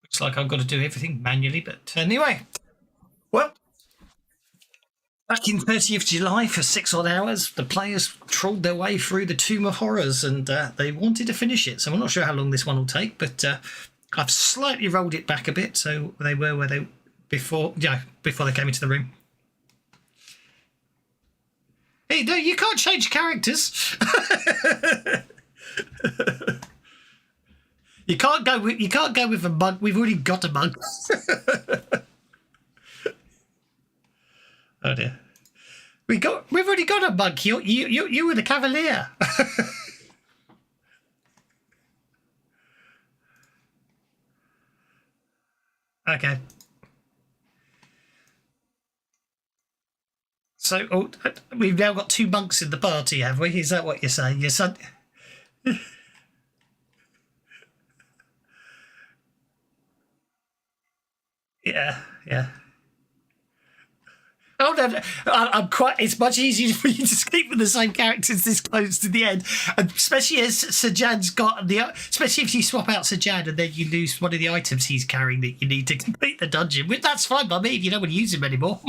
Looks like I've got to do everything manually, but anyway. Well, back in 30th July for 6 odd hours, the players trawled their way through the Tomb of Horrors and they wanted to finish it. So I'm not sure how long this one will take, but I've slightly rolled it back a bit so they were where they before they came into the room. Hey, no, you can't change characters. You can't go with a monk. We've already got a monk. Oh dear. We've already got a monk. You were the cavalier. Okay. So we've now got 2 monks in the party, have we? Is that what you're saying? Your son. Yeah. Oh no, I'm quite. It's much easier for you to keep with the same characters this close to the end, and especially as Sir Jan's got the. Especially if you swap out Sir Jan and then you lose one of the items he's carrying that you need to complete the dungeon. That's fine by me if you don't want to use him anymore.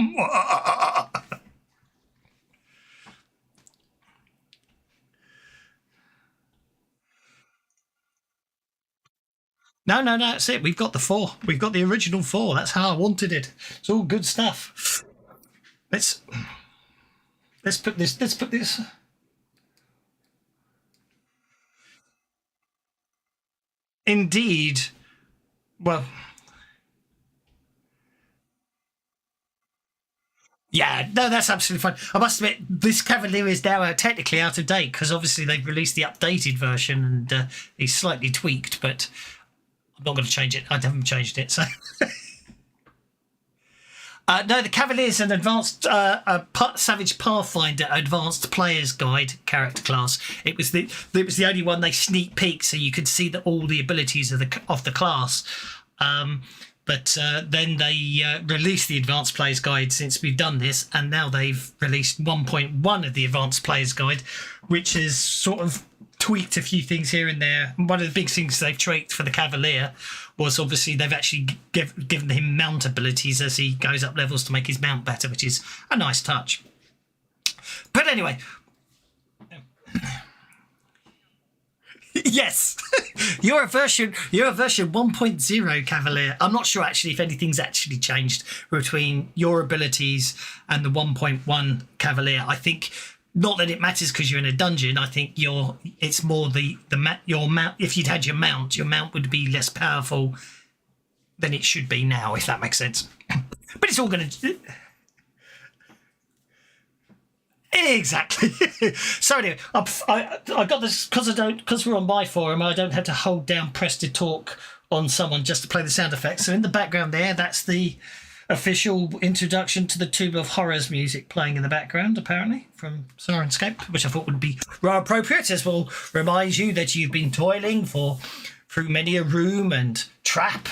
No, that's it. We've got the 4. We've got the original 4. That's how I wanted it. It's all good stuff. Let's put this. Indeed. Well. Yeah, no, that's absolutely fine. I must admit, this Cavalier is now technically out of date because obviously they've released the updated version and he's slightly tweaked, but I'm not going to change it. I haven't changed it, so. No, the Cavalier is an advanced Savage Pathfinder Advanced Player's Guide character class. It was the only one they sneak peeked so you could see all the abilities of the class. But then they released the Advanced Player's Guide since we've done this, and now they've released 1.1 of the Advanced Player's Guide, which has sort of tweaked a few things here and there. One of the big things they've tweaked for the Cavalier was obviously they've actually given him mount abilities as he goes up levels to make his mount better, which is a nice touch. But anyway. Yes, you're a version 1.0 Cavalier. I'm not sure actually if anything's actually changed between your abilities and the 1.1 Cavalier. I think not that it matters because you're in a dungeon. I think it's more your mount. If you'd had your mount would be less powerful than it should be now, if that makes sense. But it's all going to. Exactly. So anyway, I got this because we're on my forum. I don't have to hold down press to talk on someone just to play the sound effects. So in the background there, that's the official introduction to the Tomb of Horrors music playing in the background, apparently from Sirenscape, which I thought would be rather appropriate, as will remind you that you've been toiling through many a room and trap.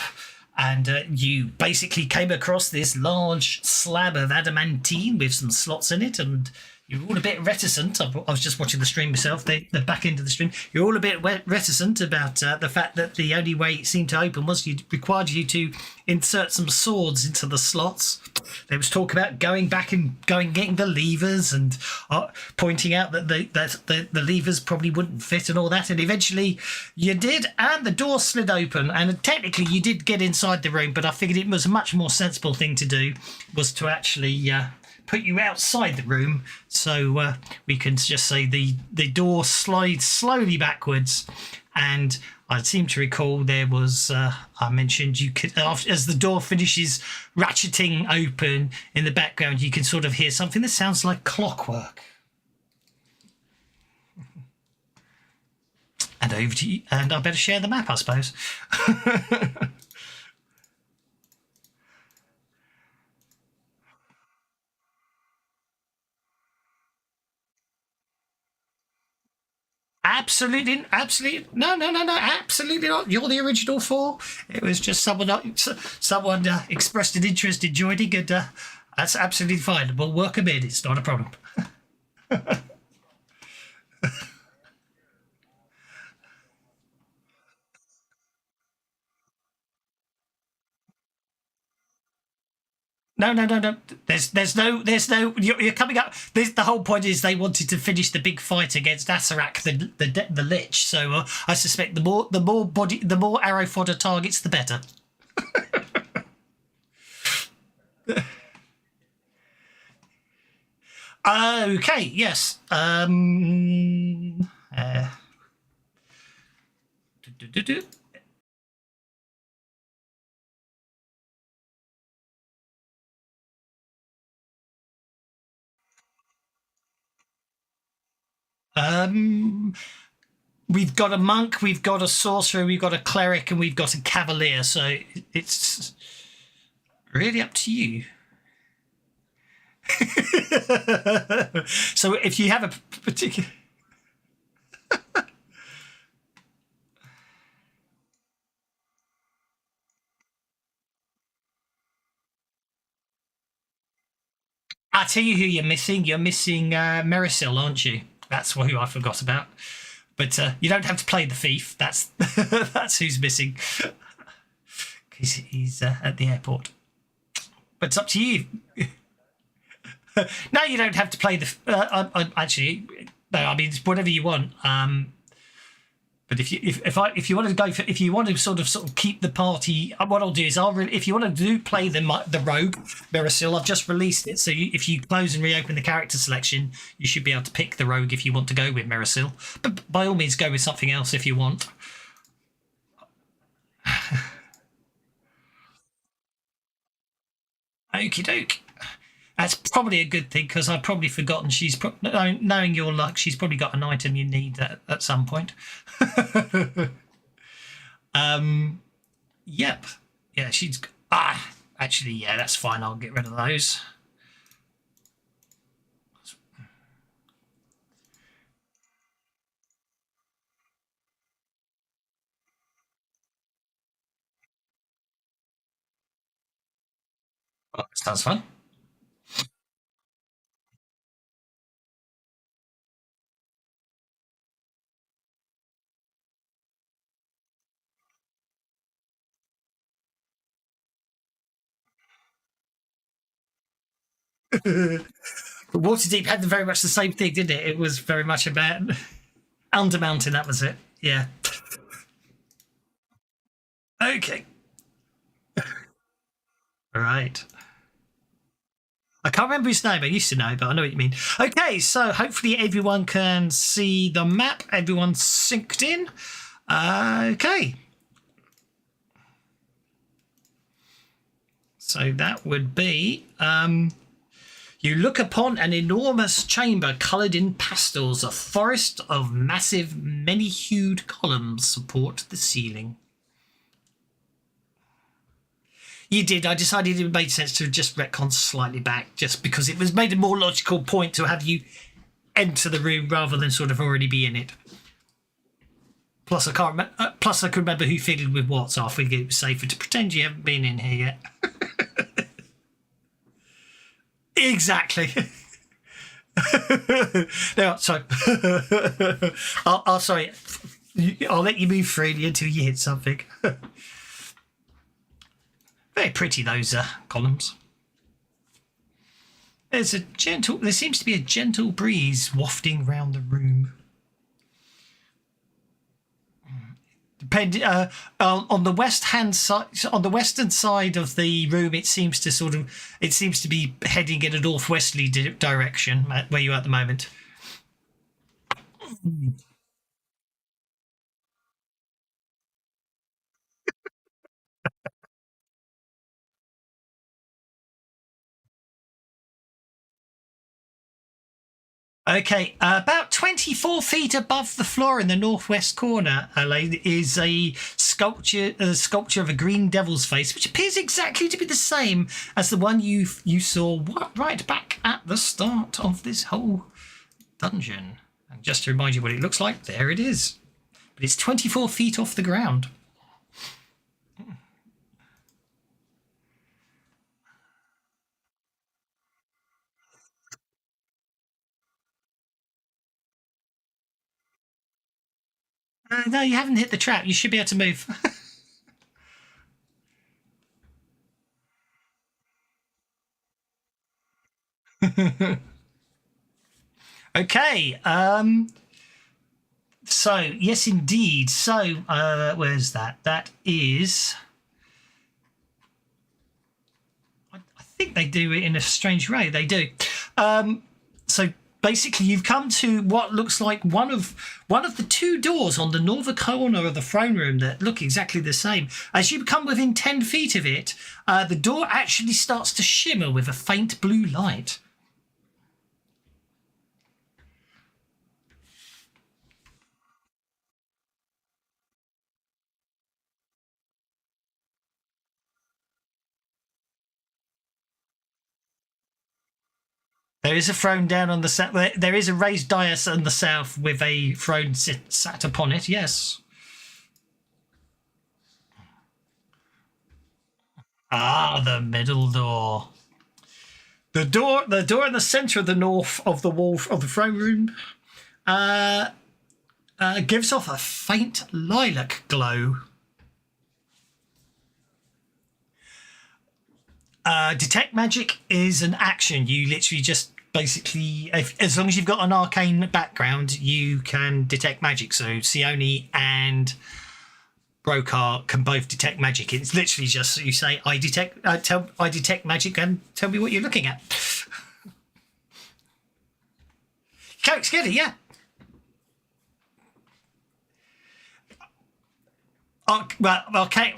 And you basically came across this large slab of adamantine with some slots in it, and you're all a bit reticent. I was just watching the stream myself, the back end of the stream. You're all a bit reticent about the fact that the only way it seemed to open was required you to insert some swords into the slots. There was talk about going back and getting the levers and pointing out that the levers probably wouldn't fit and all that. And eventually you did, and the door slid open. And technically you did get inside the room, but I figured it was a much more sensible thing to do was to actually put you outside the room, so we can just say the door slides slowly backwards. And I seem to recall there was I mentioned you could, as the door finishes ratcheting open in the background, you can sort of hear something that sounds like clockwork. And over to you, and I better share the map, I suppose. Absolutely, absolutely, no, absolutely not. You're the original four. It was just someone expressed an interest in joining, and that's absolutely fine. We'll work them in. It's not a problem. No. There's no. You're coming up. The whole point is they wanted to finish the big fight against Asarak, the Lich. So I suspect the more arrow fodder targets, the better. Okay. Yes. We've got a monk, we've got a sorcerer, we've got a cleric, and we've got a cavalier. So it's really up to you. So if you have a particular... I'll tell you who you're missing. You're missing Merisil, aren't you? That's who I forgot about. But you don't have to play the thief. That's that's who's missing. Because he's at the airport. But it's up to you. No, you don't have to play the... actually, no, I mean, it's whatever you want. But if you want to go for, if you want to sort of keep the party, what I'll do is if you want to play the rogue Merisil, I've just released it. So if you close and reopen the character selection, you should be able to pick the rogue if you want to go with Merisil. But by all means, go with something else if you want. Okie doke. That's probably a good thing because I've probably forgotten knowing your luck, she's probably got an item you need at some point. Yep. Yeah, she's... actually, yeah, that's fine. I'll get rid of those. Oh, sounds fun. But Waterdeep had very much the same thing, didn't it? It was very much about Undermountain, that was it. Yeah. Okay. All right. I can't remember his name. I used to know, but I know what you mean. Okay, so hopefully everyone can see the map. Everyone's synced in. Okay. So that would be... you look upon an enormous chamber coloured in pastels. A forest of massive, many-hued columns support the ceiling. You did. I decided it made sense to just retcon slightly back, just because it was made a more logical point to have you enter the room rather than sort of already be in it. Plus, I can't remember. Plus, I could remember who fiddled with what, so I figured it was safer to pretend you haven't been in here yet. Exactly. No, sorry. Sorry. I'll let you move freely until you hit something. Very pretty, those columns. There seems to be a gentle breeze wafting round the room. On the western side of the room, it seems to be heading in a northwesterly direction where you are at the moment. Okay, about 24 feet above the floor in the northwest corner, is a sculpture of a green devil's face, which appears exactly to be the same as the one you saw right back at the start of this whole dungeon. And just to remind you what it looks like, there it is. But it's 24 feet off the ground. No, you haven't hit the trap. You should be able to move. Okay. So yes, indeed. So where's that? That is. I think they do it in a strange way. They do. So basically, you've come to what looks like one of the two doors on the northern corner of the throne room that look exactly the same. As you come within 10 feet of it, the door actually starts to shimmer with a faint blue light. There is a throne down on the south. There is a raised dais on the south with a throne sat upon it. Yes. Ah, the middle door. The door in the centre of the north of the wall of the throne room, gives off a faint lilac glow. Detect magic is an action. You literally just basically, as long as you've got an arcane background, you can detect magic. So Sione and Brokar can both detect magic. It's literally just you say, I detect magic, and tell me what you're looking at. Character's get it, yeah. Well, okay.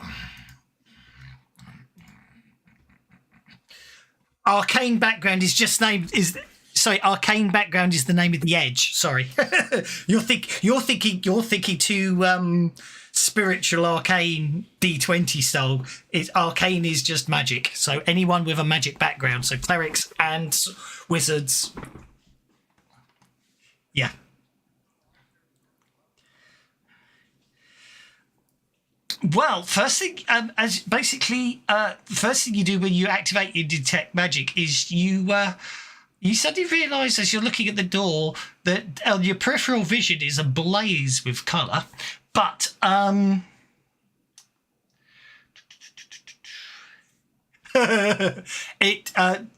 Arcane background is just named arcane background is the name of the edge. Sorry, you're thinking too spiritual arcane D20 style. Arcane is just magic. So anyone with a magic background, so clerics and wizards, yeah. Well, first thing, first thing you do when you activate your detect magic is you suddenly realise as you're looking at the door that your peripheral vision is ablaze with colour, but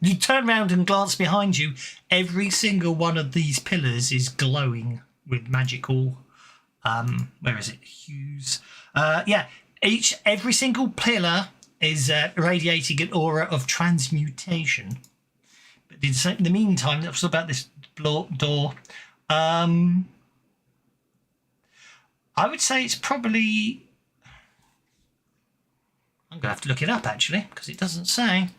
you turn around and glance behind you. Every single one of these pillars is glowing with magical. Where is it? Hues. Yeah, every single pillar is radiating an aura of transmutation. But in the meantime, that's about this door. I would say it's probably. I'm gonna have to look it up actually because it doesn't say.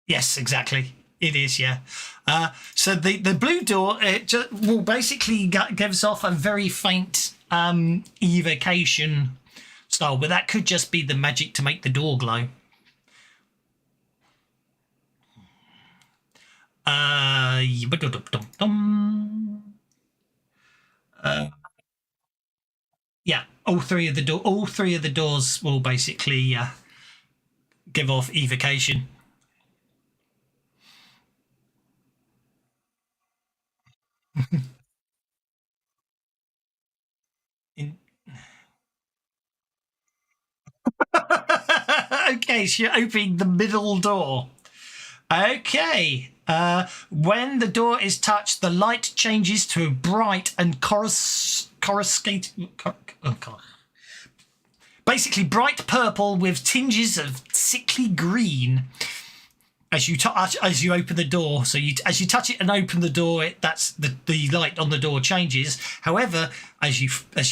Yes, exactly. It is, yeah. So the blue door will basically gives off a very faint evocation style, but that could just be the magic to make the door glow. Yeah. All three of the doors will basically give off evocation. In... Okay, so you're opening the middle door. Okay. When the door is touched, the light changes to a bright and coruscating. Oh God. Basically, bright purple with tinges of sickly green. As you open the door, so as you touch it and open the door, that's the light on the door changes. However, as you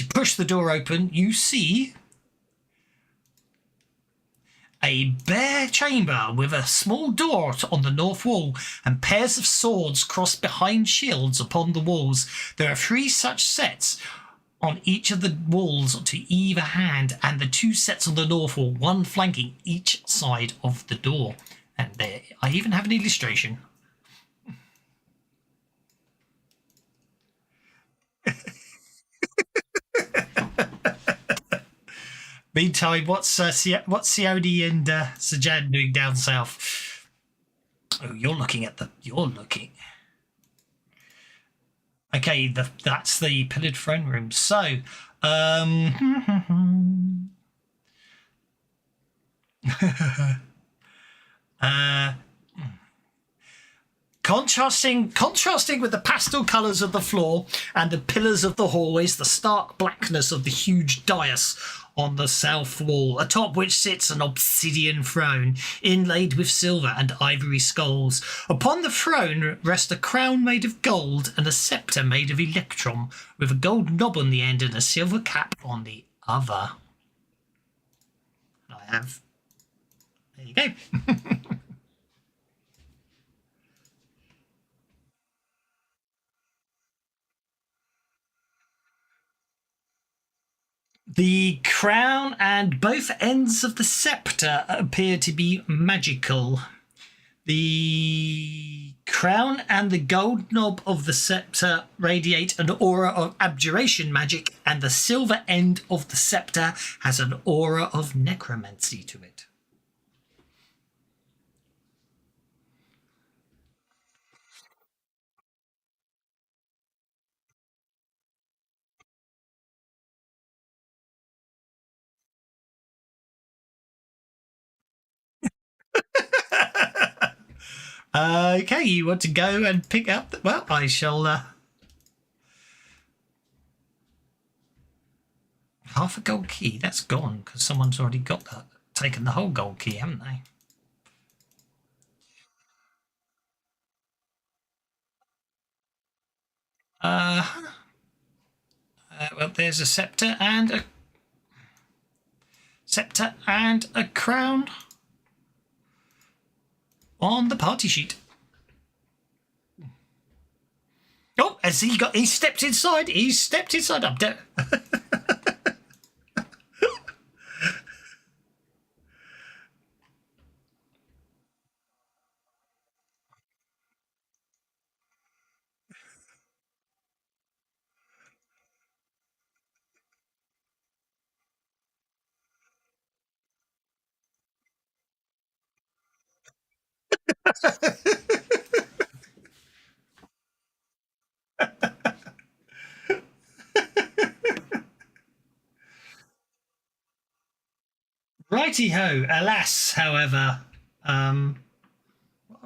push the door open, you see a bare chamber with a small door on the north wall and pairs of swords crossed behind shields upon the walls. There are 3 such sets on each of the walls to either hand, and the 2 sets on the north wall, one flanking each side of the door. And there, I even have an illustration. Meantime, what's Sione and Sajan doing down south? Oh, you're looking. Okay, that's the pillared throne room. So, contrasting with the pastel colours of the floor and the pillars of the hallways, the stark blackness of the huge dais on the south wall, atop which sits an obsidian throne inlaid with silver and ivory skulls. Upon the throne rest a crown made of gold and a sceptre made of electrum, with a gold knob on the end and a silver cap on the other. I have. There you go. The crown and both ends of the sceptre appear to be magical. The crown and the gold knob of the sceptre radiate an aura of abjuration magic, and the silver end of the sceptre has an aura of necromancy to it. Okay, you want to go and pick up well, I shall half a gold key. That's gone because someone's already got that. Taken the whole gold key, haven't they? Well, there's a sceptre and a crown on the party sheet. Oh, as he stepped inside. He stepped inside. Up there. Righty ho. Alas, however, what are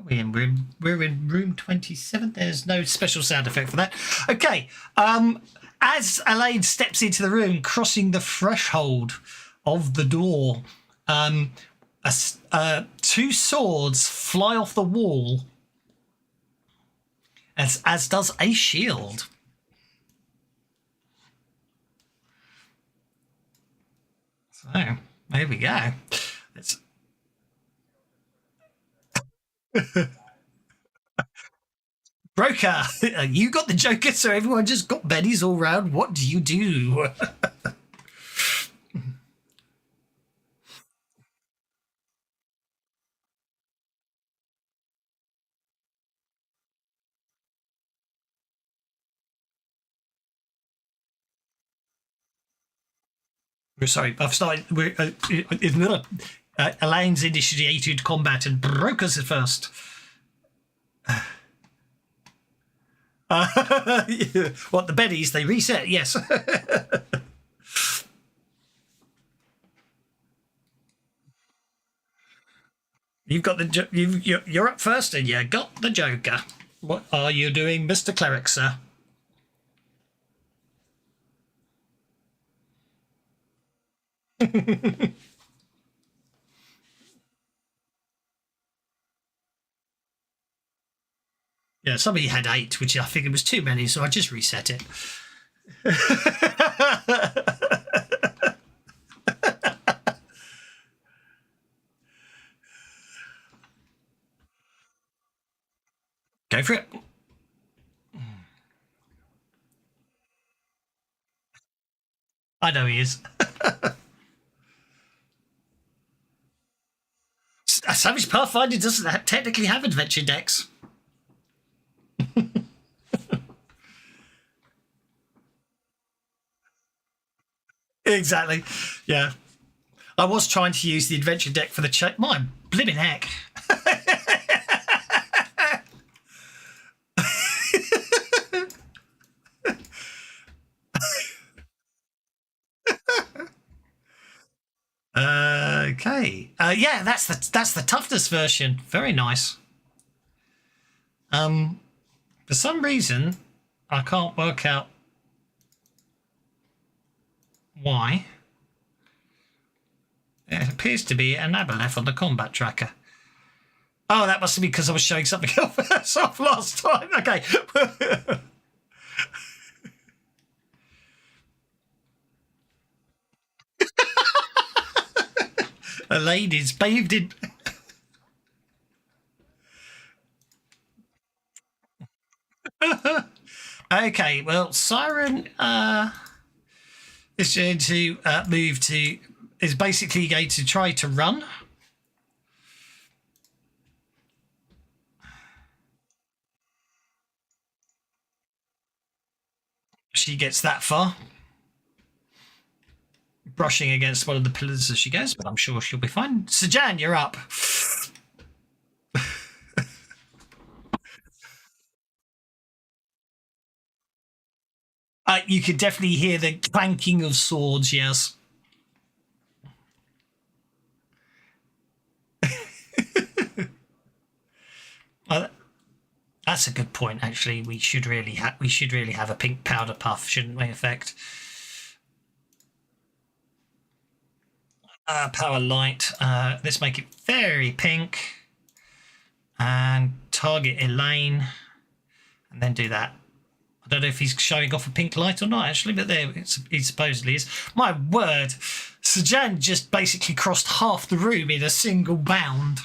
we in? We're in room 27. There's no special sound effect for that. Okay. As Elaine steps into the room, crossing the threshold of the door, 2 swords fly off the wall, as does a shield. So there we go. Let's... Broker, you got the Joker, so everyone just got bennies all round. What do you do? Sorry, I've started. Elaine's initiated combat and broke us at first. What, the Bennies? They reset, yes. You've got you're up first, and you got the Joker. What are you doing, Mr. Cleric, sir? Yeah, somebody had 8, which I think it was too many, so I just reset it. Go for it. I know he is. A Savage Pathfinder doesn't technically have adventure decks. Exactly. Yeah. I was trying to use the adventure deck for the my blimmin' heck. Okay. Yeah, that's the toughness version. Very nice. For some reason, I can't work out why. It appears to be an aboleth on the combat tracker. Oh, that must be because I was showing something else off last time. Okay. A lady's bathed in. Okay, well, Siren is going to move to. Is basically going to try to run. She gets that far, brushing against one of the pillars as she goes, but I'm sure she'll be fine. Sajan, you're up. You could definitely hear the clanking of swords, yes. That's a good point. Actually, we should really have a pink powder puff, shouldn't we? Effect. Power light. Let's make it very pink, and target Elaine, and then do that. I don't know if he's showing off a pink light or not, actually, but there he supposedly is. My word, Sajan just basically crossed half the room in a single bound.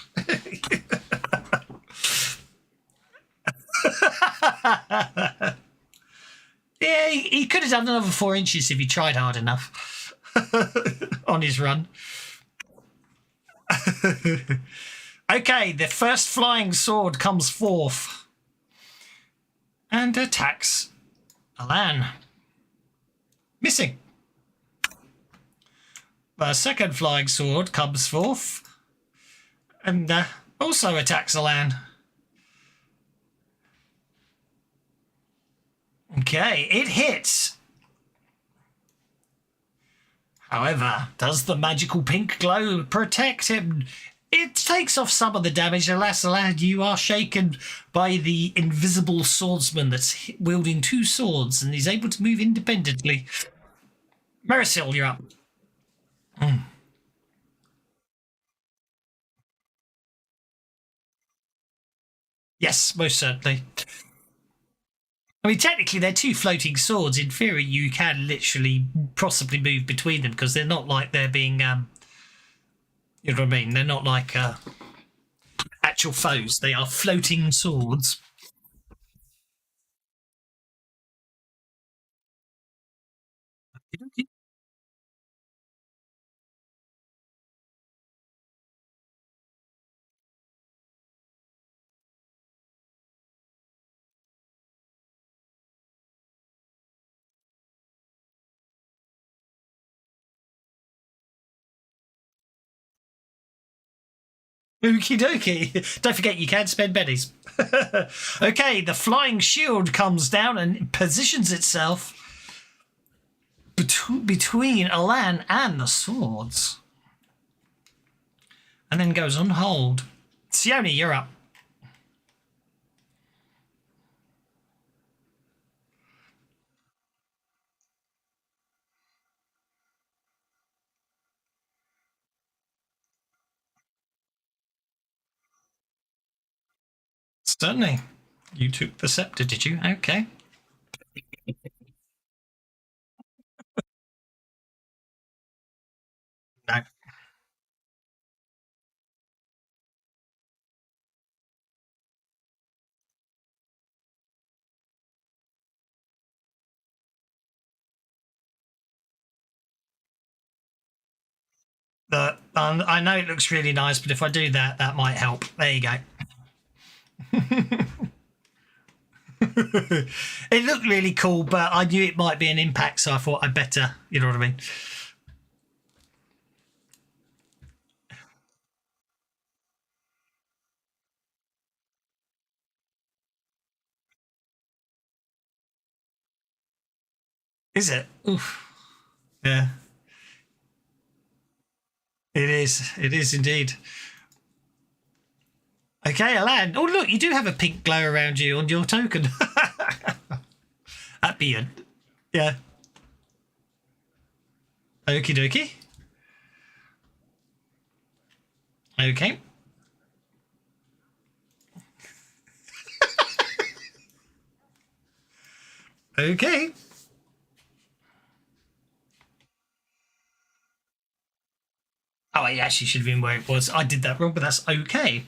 Yeah, he could have done another 4 inches if he tried hard enough on his run. Okay, the first flying sword comes forth and attacks Alan. Missing. The second flying sword comes forth and also attacks Alan. Okay, it hits. However, does the magical pink glow protect him? It takes off some of the damage. Alas, lad, you are shaken by the invisible swordsman that's wielding 2 swords and is able to move independently. Marisol, you're up. Yes, most certainly. I mean, technically, they're 2 floating swords. In theory, you can literally possibly move between them because they're not like they're being, you know what I mean? They're not like actual foes. They are floating swords. Okie dokie. Don't forget you can spend pennies. Okay, the flying shield comes down and positions itself between Alan and the swords. And then goes on hold. Sione, you're up. Certainly. You took the scepter, did you? Okay. No. I know it looks really nice, but if I do that, that might help. There you go. It looked really cool, but I knew it might be an impact, so I thought I'd better, you know what I mean? Is it? Oof. Yeah, it is. It is indeed. Okay, Alan. Oh, look, you do have a pink glow around you on your token. That'd be a. Yeah. Okie dokie. Okay. Okay. Oh, it actually should have been where it was. I did that wrong, but that's okay.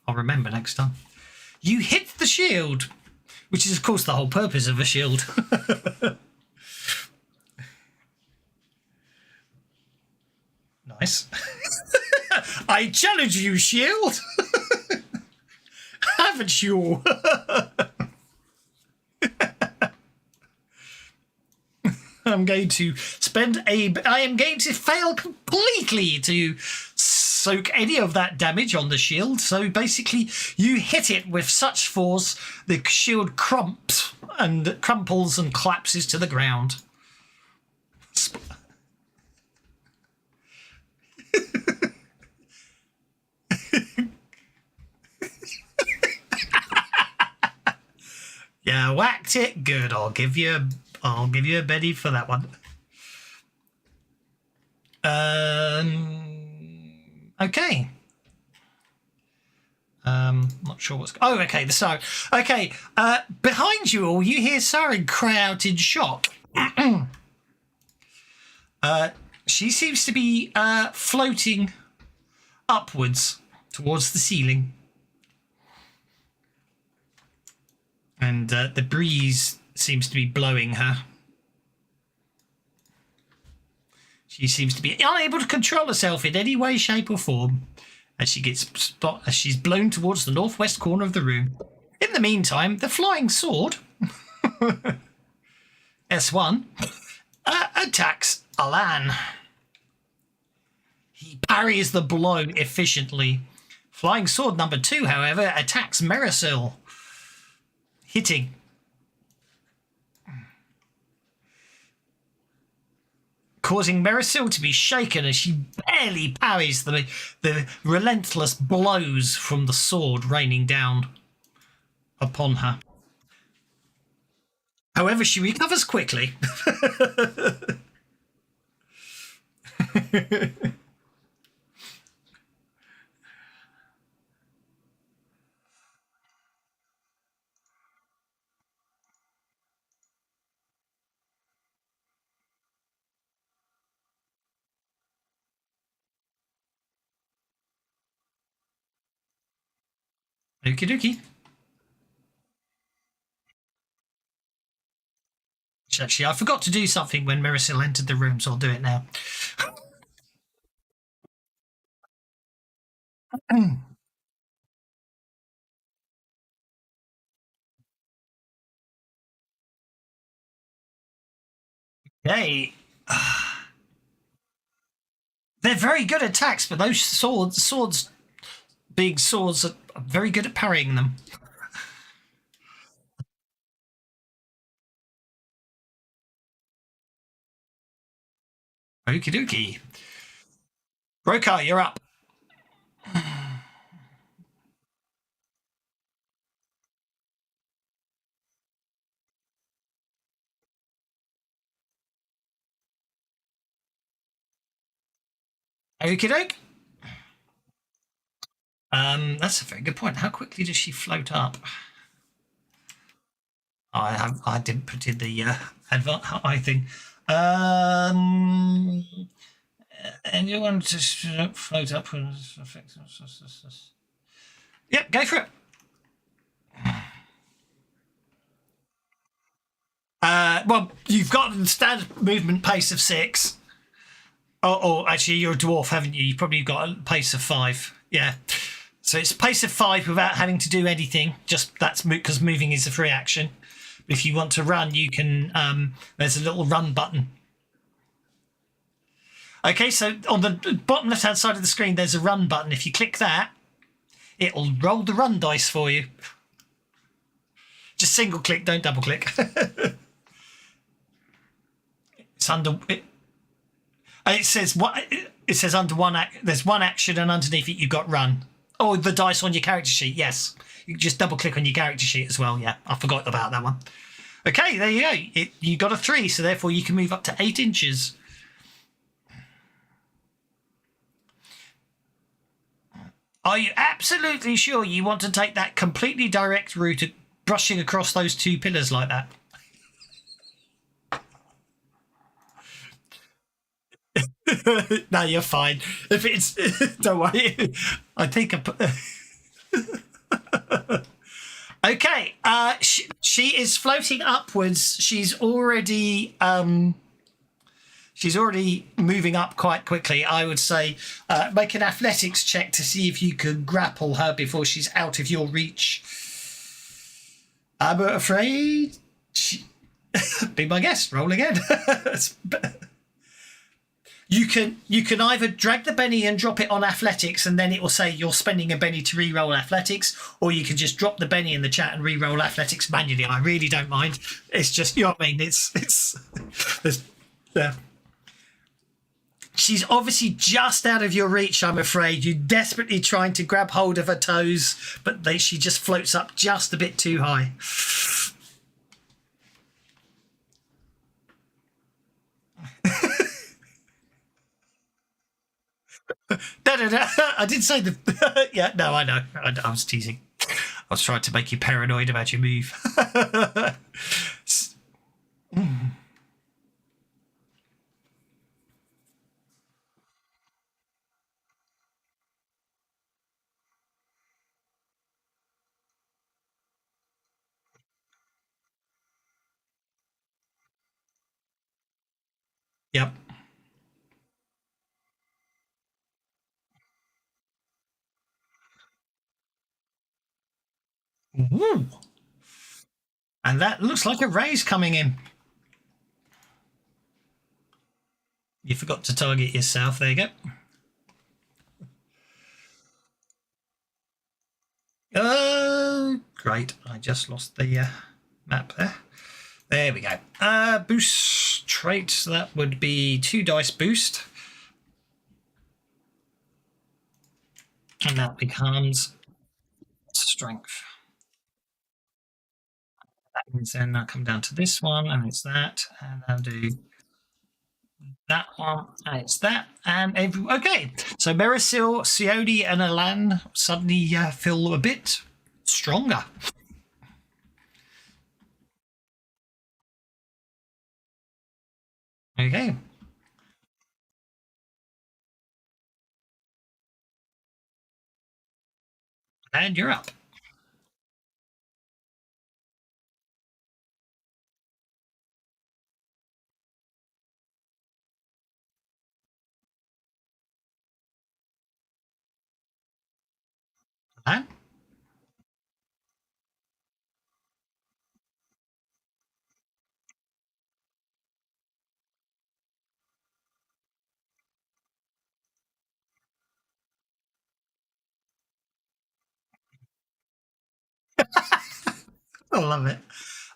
I'll remember next time. You hit the shield, which is, of course, the whole purpose of a shield. Nice. I challenge you, shield. Haven't you? I'm going to I am going to fail completely to soak any of that damage on the shield. So basically, you hit it with such force, the shield crumples and collapses to the ground. Yeah, whacked it. Good. I'll give you a Betty for that one. Okay. Not sure what's. Oh, okay. The siren. Okay. Behind you all, you hear Siren cry out in shock. She seems to be floating upwards towards the ceiling, and the breeze seems to be blowing her. She seems to be unable to control herself in any way, shape, or form as she's blown towards the northwest corner of the room. In the meantime, the flying sword, S1, attacks Alan. He parries the blow efficiently. Flying sword number 2, however, attacks Marisol, hitting. Causing Marisol to be shaken as she barely parries the relentless blows from the sword raining down upon her. However, she recovers quickly. Okie dokie. Actually, I forgot to do something when Marisol entered the room, so I'll do it now. Hey, they're very good attacks, but those swords big swords are very good at parrying them. Okie dokie. Brokar, you're up. Okie doke. That's a very good point. How quickly does she float up? I didn't put in the I thing. Um, and you want to float up? Yep, go for it. Well, you've got the standard movement pace of 6. Or actually, you're a dwarf, haven't you? You've probably got a pace of 5. Yeah. So it's a pace of 5 without having to do anything. Just that's because moving is a free action. If you want to run, you can. There's a little run button. Okay, so on the bottom left-hand side of the screen, there's a run button. If you click that, it'll roll the run dice for you. Just single click, don't double click. It's under. It says what? It says under one. There's one action, and underneath it you've got run. Oh, the dice on your character sheet. Yes, you can just double click on your character sheet as well. Yeah, I forgot about that one. Okay, there you go. You got a 3, so therefore you can move up to 8 inches. Are you absolutely sure you want to take that completely direct route of brushing across those 2 pillars like that? No, you're fine. If it's, don't worry. I think okay. She is floating upwards. She's already moving up quite quickly. I would say make an athletics check to see if you can grapple her before she's out of your reach. I'm afraid. Be my guest. Roll again. You can either drag the Benny and drop it on athletics, and then it will say you're spending a Benny to re-roll athletics, or you can just drop the Benny in the chat and re-roll athletics manually. I really don't mind. It's just, you know what I mean. It's there's. She's obviously just out of your reach, I'm afraid. You're desperately trying to grab hold of her toes, but she just floats up just a bit too high. No. I did say the. Yeah, no, I know. I was teasing. I was trying to make you paranoid about your move. Yep. Ooh. And that looks like a raise coming in. You forgot to target yourself. There you go. Oh, great. I just lost the map there. There we go. Boost traits. That would be 2 dice boost. And that becomes strength. That means then I'll come down to this one, and it's that. And I'll do that one, and it's that. And okay. So Merisil, Siodi, and Alan suddenly feel a bit stronger. Okay. And you're up. Alan? I love it.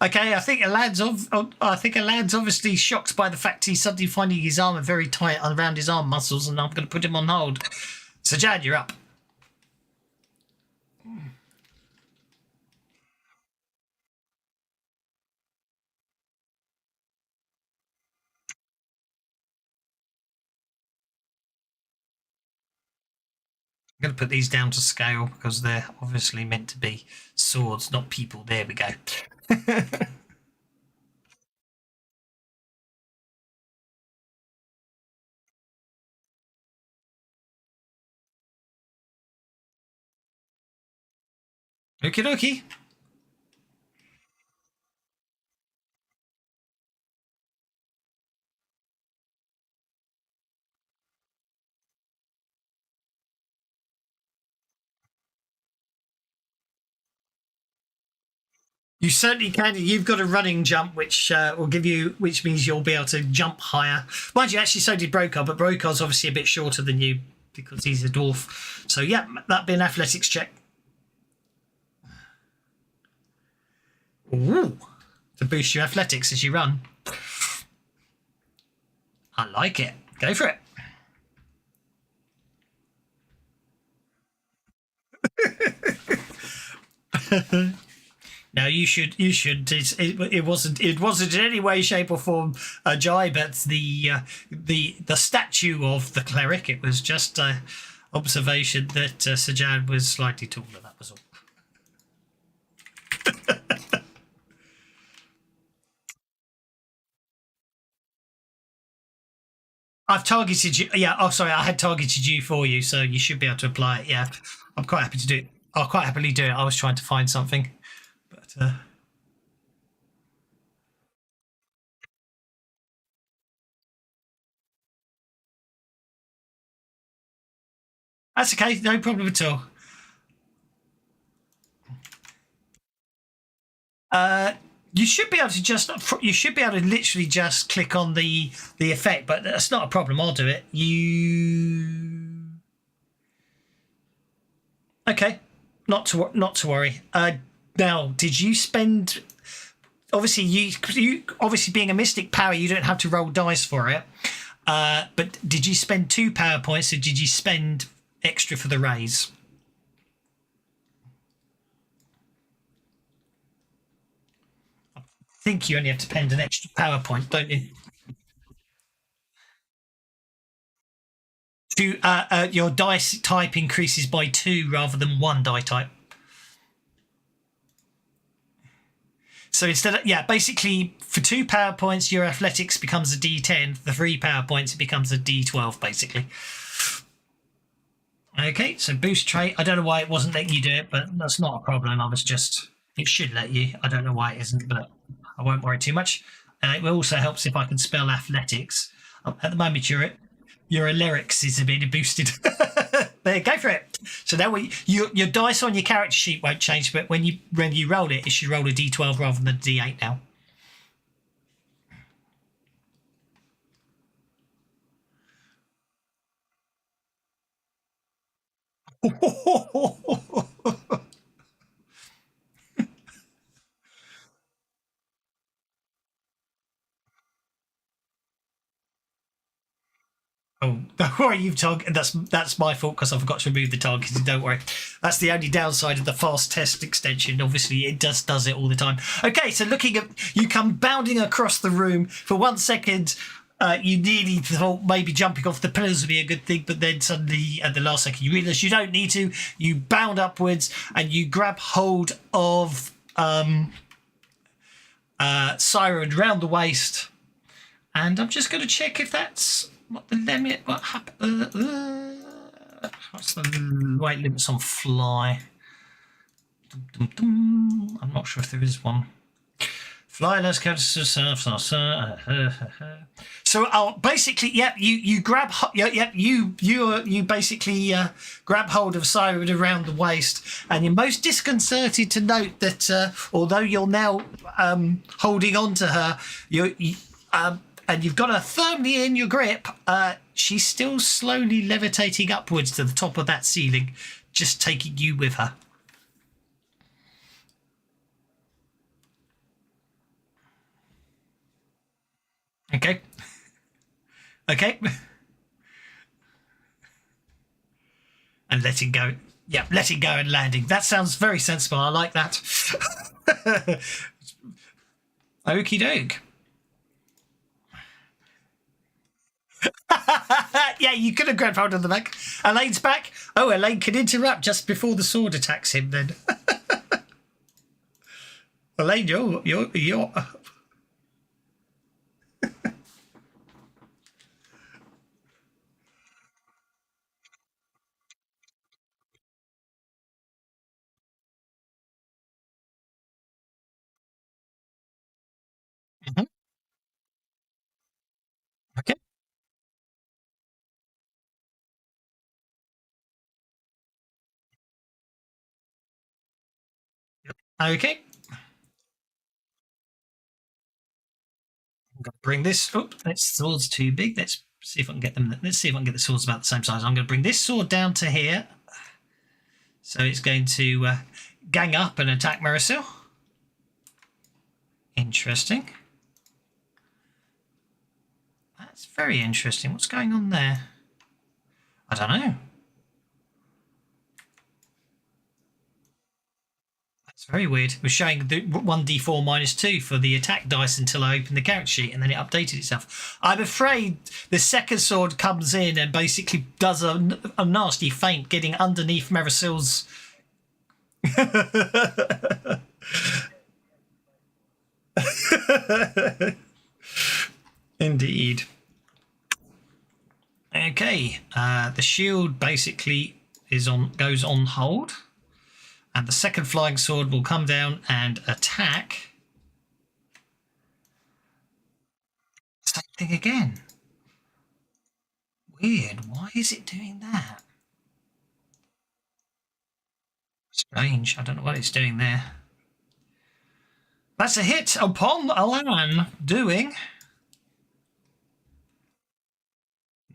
Okay, I think Alad's obviously shocked by the fact he's suddenly finding his armor very tight around his arm muscles, and I'm going to put him on hold. So, Jad, you're up. I'm going to put these down to scale because they're obviously meant to be swords, not people. There we go. Okie dokie. You certainly can. You've got a running jump, which will give you, which means you'll be able to jump higher. Mind you, actually, so did Brokar, but Brokar's obviously a bit shorter than you because he's a dwarf. So, yeah, that'd be an athletics check. Ooh, to boost your athletics as you run. I like it. Go for it. No, you should. It wasn't in any way, shape, or form a jibe at the statue of the cleric. It was just an observation that Sajad was slightly taller. That was all. I've targeted you. Yeah. Oh, sorry. I had targeted you for you, so you should be able to apply it. Yeah. I'm quite happy to do it. I'll quite happily do it. I was trying to find something, but. That's okay. No problem at all. You should be able to just. You should be able to literally just click on the effect, but that's not a problem. I'll do it. You. Okay. Not to worry. Now, did you spend? Obviously, you obviously being a mystic power, you don't have to roll dice for it. But did you spend 2 power points, or did you spend extra for the raise? I think you only have to spend an extra power point, don't you? Your dice type increases by 2 rather than 1 die type. So instead of, yeah, basically for 2 power points, your athletics becomes a D10. For 3 power points, it becomes a D12, basically. Okay, so boost trait. I don't know why it wasn't letting you do it, but that's not a problem. It should let you. I don't know why it isn't, but I won't worry too much. It also helps if I can spell athletics. At the moment, your lyrics is a bit boosted. There, go for it. So now your dice on your character sheet won't change, but when you roll it, it should roll a D12 rather than a D8 now. Oh, don't worry, you've targeted. That's my fault because I forgot to remove the targeting. Don't worry. That's the only downside of the fast test extension. Obviously, it just does it all the time. Okay, so looking at you come bounding across the room for 1 second. You nearly thought maybe jumping off the pillars would be a good thing, but then suddenly at the last second you realise you don't need to. You bound upwards and you grab hold of Siren round the waist. And I'm just going to check if that's what the limit. What happened? What's the weight limits on fly? I'm not sure if there is one. Fly less so basically, yeah, you grab, yeah, you basically grab hold of Siren around the waist, and you're most disconcerted to note that although you're now holding on to her, and you've got her firmly in your grip, she's still slowly levitating upwards to the top of that ceiling, just taking you with her. Okay. Okay. And letting go. Yeah, letting go and landing. That sounds very sensible. I like that. Okie doke. Yeah, you could have grabbed hold of the back. Elaine's back. Oh, Elaine can interrupt just before the sword attacks him then. Elaine, you're Mhm. Okay. Okay. I'm going to bring this. Oh, that sword's too big. Let's see if I can get them. Let's see if I can get the swords about the same size. I'm going to bring this sword down to here. So it's going to gang up and attack Marisol. Interesting. That's very interesting. What's going on there? I don't know. That's very weird. It was showing the 1d4 minus 2 for the attack dice until I opened the character sheet and then it updated itself. I'm afraid the second sword comes in and basically does a nasty feint getting underneath Marisol's. Indeed. Okay, the shield basically goes on hold, and the second flying sword will come down and attack. Same thing again. Weird. Why is it doing that? Strange. I don't know what it's doing there. That's a hit upon Alan, doing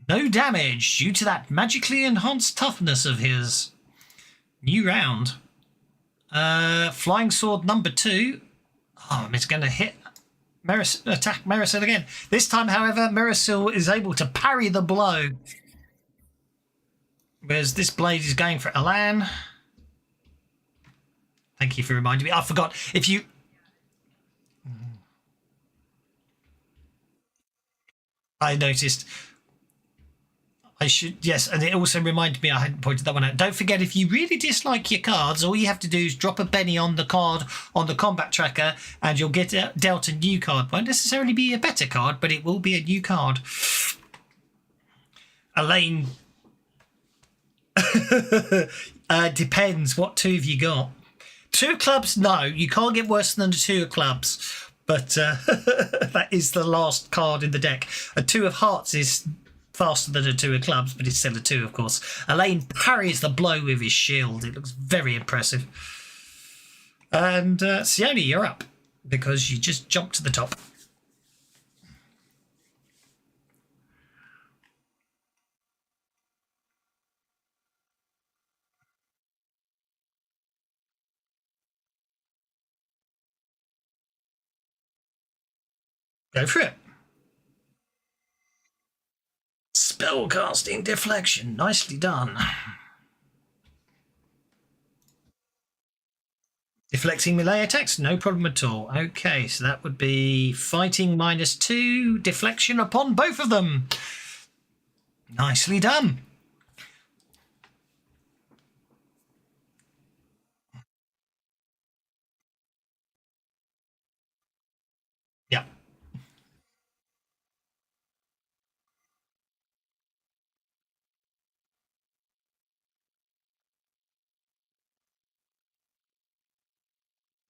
no damage due to that magically enhanced toughness of his. New round. Flying sword number 2. Oh, it's going to hit attack Marisol again. This time, however, Marisol is able to parry the blow. Whereas this blade is going for Alan. Thank you for reminding me. I forgot. If you... I noticed... I should, yes, and it also reminded me I hadn't pointed that one out. Don't forget, if you really dislike your cards, all you have to do is drop a penny on the card on the combat tracker and you'll get dealt a new card. Won't necessarily be a better card, but it will be a new card. Elaine. Depends. What 2 have you got? 2 clubs? No, you can't get worse than a 2 of clubs. But that is the last card in the deck. A 2 of hearts is faster than a 2 of clubs, but it's still a 2, of course. Elaine parries the blow with his shield. It looks very impressive. And Sione, you're up because you just jumped to the top. Go for it. Spellcasting deflection. Nicely done. Deflecting melee attacks, no problem at all. Okay, so that would be fighting -2, deflection upon both of them. Nicely done. Yeah.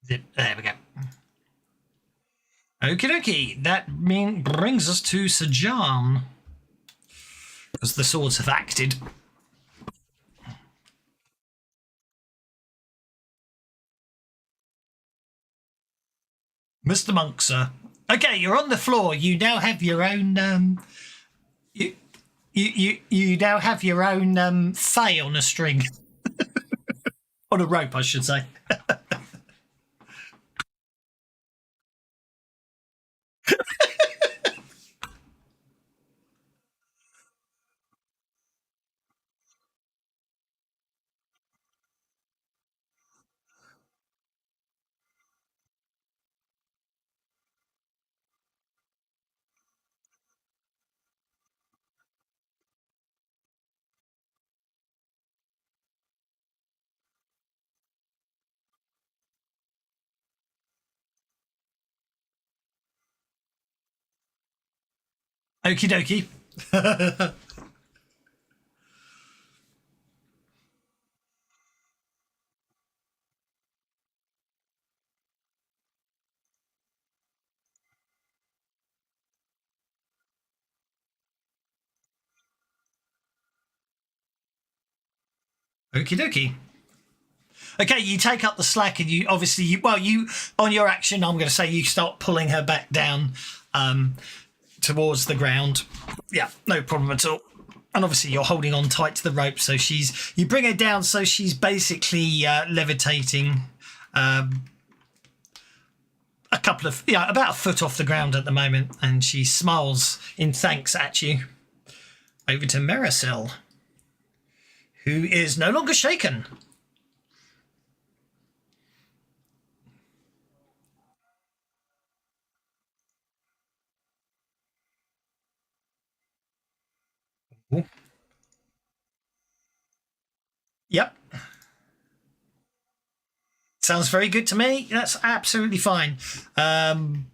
There we go. Okie dokie. That brings us to Sajan. Because the swords have acted. Mr. Monk, sir. Okay, you're on the floor. You now have your own you now have your own fae on a string. On a rope, I should say. Okie dokie. Okie dokie. Okay, you take up the slack, and you obviously you on your action. I'm going to say you start pulling her back down um, towards the ground. Yeah, no problem at all. And obviously you're holding on tight to the rope, so you bring her down, so she's basically levitating a couple of about a foot off the ground at the moment, and she smiles in thanks at you. Over to Maricel, who is no longer shaken. Yep. Sounds very good to me. That's absolutely fine. That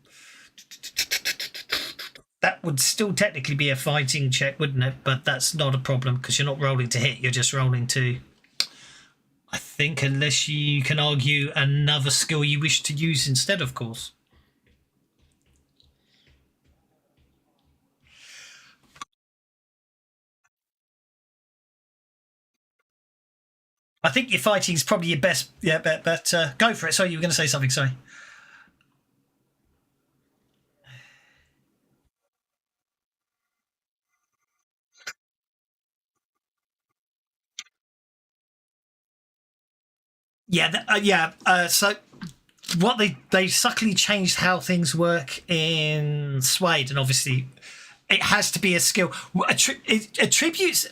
would still technically be a fighting check, wouldn't it? But that's not a problem because you're not rolling to hit. You're just rolling to, I think, unless you can argue another skill you wish to use instead, of course. I think your fighting is probably your best. Yeah, but go for it. Sorry, you were going to say something. Sorry. Yeah, yeah. So what they subtly changed how things work in Suede, and obviously it has to be a skill. Attributes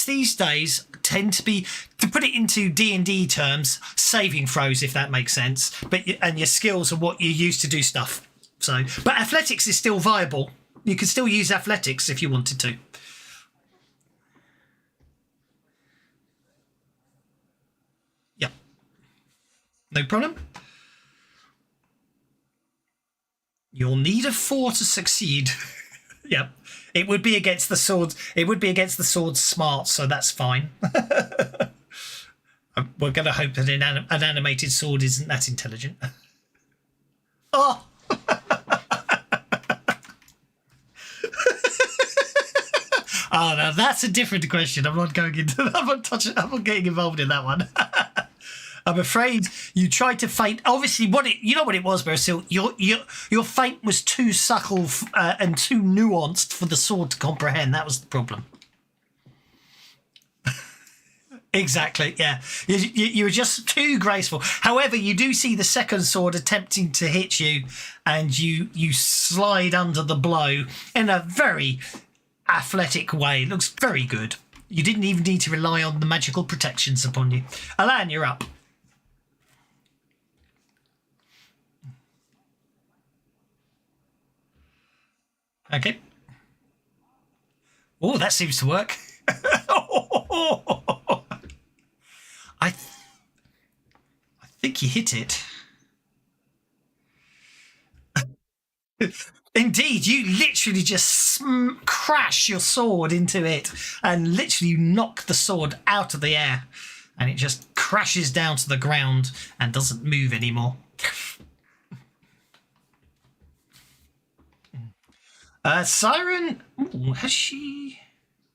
these days tend to be, to put it into D&D terms, saving throws, if that makes sense. And your skills are what you use to do stuff. So, but athletics is still viable. You can still use athletics if you wanted to. Yeah, no problem. You'll need a 4 to succeed. Yep. It would be against the sword. It would be against the sword's smart, so that's fine. We're going to hope that an animated sword isn't that intelligent. Oh, oh, now that's a different question. I'm not going into. I'm not touching. I'm not getting involved in that one. I'm afraid you tried to feint. Obviously, you know what it was, Barasil. Your feint was too subtle and too nuanced for the sword to comprehend. That was the problem. Exactly. Yeah, you were just too graceful. However, you do see the second sword attempting to hit you, and you slide under the blow in a very athletic way. It looks very good. You didn't even need to rely on the magical protections upon you. Alan, you're up. Okay. Oh, that seems to work. I, th- I think you hit it. Indeed, you literally just crash your sword into it and literally knock the sword out of the air, and it just crashes down to the ground and doesn't move anymore. Siren, ooh, has she?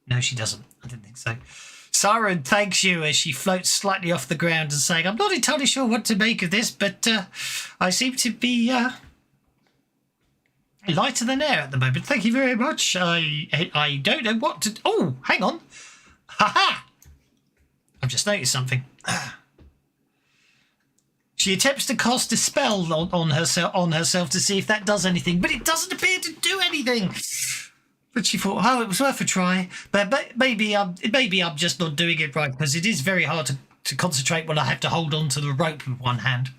No, she doesn't. I didn't think so. Siren thanks you as she floats slightly off the ground and saying, "I'm not entirely sure what to make of this, but I seem to be lighter than air at the moment. Thank you very much. I don't know what to. Oh, hang on. Ha ha! I've just noticed something." She attempts to cast a spell on herself to see if that does anything, but it doesn't appear to do anything. But she thought, oh, it was worth a try. But maybe I'm just not doing it right, because it is very hard to concentrate when I have to hold on to the rope with one hand.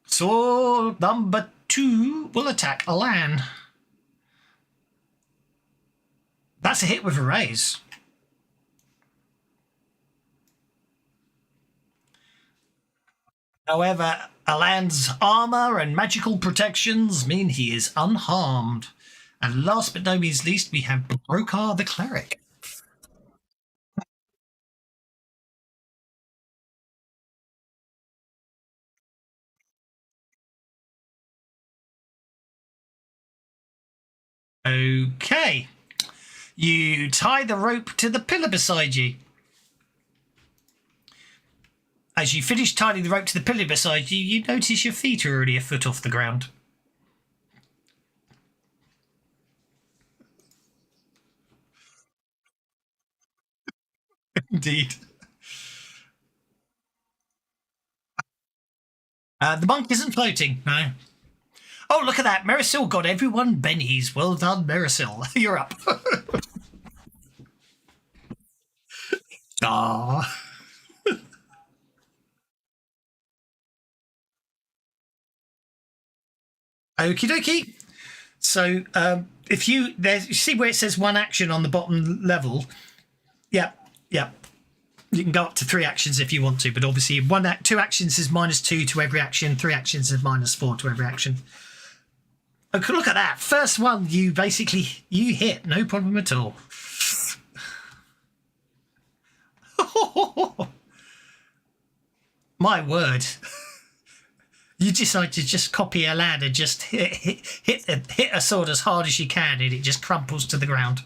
Sword number 2 will attack Alan. That's a hit with a raise. However, Alan's armor and magical protections mean he is unharmed. And last but no means least, we have Brokar the cleric. Okay. You tie the rope to the pillar beside you. As you finish tying the rope to the pillar beside you, you notice your feet are already a foot off the ground. Indeed. The monk isn't floating, no. Oh, look at that. Marisol got everyone bennies. Well done, Marisol. You're up. Ah. Okie dokie. So if you see where it says one action on the bottom level, yeah, yeah. You can go up to 3 actions if you want to, but obviously 2 actions is -2 to every action, 3 actions is -4 to every action. Okay, look at that. First one, you hit, no problem at all. My word. You decide to just copy a lad and just hit a sword as hard as you can, and it just crumples to the ground.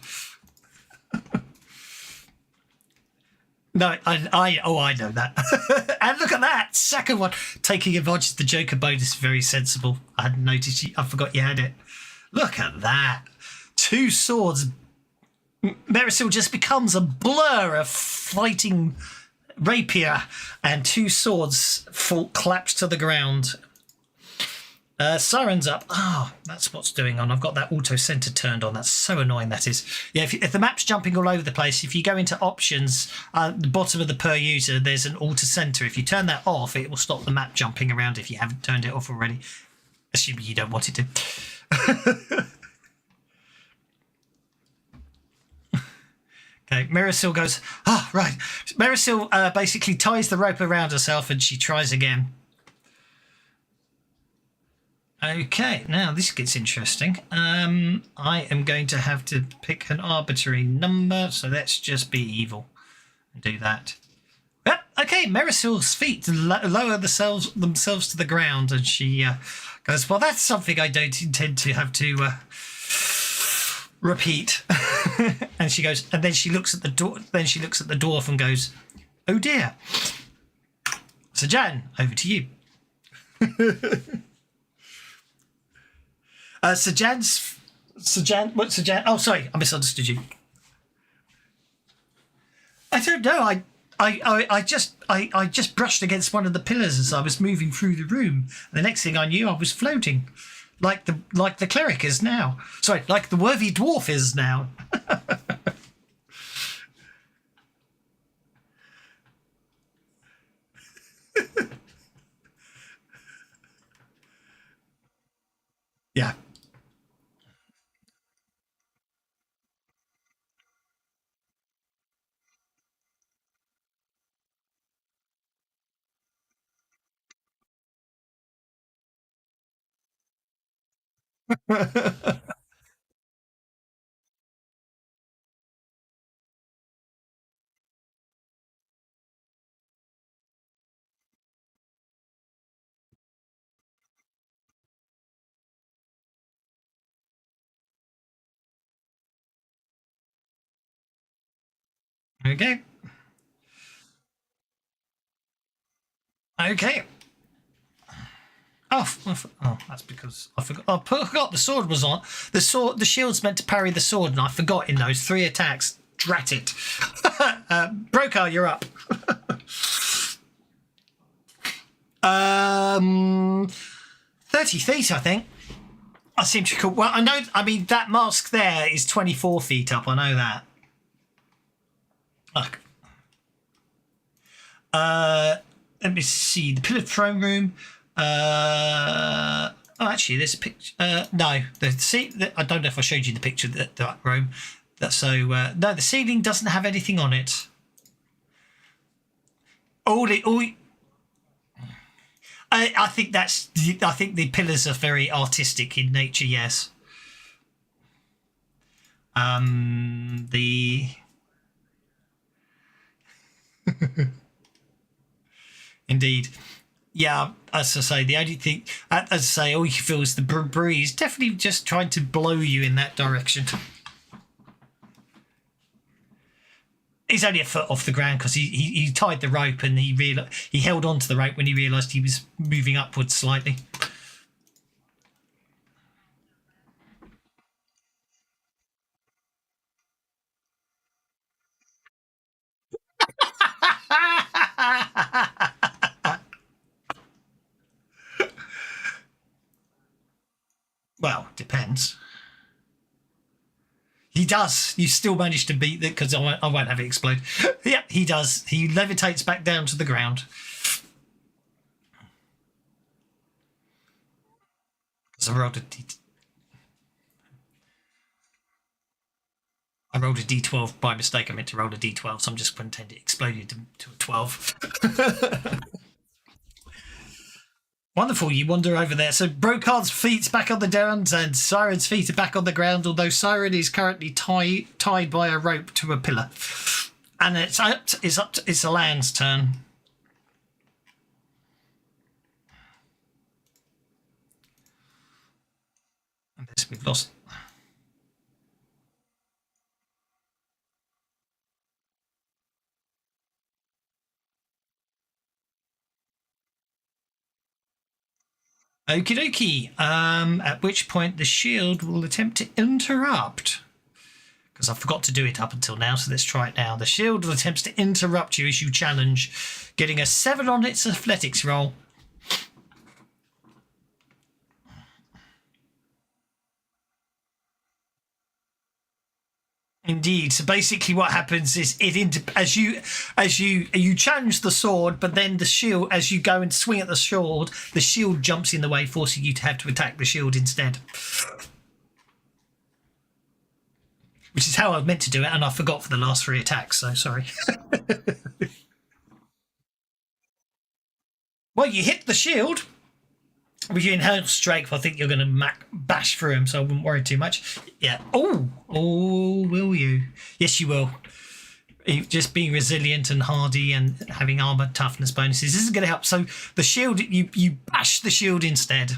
No, I know that. And look at that second one, taking advantage of the Joker bonus, very sensible. I hadn't noticed. I forgot you had it. Look at that, 2 swords. Marisol just becomes a blur of fighting rapier, and 2 swords collapse to the ground. Siren's up. Oh, that's what's going on. I've got that auto center turned on. That's so annoying, that is. Yeah, if the map's jumping all over the place, if you go into options, at the bottom of the per user, there's an auto center. If you turn that off, it will stop the map jumping around if you haven't turned it off already. Assuming you don't want it to. Okay, Marisol goes, right. Marisol basically ties the rope around herself and she tries again. Okay, now this gets interesting. I am going to have to pick an arbitrary number, so let's just be evil and do that. Yep, okay, Marisol's feet lower themselves to the ground, and she goes, well, that's something I don't intend to have to repeat. And she goes, and then she looks at the door. Then she looks at the dwarf and goes, oh dear. So Jan, over to you. Sir Jan. Oh, sorry, I misunderstood you. I don't know. I just brushed against one of the pillars as I was moving through the room. And the next thing I knew, I was floating, like the cleric is now. Sorry, like the worthy dwarf is now. Yeah. Okay. Okay. Oh, that's because I forgot. I forgot the sword was on. The shield's meant to parry the sword, and I forgot in those 3 attacks. Drat it. Brokar, you're up. 30 feet, I think. I seem to recall. Well, I know. I mean, that mask there is 24 feet up. I know that. Look. Let me see. The pillared throne room. Actually, there's a picture. No, I don't know if I showed you the picture of that room. No, the ceiling doesn't have anything on it. I think that's. I think the pillars are very artistic in nature. Yes. The indeed. Yeah, as I say, the only thing, as I say, all you feel is the breeze. Definitely just trying to blow you in that direction. He's only a foot off the ground because he tied the rope and he held on to the rope when he realised he was moving upwards slightly. Well, depends. He does. You still manage to beat it because I won't have it explode. Yeah, he does. He levitates back down to the ground. So I rolled a d12 by mistake. I meant to roll a d12, so I'm just going to pretend it exploded to a 12. Wonderful, you wander over there. So Brocard's feet's back on the ground and Siren's feet are back on the ground, although Siren is currently tied by a rope to a pillar. And it's Alan's turn. And this we've lost. Okie dokie. At which point the shield will attempt to interrupt. Because I forgot to do it up until now, so let's try it now. The shield will attempt to interrupt you as you challenge, getting a 7 on its athletics roll. Indeed. So basically, what happens is as you challenge the sword, but then the shield, as you go and swing at the shield jumps in the way, forcing you to have to attack the shield instead. Which is how I meant to do it, and I forgot for the last 3 attacks. So sorry. Well, you hit the shield. With your enhanced strength, I think you're going to bash through him, so I wouldn't worry too much. Yeah. Oh, will you? Yes, you will. Just being resilient and hardy and having armor toughness bonuses this is going to help. So the shield, you bash the shield instead.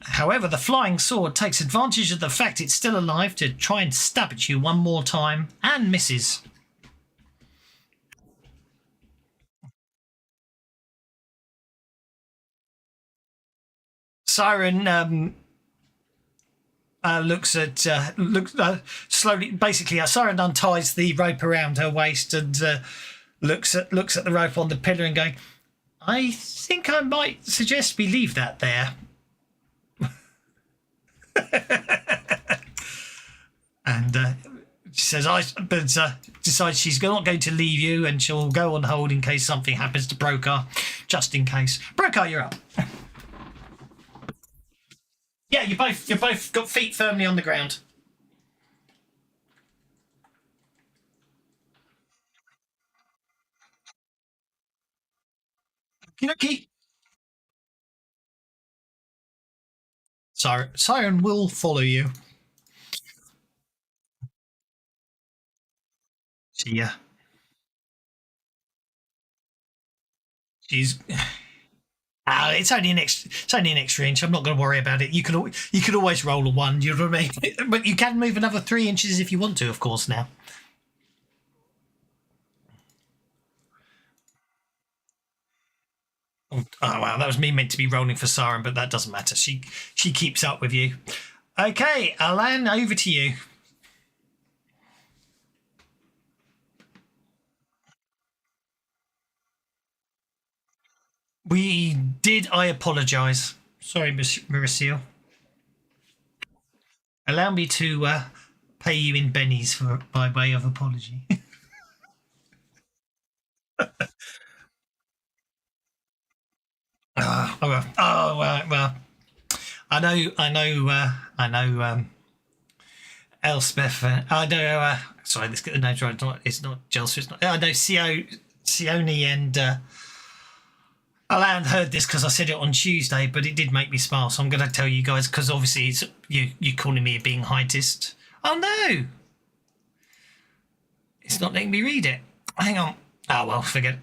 However, the flying sword takes advantage of the fact it's still alive to try and stab at you one more time and misses. Siren looks slowly. Basically, Siren unties the rope around her waist and looks at the rope on the pillar and going, "I think I might suggest we leave that there." And she says, decides she's not going to leave you, and she'll go on hold in case something happens to Brokar, just in case. Brokar, you're up. Yeah, you both got feet firmly on the ground. Okay. Siren will follow you. She she's it's only an extra inch. I'm not going to worry about it. You could always roll a 1. You know what I mean? But you can move another 3 inches if you want to, of course. Now. Oh wow, that was me meant to be rolling for Siren, but that doesn't matter. She keeps up with you. Okay, Alan, over to you. We did. I apologise. Sorry, Mauricio. Allow me to pay you in bennies by way of apology. Well. I know. Elspeth. I know. Sorry, let's get the names right. It's not Jelsa. It's not. I know Sione and Alan heard this because I said it on Tuesday, but it did make me smile. So I'm going to tell you guys because obviously it's you calling me a being heightist. Oh no, it's not letting me read it. Hang on. Oh well, forget it.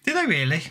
Did they really?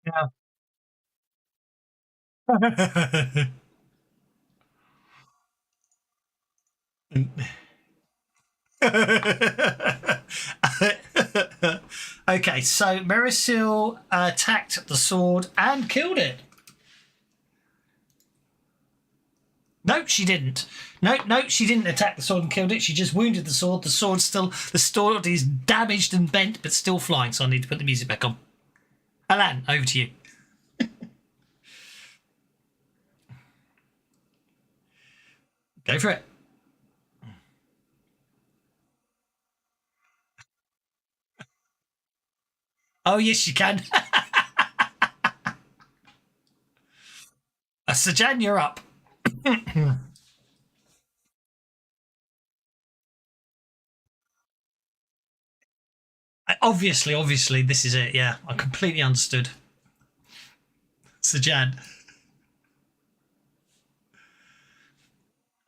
Yeah. Okay, so Merisil attacked the sword and killed it. No, she didn't. No, she didn't attack the sword and killed it. She just wounded the sword. The sword is damaged and bent, but still flying. So I need to put the music back on. Alan, over to you. Go for it. Oh yes, you can. Sajan, you're up. Obviously, this is it. Yeah, I completely understood. Sajan.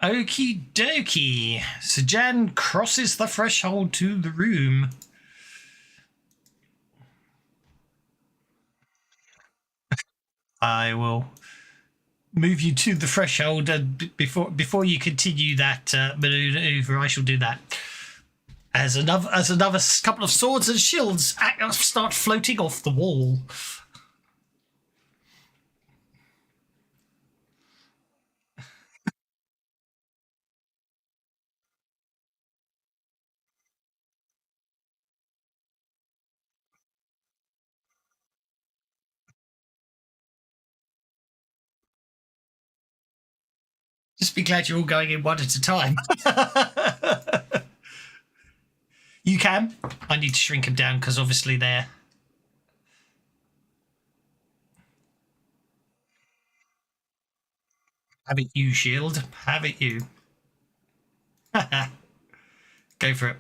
Okie dokie. Sajan crosses the threshold to the room. I will move you to the threshold, and before you continue that maneuver, I shall do that. As another couple of swords and shields start floating off the wall. Just be glad you're all going in one at a time. You can. I need to shrink them down because obviously they're. Have it you, shield. Have it you. Go for it.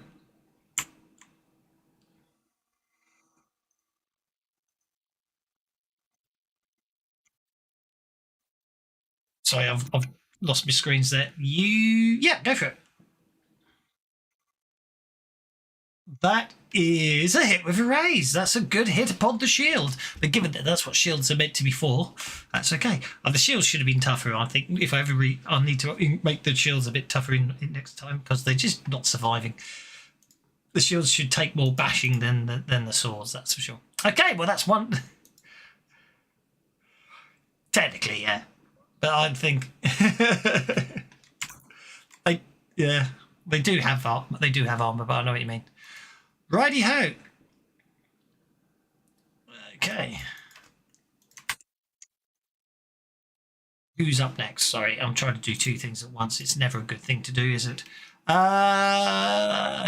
Sorry, I've lost my screens there. Yeah, go for it. That is a hit with a raise. That's a good hit upon the shield. But given that that's what shields are meant to be for, that's okay. The shields should have been tougher. I think if I ever I need to make the shields a bit tougher in next time because they're just not surviving. The shields should take more bashing than the swords. That's for sure. Okay, well that's one. Technically, yeah, but I think they yeah they do have armor, but I know what you mean. Righty ho. Okay. Who's up next? Sorry, I'm trying to do two things at once. It's never a good thing to do, is it?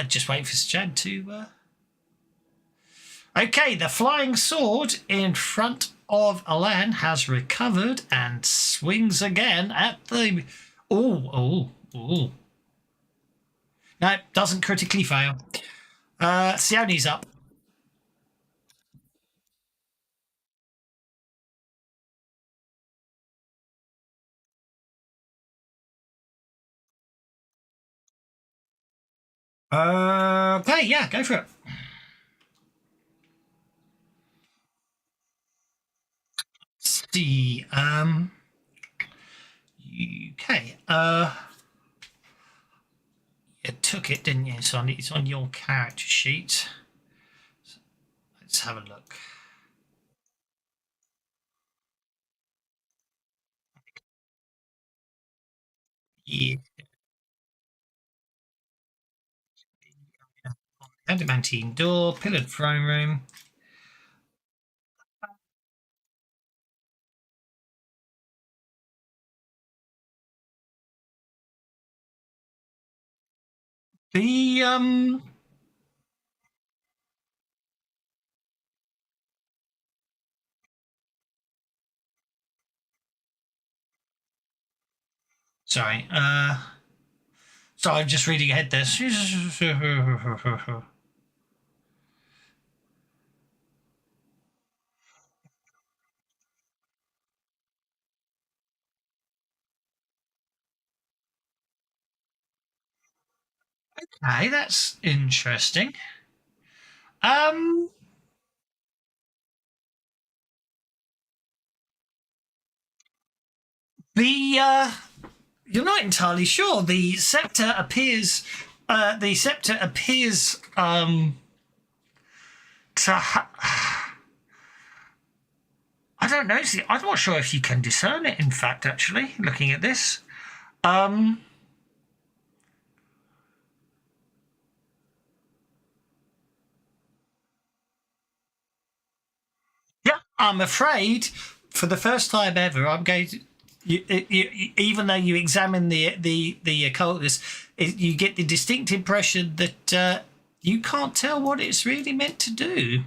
Just waiting for Chad to. Okay, the flying sword in front of Alan has recovered and swings again at the. Oh. No, doesn't critically fail. Sioni's up. Okay, yeah, go for it. Let's see. Okay. You took it, didn't you? So it's on your character sheet. Let's have a look. Yeah. Adamantine door, pillared throne room. The sorry, sorry, I'm just reading ahead there. Okay, that's interesting. Um, the you're not entirely sure. The scepter appears. The scepter appears to. I don't know. See, I'm not sure if you can discern it. In fact, actually, looking at this, um, yeah, I'm afraid for the first time ever, I'm going to. Even though you examine the occultist, you get the distinct impression that you can't tell what it's really meant to do.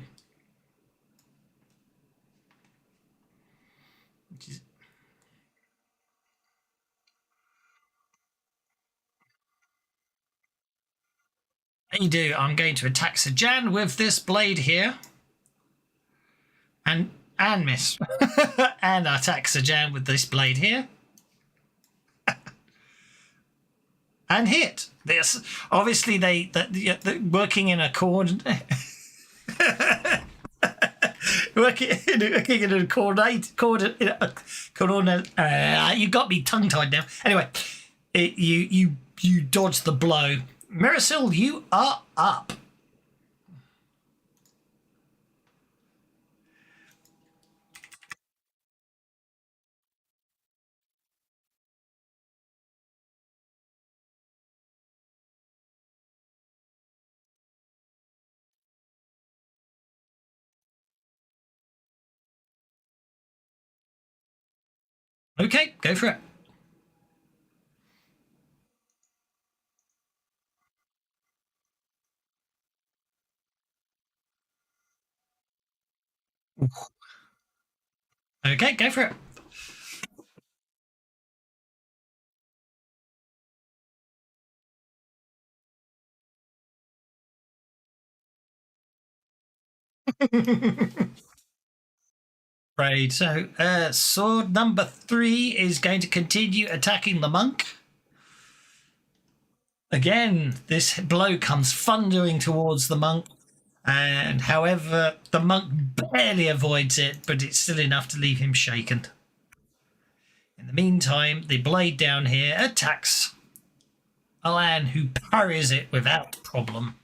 You do. I'm going to attack Sir Jan with this blade here, and miss, and attack Sir Jan with this blade here, and hit. This obviously working in a working in a coordinate. You got me tongue tied now. Anyway, you dodge the blow. Mirasil, you are up. Okay, go for it. Okay, go for it. Right, so sword number 3 is going to continue attacking the monk. Again, this blow comes thundering towards the monk, and however, the monk barely avoids it, but it's still enough to leave him shaken. In the meantime, the blade down here attacks Alan, who parries it without problem.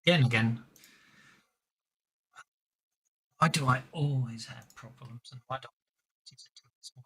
Again. Why do I always have problems, and why don't I do this way?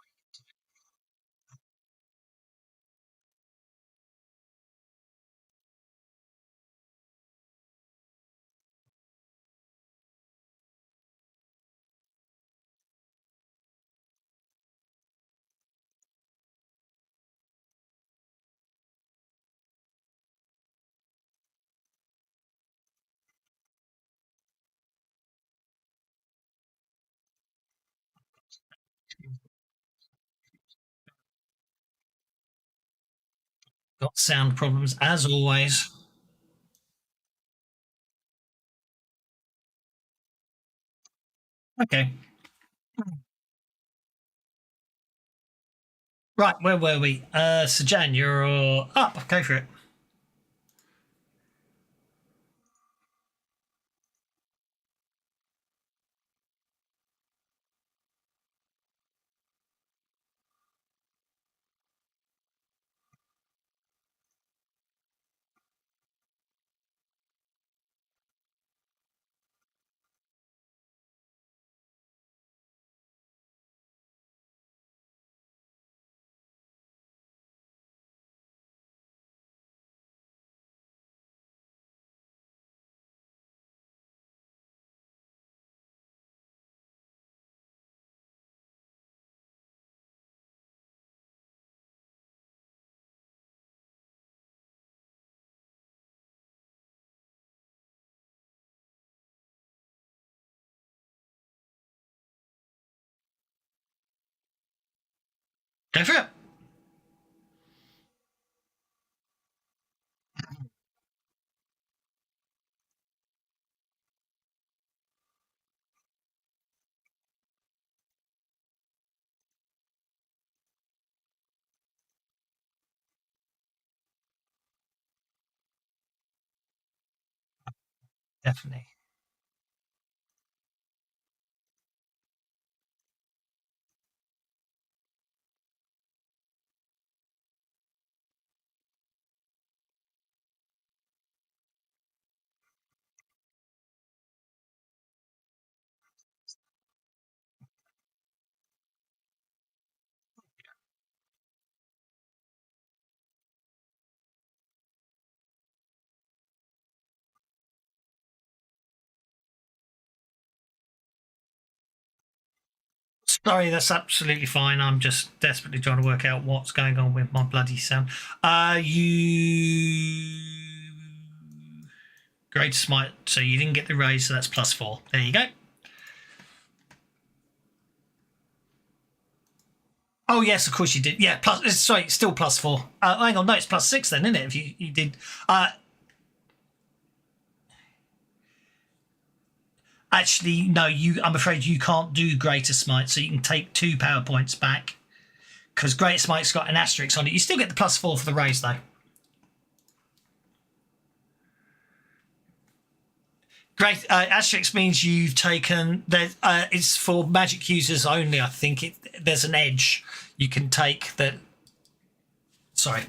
Got sound problems as always. Okay. Right, where were we? So Jan, you're up. Go for it. Go for it. Definitely. Sorry, that's absolutely fine. I'm just desperately trying to work out what's going on with my bloody sound. You Great smite, so you didn't get the raise, so that's +4. There you go. Oh yes, of course you did. Yeah, sorry, still +4. Hang on, no, it's +6 then, isn't it? If you did. Actually, no. I'm afraid you can't do greater smite, so you can take 2 power points back because greater smite's got an asterisk on it. You still get the +4 for the raise though. Great asterisk means you've taken that. It's for magic users only. I think there's an edge you can take that. Sorry.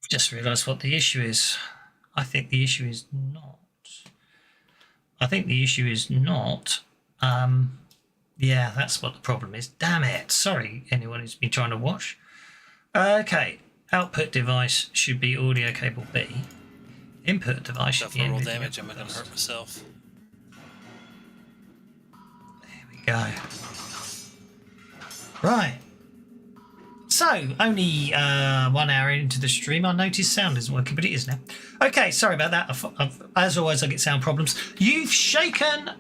Just realised what the issue is. I think the issue is not. Yeah, that's what the problem is. Damn it. Sorry, anyone who's been trying to watch. Okay. Output device should be audio cable B. Input device should be roll damage. I'm going to hurt myself. There we go. Right. So, only 1 hour into the stream, I noticed sound isn't working, but it is now. Okay, sorry about that. As always, I get sound problems. You've shaken,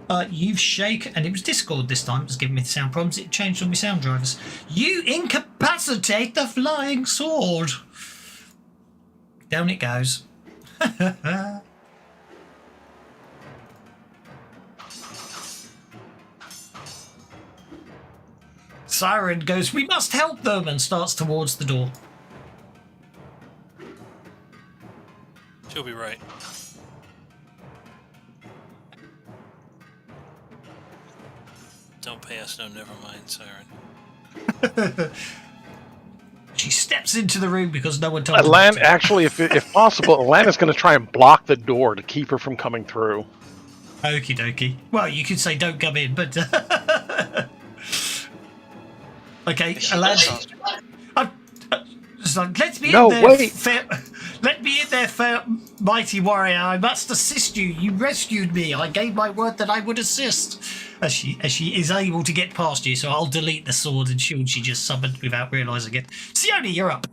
and it was Discord this time. It was giving me the sound problems. It changed all my sound drivers. You incapacitate the flying sword. Down it goes. Siren goes, we must help them, and starts towards the door. She'll be right. Don't pay us no, never mind, Siren. She steps into the room because no one told her. Actually, if possible, Alana's going to try and block the door to keep her from coming through. Okie dokie. Well, you could say don't come in, but... Okay, Alana... let me in there, let me in there, fair mighty warrior. I must assist you. You rescued me. I gave my word that I would assist. As she is able to get past you, so I'll delete the sword and shield she just summoned without realising it. Sione, you're up.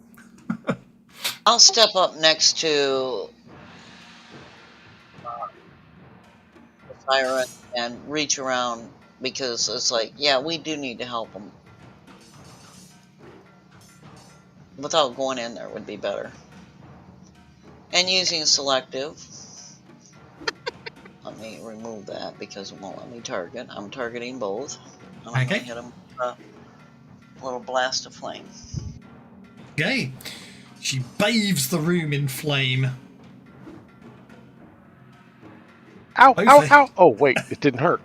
I'll step up next to the siren and reach around because it's like, yeah, we do need to help them. Without going in there would be better. And using selective. Let me remove that because it won't let me target. I'm targeting both. I'm going to hit them with a little blast of flame. Okay. She bathes the room in flame. Ow, ow, ow. Oh, wait, it didn't hurt.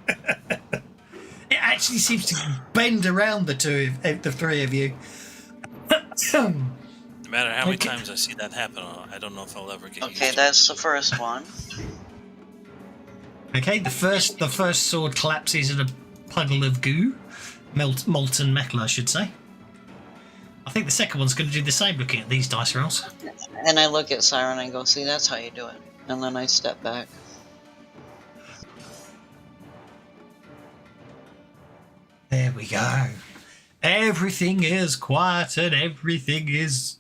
It actually seems to bend around the three of you. No matter how many times I see that happen, I don't know if I'll ever get used to it. Okay, that's the first one. Okay, the first sword collapses in a puddle of goo, molten metal, I should say. I think the second one's going to do the same. Looking at these dice rolls, And I look at Siren and go, "See, that's how you do it." And then I step back. there we go. Everything is quiet and everything is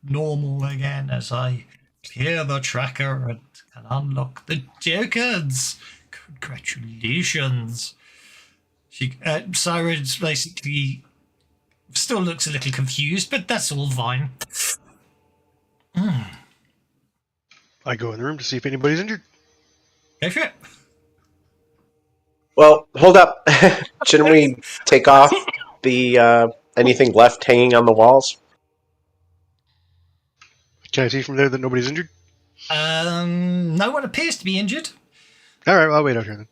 normal again as I clear the tracker and can unlock the tokens. Congratulations. Siren's basically still looks a little confused, but that's all fine. I go in the room to see if anybody's injured. Go for it. Well, hold up. Shouldn't we take off the anything left hanging on the walls? Can I see from there that nobody's injured? No one appears to be injured. All right, well, I'll wait out here then.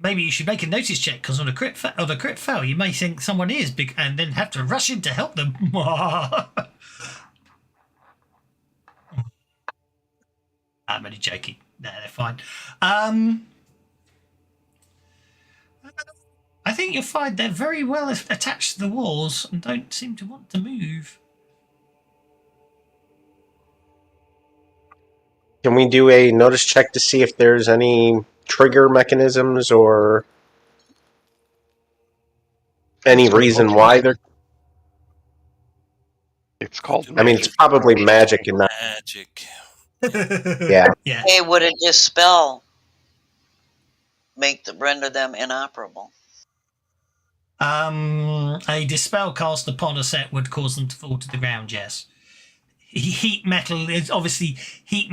Maybe you should make a notice check because on a crit fail, you may think someone is big and then have to rush in to help them. I'm only joking. No, they're fine. I think you'll find they're very well attached to the walls and don't seem to want to move. Can we do a notice check to see if there's any trigger mechanisms or any reason why they're... It's called. I mean, it's probably magic and not... Magic. Yeah. Yeah. Hey, would a dispel render them inoperable? A dispel cast upon a set would cause them to fall to the ground. Yes. Heat metal is obviously a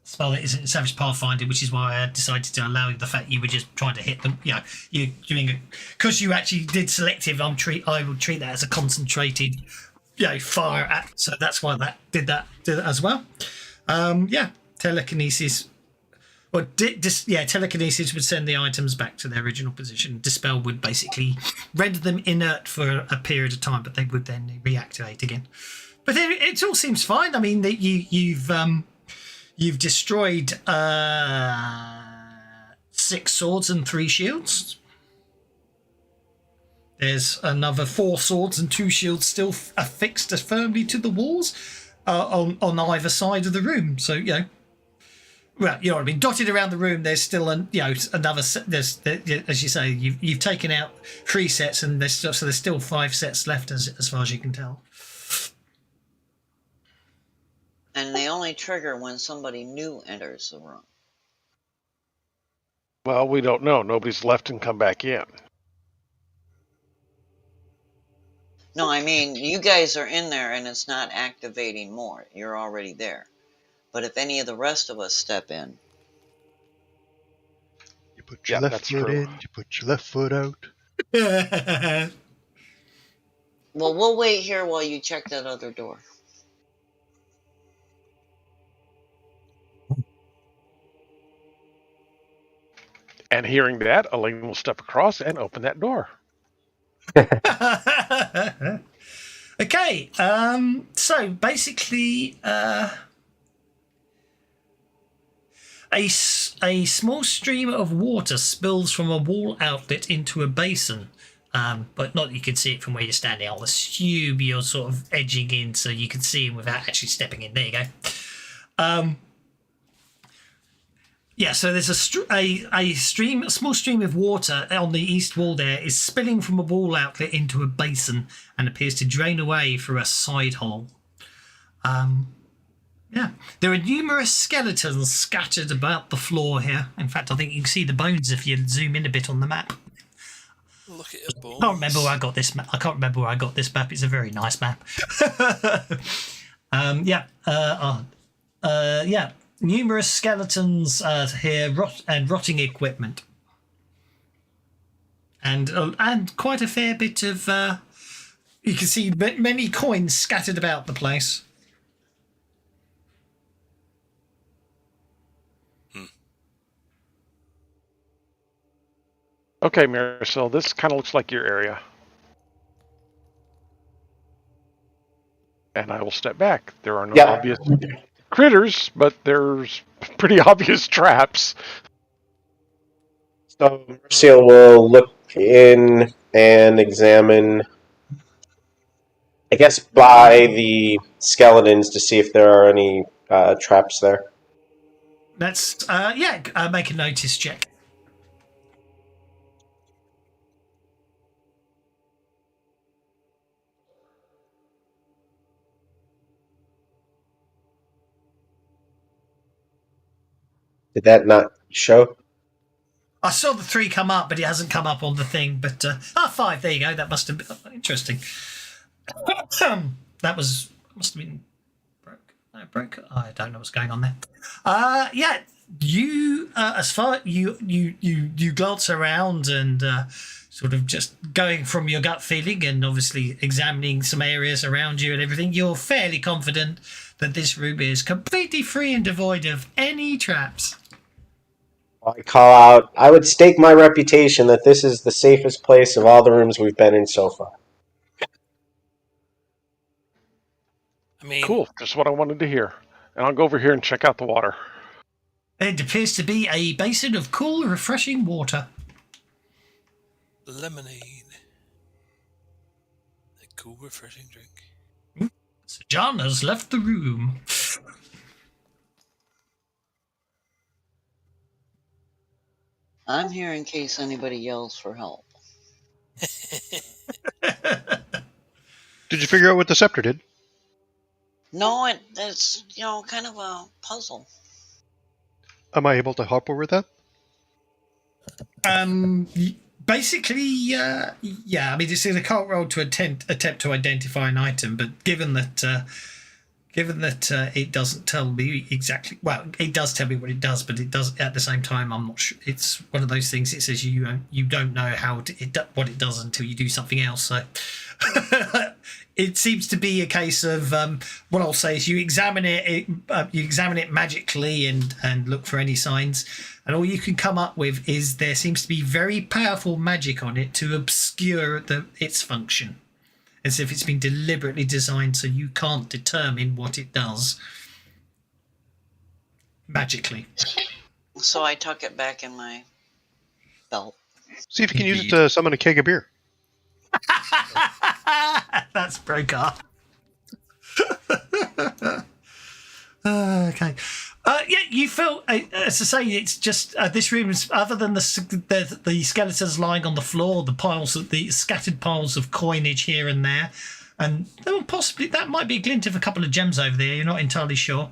spell that isn't Savage Pathfinder, which is why I decided to allow the fact you were just trying to hit them. You're doing it because you actually did selective. I would treat that as a concentrated, fire at. So that's why that did that as well. Telekinesis. Well, telekinesis would send the items back to their original position. Dispel would basically render them inert for a period of time, but they would then reactivate again. But it all seems fine. I mean, you've destroyed 6 swords and 3 shields. There's another 4 swords and 2 shields still affixed firmly to the walls on either side of the room. So well, you know what I mean. Dotted around the room, there's still another set. There's as you say, you've taken out 3 sets, and there's still 5 sets left as far as you can tell. And they only trigger when somebody new enters the room. Well, we don't know. Nobody's left and come back in. No, I mean, you guys are in there and it's not activating more. You're already there. But if any of the rest of us step in... You put your left foot in, you put your left foot out. Well, we'll wait here while you check that other door. And hearing that, Elaine will step across and open that door. Okay, so basically, a small stream of water spills from a wall outlet into a basin, but not that you can see it from where you're standing. I'll assume you're sort of edging in so you can see him without actually stepping in. There you go. So there's a small stream of water on the east wall there is spilling from a wall outlet into a basin and appears to drain away through a side hole. There are numerous skeletons scattered about the floor here. In fact, I think you can see the bones if you zoom in a bit on the map. Look at your bones. I can't remember where I got this map. It's a very nice map. Numerous skeletons here, rotting equipment, and quite a fair bit of. You can see many coins scattered about the place. Okay, Marisol, this kind of looks like your area. And I will step back. There are no obvious critters, but there's pretty obvious traps. So Mercial will look in and examine, I guess, by the skeletons to see if there are any traps there. Let's make a notice check. Did that not show? I saw the 3 come up, but it hasn't come up on the thing. But 5. There you go. That must have been interesting. That must have been broke. No, broke. I don't know what's going on there. Yeah, you as far you glance around and sort of just going from your gut feeling and obviously examining some areas around you and everything. You're fairly confident that this room is completely free and devoid of any traps. I call out, I would stake my reputation that this is the safest place of all the rooms we've been in so far. I mean, Cool, just what I wanted to hear. And I'll go over here and check out the water. It appears to be a basin of cool, refreshing water. lemonade. A cool, refreshing drink. So John has left the room. I'm here in case anybody yells for help. Did you figure out what the scepter did? No, it's kind of a puzzle. Am I able to help her with that? Basically, yeah. I mean, it's in a cult roll to attempt to identify an item, but given that it doesn't tell me exactly. Well, it does tell me what it does, but it does at the same time. I'm not sure. It's one of those things. It says you don't know what it does until you do something else. So it seems to be a case of what I'll say is you examine it magically and look for any signs, and all you can come up with is there seems to be very powerful magic on it to obscure its function. As if it's been deliberately designed so you can't determine what it does magically. So I tuck it back in my belt. See if you can use it to summon a keg of beer. That's Broker. Okay. Yeah, you feel, as I say, it's just this room is, other than the skeletons lying on the floor, the scattered piles of coinage here and there, and possibly that might be a glint of a couple of gems over there. You're not entirely sure.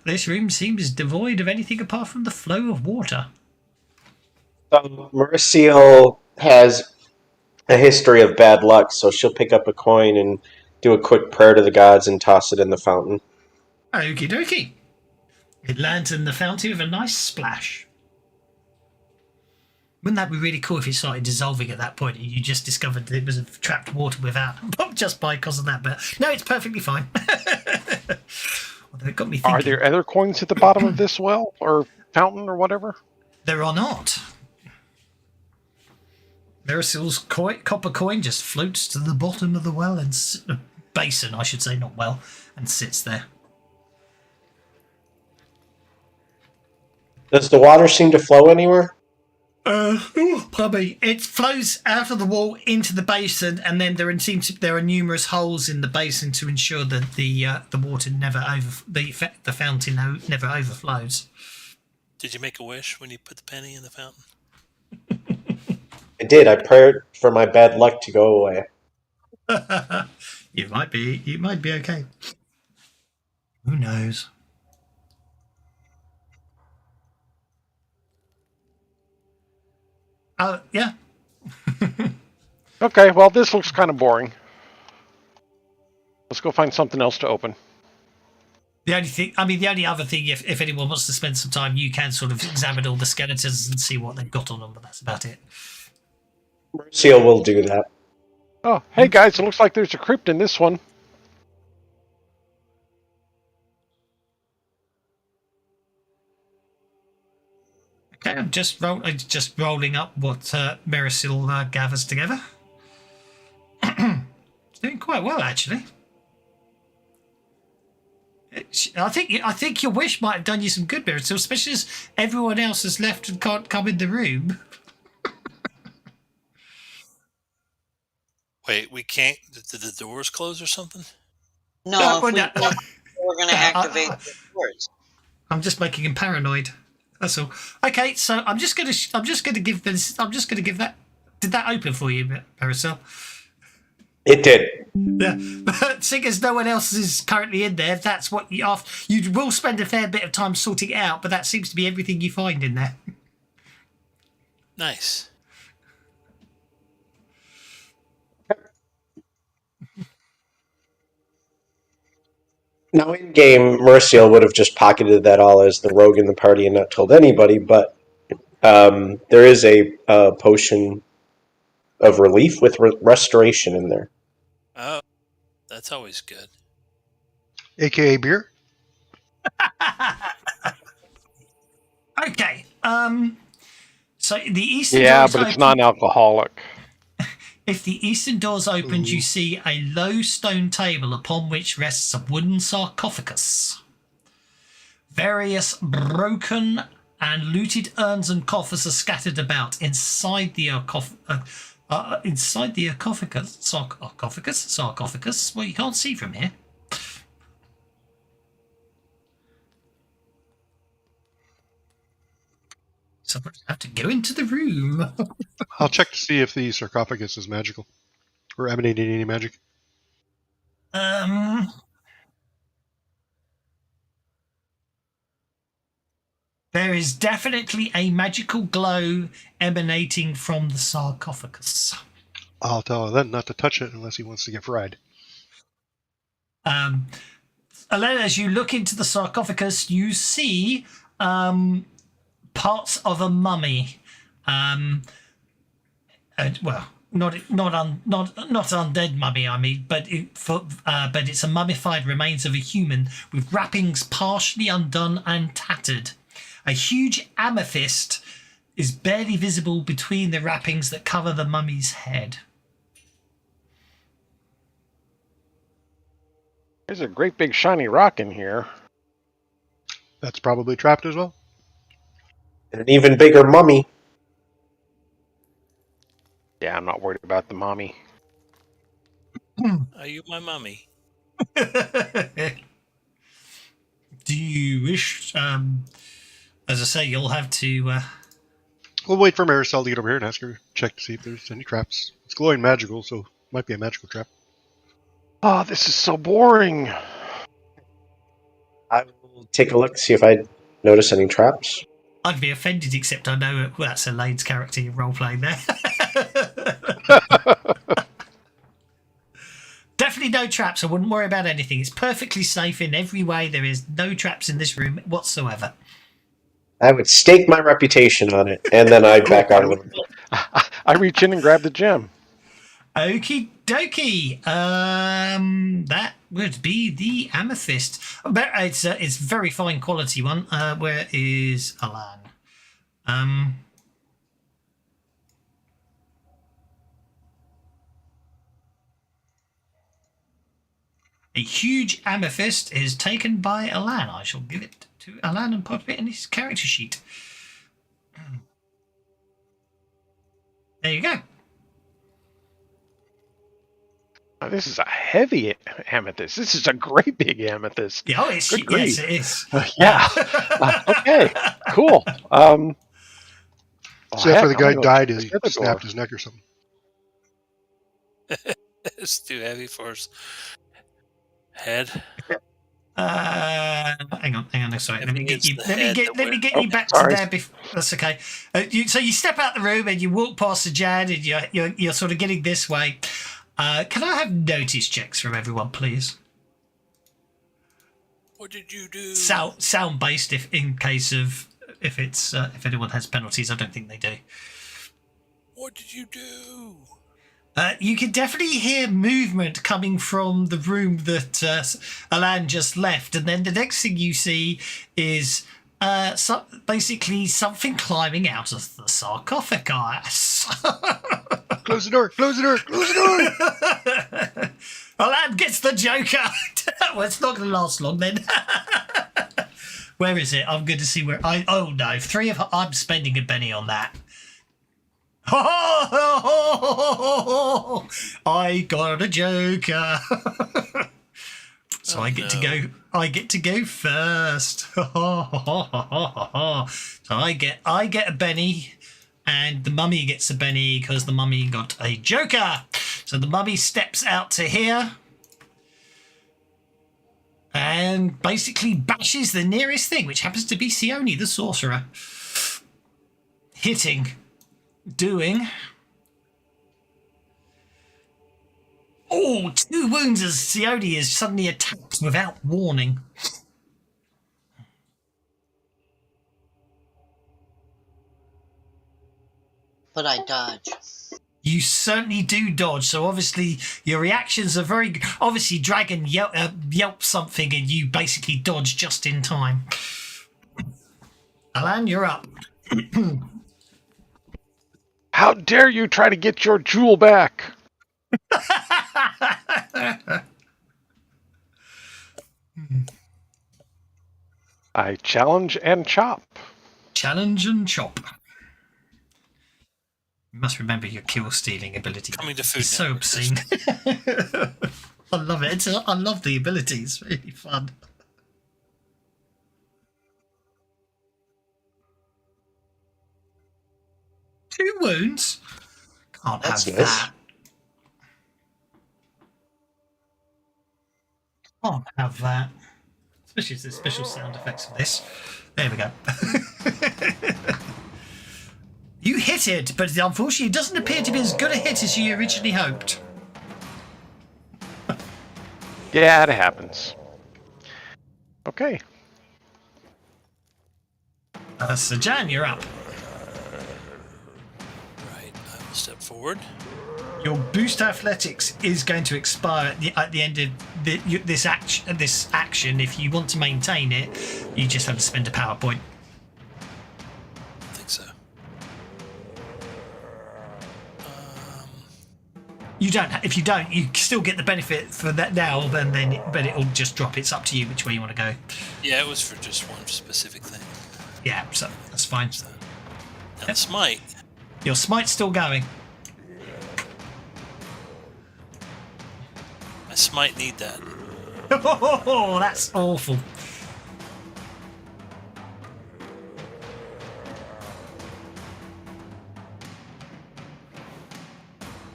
This room seems devoid of anything apart from the flow of water. Mercial has a history of bad luck, so she'll pick up a coin and do a quick prayer to the gods and toss it in the fountain. Okie dokie. It lands in the fountain with a nice splash. Wouldn't that be really cool if it started dissolving at that point and you just discovered that it was trapped water without, just because of that? But no, it's perfectly fine. Although it got me thinking. Are there other coins at the bottom of this well or fountain or whatever? There are not. Mericil's copper coin just floats to the bottom of the well and basin, I should say, not well, and sits there. Does the water seem to flow anywhere? Probably. It flows out of the wall into the basin, and then there are numerous holes in the basin to ensure that the water the fountain never overflows. Did you make a wish when you put the penny in the fountain? I did. I prayed for my bad luck to go away. You might be okay. Who knows? Yeah. Okay, well, this looks kind of boring. Let's go find something else to open. The only other thing, if anyone wants to spend some time, you can sort of examine all the skeletons and see what they've got on them, but that's about it. Mercial will do that. Oh, hey guys, it looks like there's a crypt in this one. Okay, I'm just rolling up what Mericil gathers together. It's doing quite well, actually. I think your wish might have done you some good, Miracle, especially as everyone else has left and can't come in the room. Wait, we can't. Did the doors close or something? No, if well, we no. go, we're going to activate the doors. I'm just making him paranoid. That's all. Okay, so I'm just gonna give that. Did that open for you, Marisol? It did. Yeah, but seeing as no one else is currently in there, that's what you will spend a fair bit of time sorting it out. But that seems to be everything you find in there. Nice. Now, in game, Merciel would have just pocketed that all as the rogue in the party and not told anybody, but there is a potion of relief with restoration in there. Oh, that's always good. AKA beer. Okay. So the eastern Yeah, doors but it's open. non-alcoholic. If the eastern doors opened, you see a low stone table upon which rests a wooden sarcophagus. Various broken and looted urns and coffers are scattered about inside the sarcophagus. Well, you can't see from here. So I have to go into the room. I'll check to see if the sarcophagus is magical or emanating any magic. There is definitely a magical glow emanating from the sarcophagus. I'll tell Alen not to touch it unless he wants to get fried. Alen, as you look into the sarcophagus, you see parts of a mummy. Well, not undead mummy, I mean, but it's a mummified remains of a human with wrappings partially undone and tattered. A huge amethyst is barely visible between the wrappings that cover the mummy's head. There's a great big shiny rock in here. That's probably trapped as well. And an even bigger mummy. Yeah, I'm not worried about the mommy. Are you my mummy? Do you wish, as I say, you'll have to... We'll wait for Marisol to get over here and ask her, check to see if there's any traps. It's glowing magical, so it might be a magical trap. Oh, this is so boring. I will take a look, see if I notice any traps. I'd be offended, except I know that's Elaine's character in role-playing there. Definitely no traps. I wouldn't worry about anything. It's perfectly safe in every way. There is no traps in this room whatsoever. I would stake my reputation on it, and then I'd back out of it. I reach in and grab the gem. Okie dokie. That would be the amethyst. But it's very fine quality one. Where is Alan? A huge amethyst is taken by Alan. I shall give it to Alan and put it in his character sheet. There you go. Oh, this is a heavy amethyst. This is a great big amethyst. Yeah, yes, it is. Yeah. Okay. Cool. So after the guy died, he snapped his neck or something. It's too heavy for his head. Hang on. Sorry, let me get you back Sorry. to there. That's okay. So you step out the room and you walk past the Jan, and you're sort of getting this way. Can I have notice checks from everyone, please? What did you do? Sound based, if anyone has penalties. I don't think they do. What did you do? You can definitely hear movement coming from the room that Alan just left, and then the next thing you see is basically something climbing out of the sarcophagus. Close the door! Close the door! Close the door! Alan gets the Joker. Well, it's not going to last long then. Where is it? I'm going to see where I. Oh no, I'm spending a penny on that. I got a joker. So I get to go. I get to go first. So I get a Benny, and the mummy gets a Benny because the mummy got a joker. So the mummy steps out to here and basically bashes the nearest thing, which happens to be Sione the sorcerer. Hitting, doing. Oh, 2 wounds as Sione is suddenly attacked without warning. But I dodge. You certainly do dodge, so obviously your reactions are very good. Obviously, Dragon yelps something and you basically dodge just in time. Alan, you're up. How dare you try to get your jewel back? I challenge and chop. Challenge and chop. You must remember your kill stealing ability. Coming to food It's so network. obscene. I love it. I love the ability. It's really fun. Two wounds? Can't That's have nice. that. Can't have that. Especially if there's special sound effects for this. There we go. You hit it, but unfortunately it doesn't appear to be as good a hit as you originally hoped. Yeah, it happens. Okay. So Jan, you're up. Right, I will step forward. Your boost athletics is going to expire at the end of this action. If you want to maintain it, you just have to spend a power point. I think so. You don't. If you don't, you still get the benefit for that now. But it'll just drop. It's up to you which way you want to go. Yeah, it was for just one specific thing. Yeah, so that's fine. And smite. Your smite's still going. I smite need that. Oh, that's awful.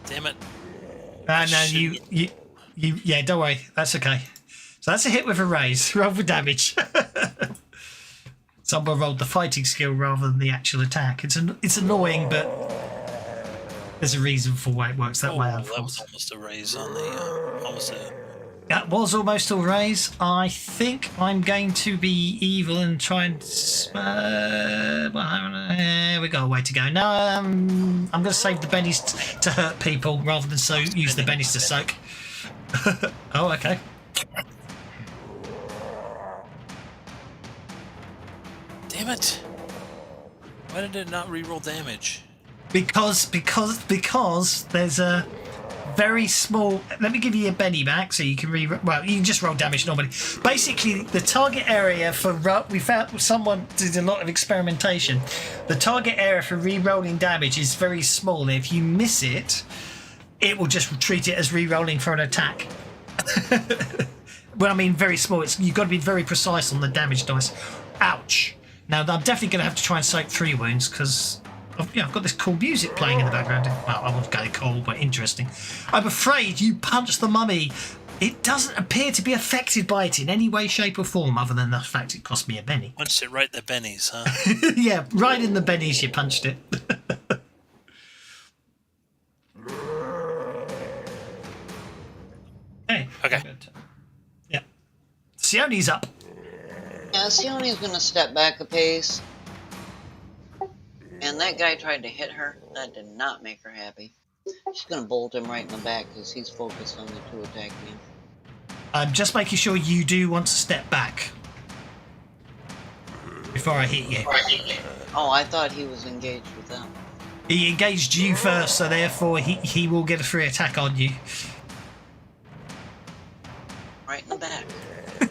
Damn it. No, you, yeah, don't worry. That's okay. So that's a hit with a raise. Roll for damage. Someone rolled the fighting skill rather than the actual attack. It's annoying, but there's a reason for why it works that way. That was almost a raise on the almost a. That was almost a raise. I think I'm going to be evil and try and. We got a way to go. No, I'm going to save the bennies to hurt people rather than use the bennies to soak. Oh, okay. Damn it! Why did it not reroll damage? Because there's a very small. Let me give you a Benny back so you can well, you can just roll damage normally. Basically, the target area for we found someone did a lot of experimentation. The target area for re-rolling damage is very small, and if you miss it, it will just treat it as re-rolling for an attack. Well, I mean, very small. You've got to be very precise on the damage dice. Ouch. Now, I'm definitely going to have to try and soak 3 wounds because I've got this cool music playing in the background. Well, I won't go cool, but interesting. I'm afraid you punched the mummy. It doesn't appear to be affected by it in any way, shape, or form, other than the fact it cost me a penny. Punched it right in the bennies, huh? Yeah, right in the bennies you punched it. Hey. Okay. Yeah. Sione's up. Yeah, Sione's gonna step back a pace. And that guy tried to hit her. That did not make her happy. She's gonna bolt him right in the back because he's focused on the 2 attacking him. I'm just making sure you do want to step back before I hit you. Oh, I thought he was engaged with them. He engaged you first, so therefore he will get a free attack on you. Right in the back.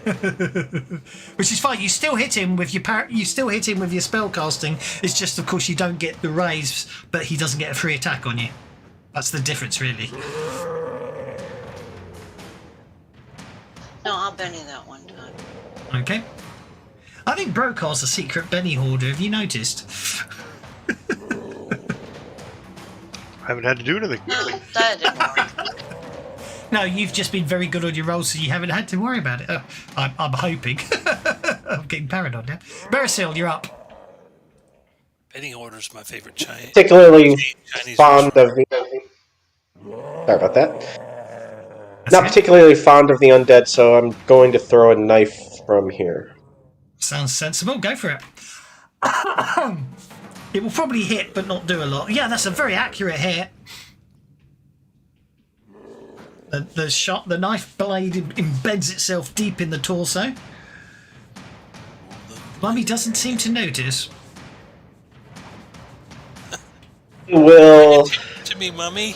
Which is fine. You still hit him with your you still hit him with your spell casting. It's just, of course, you don't get the raise, but he doesn't get a free attack on you. That's the difference, really. No, I'll Benny that one time. Okay. I think Brokar's a secret Benny hoarder. Have you noticed? I haven't had to do anything. No, that didn't work. No, you've just been very good on your rolls, so you haven't had to worry about it. I'm hoping. I'm getting paranoid now. Barasil, you're up. Penny Order's my favorite Chinese. Particularly Chinese fond restaurant. of the. Sorry about that. That's Not it. particularly fond of the undead, so I'm going to throw a knife from here. Sounds sensible. Go for it. It will probably hit, but not do a lot. Yeah, that's a very accurate hit. The knife blade embeds itself deep in the torso. Mummy doesn't seem to notice. Will To me, mummy.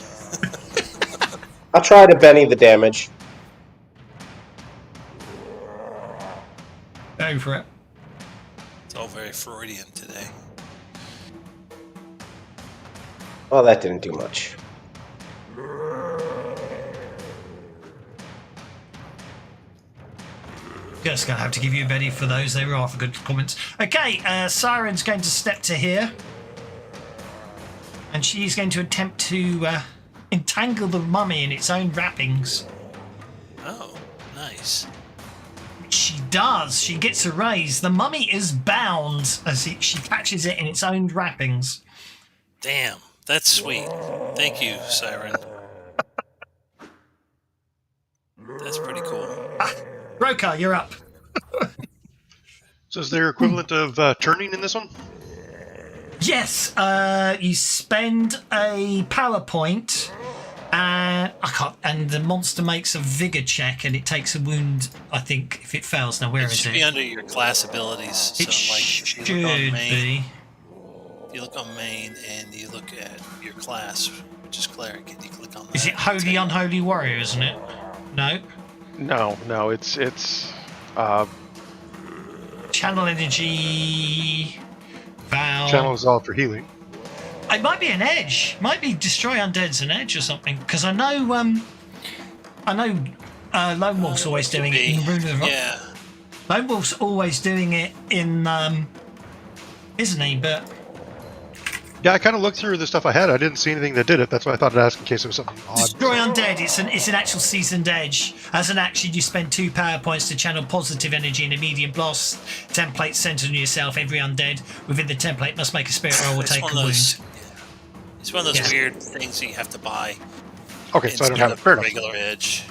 I'll try to Benny the damage. Go for it. It's all very Freudian today. Well, that didn't do much. Just gonna have to give you a Betty for those. They were half good comments. Okay, Siren's going to step to here, and she's going to attempt to entangle the mummy in its own wrappings. Oh, nice. She does. She gets a raise. The mummy is bound as she catches it in its own wrappings. Damn, that's sweet. Thank you, Siren. That's pretty cool. Roka, you're up. So is there equivalent of turning in this one? Yes, you spend a power point, and and the monster makes a vigor check, and it takes a wound. I think if it fails. Now, where It is should it? be under your class abilities. It So, like, should if you look on main, be. if you look on main and you look at your class, which is cleric, and you click on that. Is it Holy Unholy Warrior? Isn't it? No. No, it's Channel Energy. Val. Channel is all for healing. It might be an edge. Might be Destroy Undead's an edge or something. Because I know Lone Wolf's always doing it in Rune of Yeah. Lone Wolf's always doing it in isn't he? But Yeah, I kind of looked through the stuff I had. I didn't see anything that did it. That's why I thought I'd ask in case it was something odd. Destroy Undead, it's an actual seasoned edge. As an action, you spend 2 power points to channel positive energy in a medium blast template centered on yourself. Every undead within the template must make a spirit roll or It's take one a of wound. those. It's one of those Yeah. weird things that you have to buy. Okay, so I don't have it. instead Fair of enough. regular edge.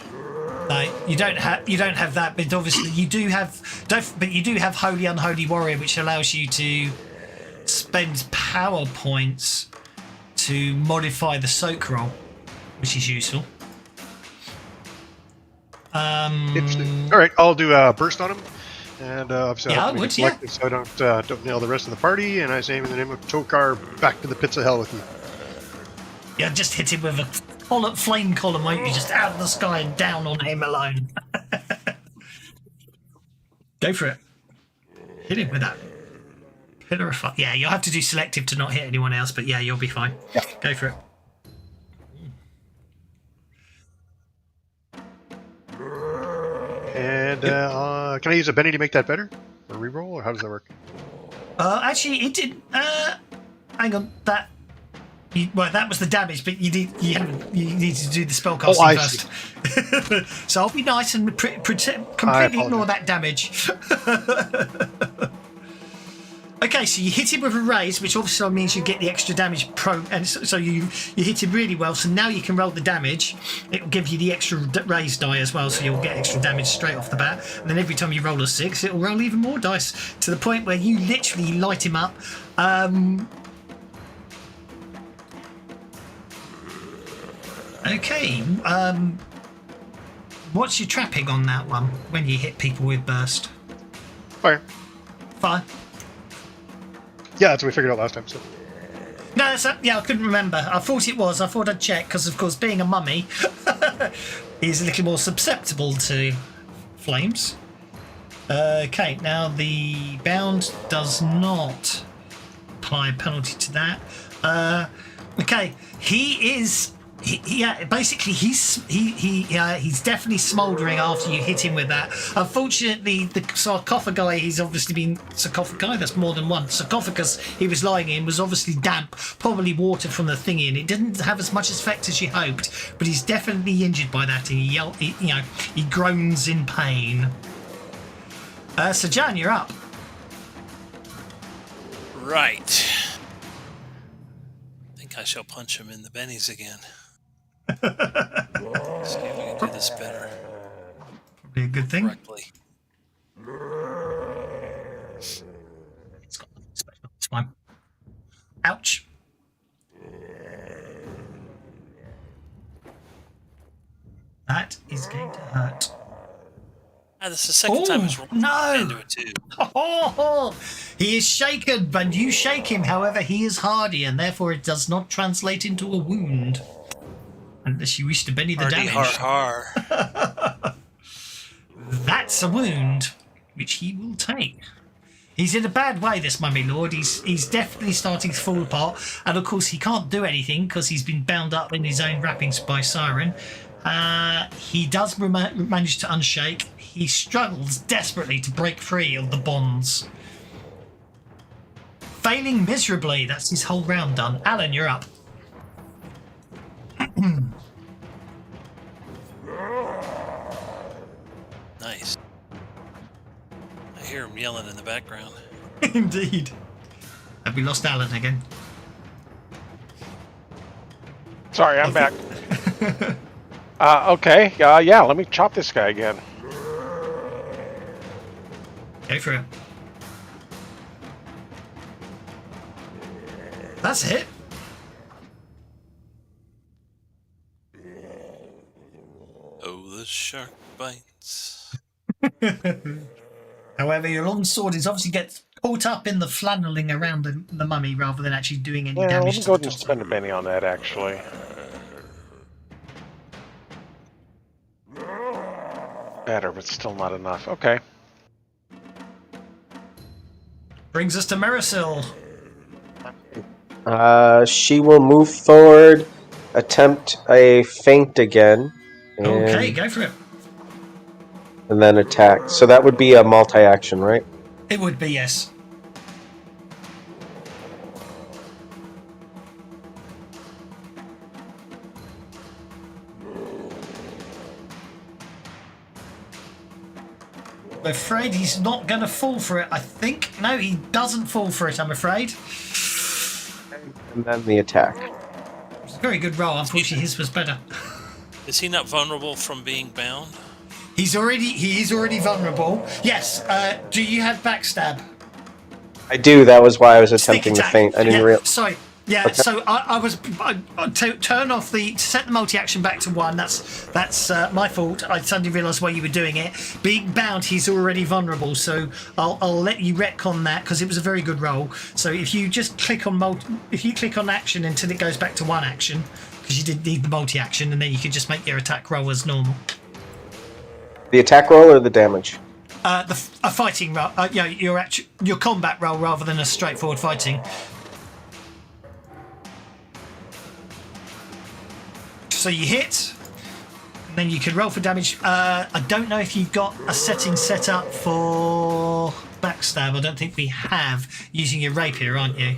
No, you don't have that, but obviously you do have Holy Unholy Warrior, which allows you to spend power points to modify the soak roll, which is useful. Interesting. All right, I'll do a burst on him, and obviously Yeah, I'll I have to make would, it selective so I don't nail the rest of the party. And I say, in the name of Tokar, back to the pits of hell with you. Yeah, just hit him with a flame column, won't you? Just out of the sky and down on him alone. Go for it. Hit him with that. Pillar of fire. Yeah, you'll have to do selective to not hit anyone else, but yeah, you'll be fine. Yeah. Go for it. And can I use a Benny to make that better? Or reroll, or how does that work? Actually, it did. Hang on. That was the damage, but you need to do the spellcasting I first. So I'll be nice and completely ignore that damage. Okay, so you hit him with a raise, which also means you get the extra damage and so you hit him really well. So now you can roll the damage. It will give you the extra raise die as well, so you'll get extra damage straight off the bat. And then every time you roll a 6, it will roll even more dice to the point where you literally light him up. Okay. What's your trapping on that one when you hit people with burst? Fire. Fire. Yeah, that's what we figured out last time. So No, I couldn't remember. I thought it was. I thought I'd check because, of course, being a mummy, he's a little more susceptible to flames. Okay, now the bound does not apply a penalty to that. Okay, basically he's definitely smouldering after you hit him with that. Unfortunately, the sarcophagi he's obviously been sarcophagi. That's more than one sarcophagus he was lying in was obviously damp, probably water from the thingy, and it didn't have as much effect as you hoped. But he's definitely injured by that, and he groans in pain. So Jan, you're up. Right. I think I shall punch him in the bennies again. See if we can do this better. Probably a good thing. Correctly. It's got nothing special. It's fine. Ouch. That is going to hurt. This is the second time it's rolled no! into a 2. Oh, he is shaken, but you shake him. However, he is hardy, and therefore it does not translate into a wound. Unless you wish to benny the Hardy, damage. har. That's a wound, which he will take. He's in a bad way, this mummy lord. He's definitely starting to fall apart, and of course he can't do anything because he's been bound up in his own wrappings by Siren. He does manage to unshake. He struggles desperately to break free of the bonds. Failing miserably. That's his whole round done. Alan, you're up. Nice. I hear him yelling in the background. Indeed. Have we lost Alan again? Sorry, I'm back. Okay. Yeah, let me chop this guy again. Go for it. That's it. Oh, the shark bites. However, your long sword is obviously gets caught up in the flanneling around the mummy rather than actually doing any Yeah, let damage me to go the ahead and top. spend a penny on that, actually. Better, but still not enough. Okay. Brings us to Marisil. She will move forward, attempt a feint again. Okay, go for it. And then attack. So that would be a multi-action, right? It would be, yes. I'm afraid he's not going to fall for it, I think. No, he doesn't fall for it, I'm afraid. And then the attack. It's a very good roll. Unfortunately, his was better. Is he not vulnerable from being bound? He is already vulnerable. Yes. Do you have backstab? I do. That was why I was Sneak attempting to attack. feint. I didn't Yeah, realize. sorry. Yeah. Okay. So turn off to set the multi-action back to 1. That's my fault. I suddenly realised why you were doing it. Being bound, he's already vulnerable. So I'll let you retcon that because it was a very good roll. So if you just click on action until it goes back to 1 action, because you didn't need the multi-action, and then you can just make your attack roll as normal. The attack roll or the damage? A fighting roll. Your combat roll rather than a straightforward fighting. So you hit, and then you can roll for damage. I don't know if you've got a setting set up for backstab. I don't think we have, using your rapier, aren't you?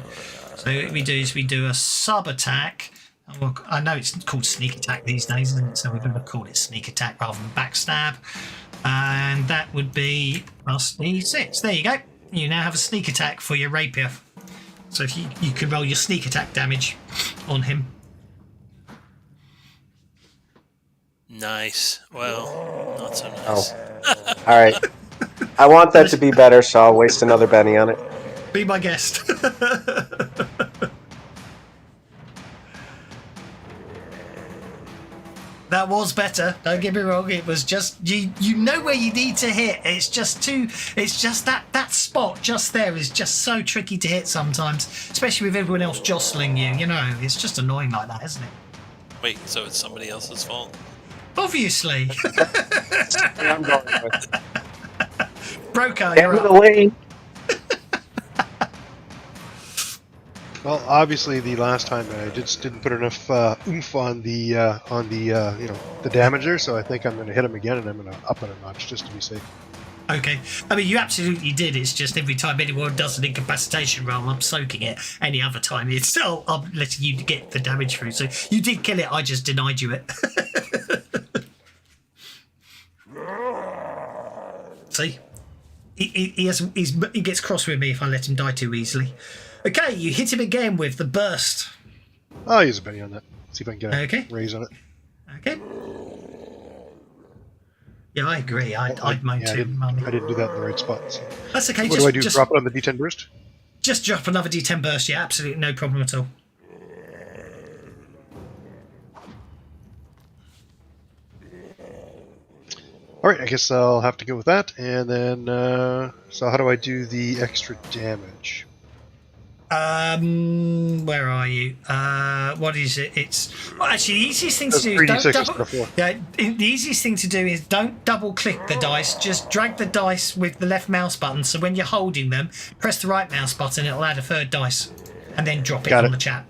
So what we do a sub attack. Well, I know it's called sneak attack these days, isn't it? So we're going to call it sneak attack rather than backstab. And that would be plus D6. There you go. You now have a sneak attack for your rapier. So if you can roll your sneak attack damage on him. Nice. Well, not so nice. Oh. All right. I want that to be better, so I'll waste another penny on it. Be my guest. That was better. Don't get me wrong. It was just you know where you need to hit. It's just that spot just there is just so tricky to hit sometimes, especially with everyone else jostling you. You know, it's just annoying like that, isn't it? Wait, so it's somebody else's fault? Obviously. I'm going with. Broker, Get you're in the up. lane. Well, obviously, the last time I just didn't put enough oomph on the the damager, so I think I'm going to hit him again, and I'm going to up it a notch just to be safe. Okay. I mean, you absolutely did. It's just every time anyone does an incapacitation roll, I'm soaking it. Any other time, it's still I'm letting you get the damage through. So you did kill it. I just denied you it. See, he gets cross with me if I let him die too easily. Okay, you hit him again with the burst. I'll use a penny on that. See if I can get a Okay. raise on it. Okay. Yeah, I agree. I'd moan Yeah, too, Mummy. I didn't do that in the right spot. So. That's okay. What do I do? Drop it on the D10 burst? Just drop another D10 burst. Yeah, absolutely no problem at all. All right, I guess I'll have to go with that. And then, so how do I do the extra damage? Where are you? What is it? It's actually the easiest thing to do is 3d6 don't instead double. of 4. Yeah, the easiest thing to do is don't double click the dice. Just drag the dice with the left mouse button. So when you're holding them, press the right mouse button. It'll add a third dice, and then drop it Got on it. the chat.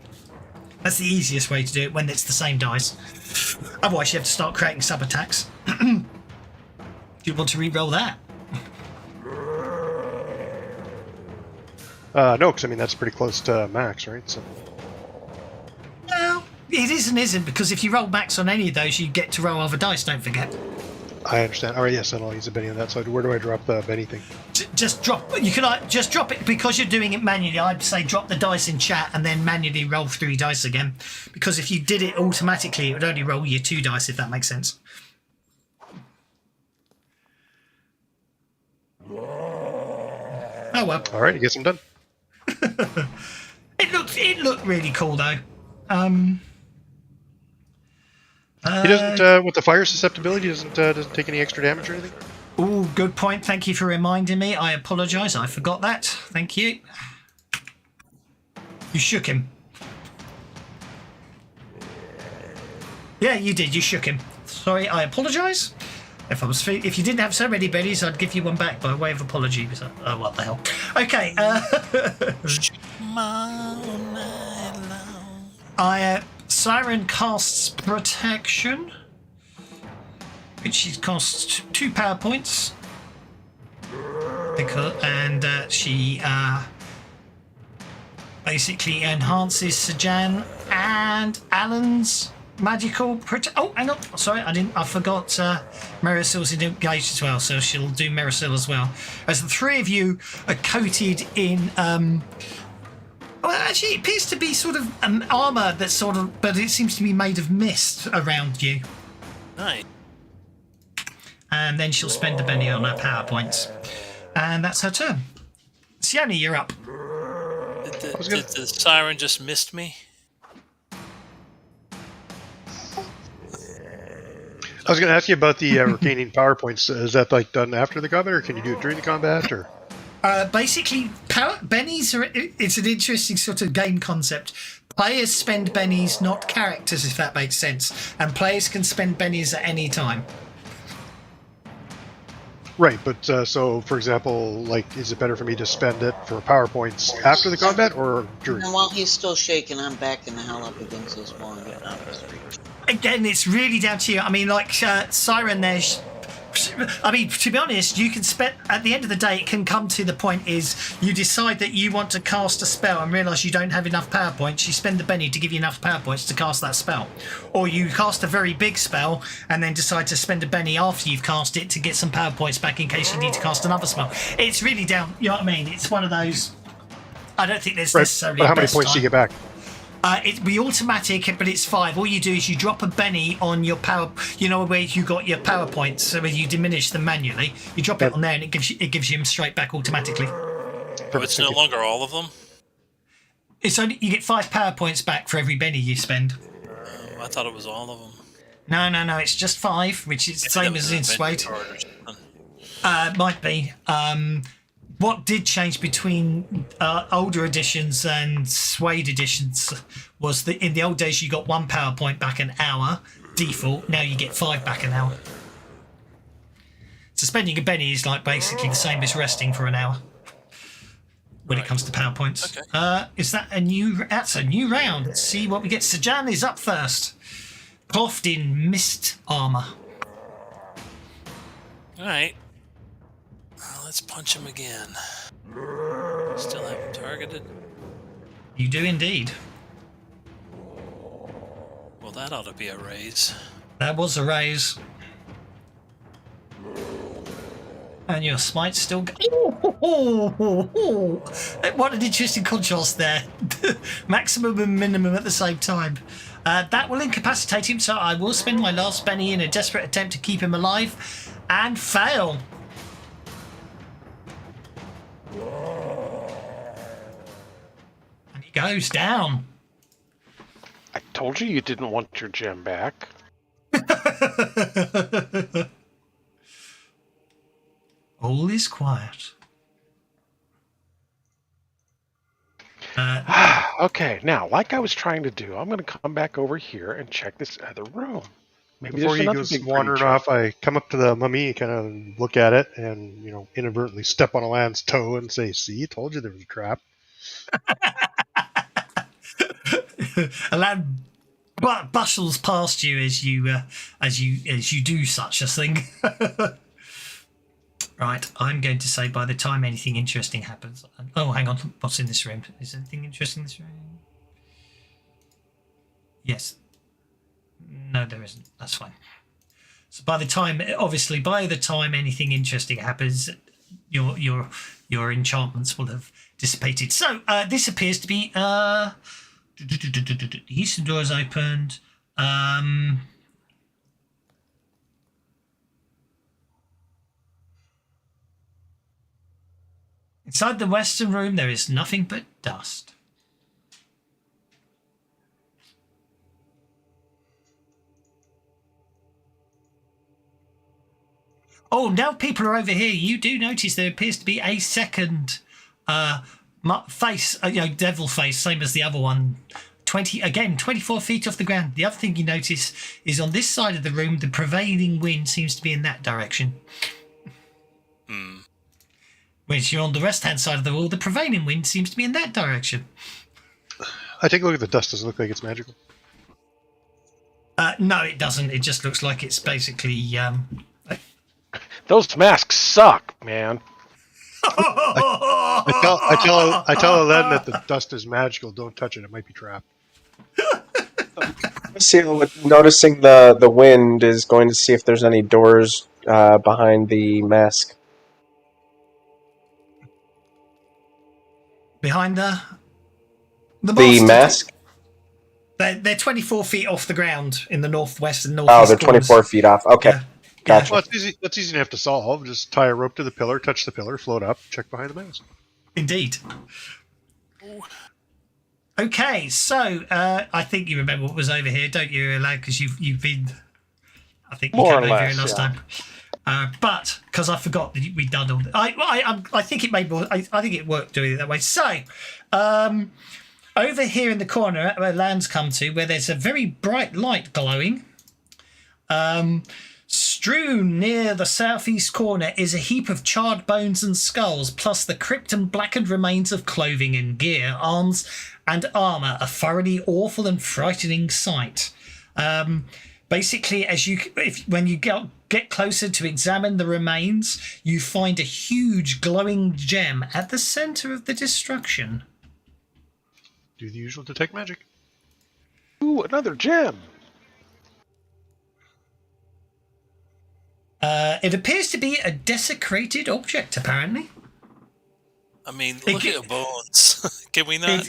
That's the easiest way to do it when it's the same dice. Otherwise, you have to start creating sub attacks. Do you want to re-roll that? No, because I mean that's pretty close to max, right? So Well, it is and isn't, because if you roll max on any of those, you get to roll other dice. Don't forget. I understand. All right, yes, and I'll use a Benny on that side. Where do I drop the Benny thing? Just drop. You can just drop it because you're doing it manually. I'd say drop the dice in chat and then manually roll 3 dice again. Because if you did it automatically, it would only roll you 2 dice. If that makes sense. Oh well. All right, I guess I'm done. It looked really cool though. He doesn't with the fire susceptibility. Doesn't take any extra damage or anything. Oh, good point. Thank you for reminding me. I apologise. I forgot that. Thank you. You shook him. Yeah, you did. You shook him. Sorry, I apologise. If you didn't have so many bennies, I'd give you one back by way of apology. So, oh, what the hell? Okay. Siren casts protection, which costs 2 power points. And she basically enhances Sajan and Alan's magical oh, hang on. Sorry, I forgot Marisil's engaged as well, so she'll do Marisil as well. As the 3 of you are coated in well, actually, it appears to be sort of armour that's sort of, but it seems to be made of mist around you. Nice. And then she'll spend a penny on her power points. And that's her turn. Sione, you're up. Did the siren just missed me? I was going to ask you about the regaining power points. Is that like done after the combat, or can you do it during the combat, or? Basically, bennies it's an interesting sort of game concept. Players spend bennies, not characters, if that makes sense. And players can spend bennies at any time. Right, but so for example, like, is it better for me to spend it for power points after the combat or during? And while he's still shaking, I'm backing the hell up against this wall and getting out of his reach. Again, it's really down to you. I mean, like Siren there. I mean, to be honest, you can spend at the end of the day. It can come to the point is you decide that you want to cast a spell and realise you don't have enough power points. You spend the penny to give you enough power points to cast that spell, or you cast a very big spell and then decide to spend a penny after you've cast it to get some power points back in case you need to cast another spell. It's really down. You know what I mean? It's one of those. I don't think there's necessarily. But how a many best points do you get back? It'd be automatic, but it's 5. All you do is you drop a penny on your power. You know where you got your power points, so when you diminish them manually, you drop it on there, and it gives you them straight back automatically. But it's no longer all of them. It's only you get 5 power points back for every penny you spend. I thought it was all of them. No. It's just 5, which is the same as in Suede. Might be. What did change between older editions and Suede editions was that in the old days you got 1 power point back an hour default. Now you get 5 back an hour. Suspending a Benny is like basically the same as resting for an hour when it comes to PowerPoints. Okay. Is that a new? That's a new round. Let's see what we get. Sajan is up first. Clothed in mist armor. All right. Let's punch him again. Still have him targeted. You do indeed. Well, that ought to be a raise. That was a raise. And your smite's still What an interesting contrast there. Maximum and minimum at the same time. That will incapacitate him, so I will spend my last penny in a desperate attempt to keep him alive and fail. And he goes down. I told you didn't want your gem back. All is quiet. Okay, now, like I was trying to do, I'm going to come back over here and check this other room. Maybe Before there's he another goes big wandering creature. off, I come up to the mummy, kind of look at it, and inadvertently step on Alan's toe and say, "See, told you there was a trap." Alan bustles past you as you do such a thing. Right, I'm going to say by the time anything interesting happens. Oh, hang on, what's in this room? Is anything interesting in this room? Yes. No, there isn't. That's fine. So by the time anything interesting happens, your enchantments will have dissipated. So this appears to be the eastern door is opened. Inside the western room, there is nothing but dust. Oh, now people are over here. You do notice there appears to be a second face, devil face, same as the other one. 24 feet off the ground. The other thing you notice is on this side of the room, the prevailing wind seems to be in that direction. Whereas you're on the left-hand side of the wall, the prevailing wind seems to be in that direction. I take a look at the dust. Does it look like it's magical? No, it doesn't. It just looks like it's basically... Those masks suck, man. I tell Alen that the dust is magical. Don't touch it. It might be trapped. Seal, noticing the wind, is going to see if there's any doors behind the mask. Behind the mask? They're 24 feet off the ground in the northwest and northeast. Oh, they're 24 feet off. Okay. Yeah. Gotcha. Well, it's easy. That's easy enough to solve. Just tie a rope to the pillar, touch the pillar, float up, check behind the mask. Indeed. Okay, so I think you remember what was over here, don't you, lad? Because you've been. I think you More came or over less, here last yeah. time. But because I forgot that we'd done all. I think it made more. I think it worked doing it that way. So, over here in the corner where Land's come to, where there's a very bright light glowing. Strewn near the southeast corner is a heap of charred bones and skulls, plus the crypt and blackened remains of clothing and gear, arms and armor. A thoroughly awful and frightening sight. Basically, when you get closer to examine the remains, you find a huge glowing gem at the center of the destruction. Do the usual detect magic. Ooh, another gem. It appears to be a desecrated object, apparently. I mean, look at the bones. Can we not?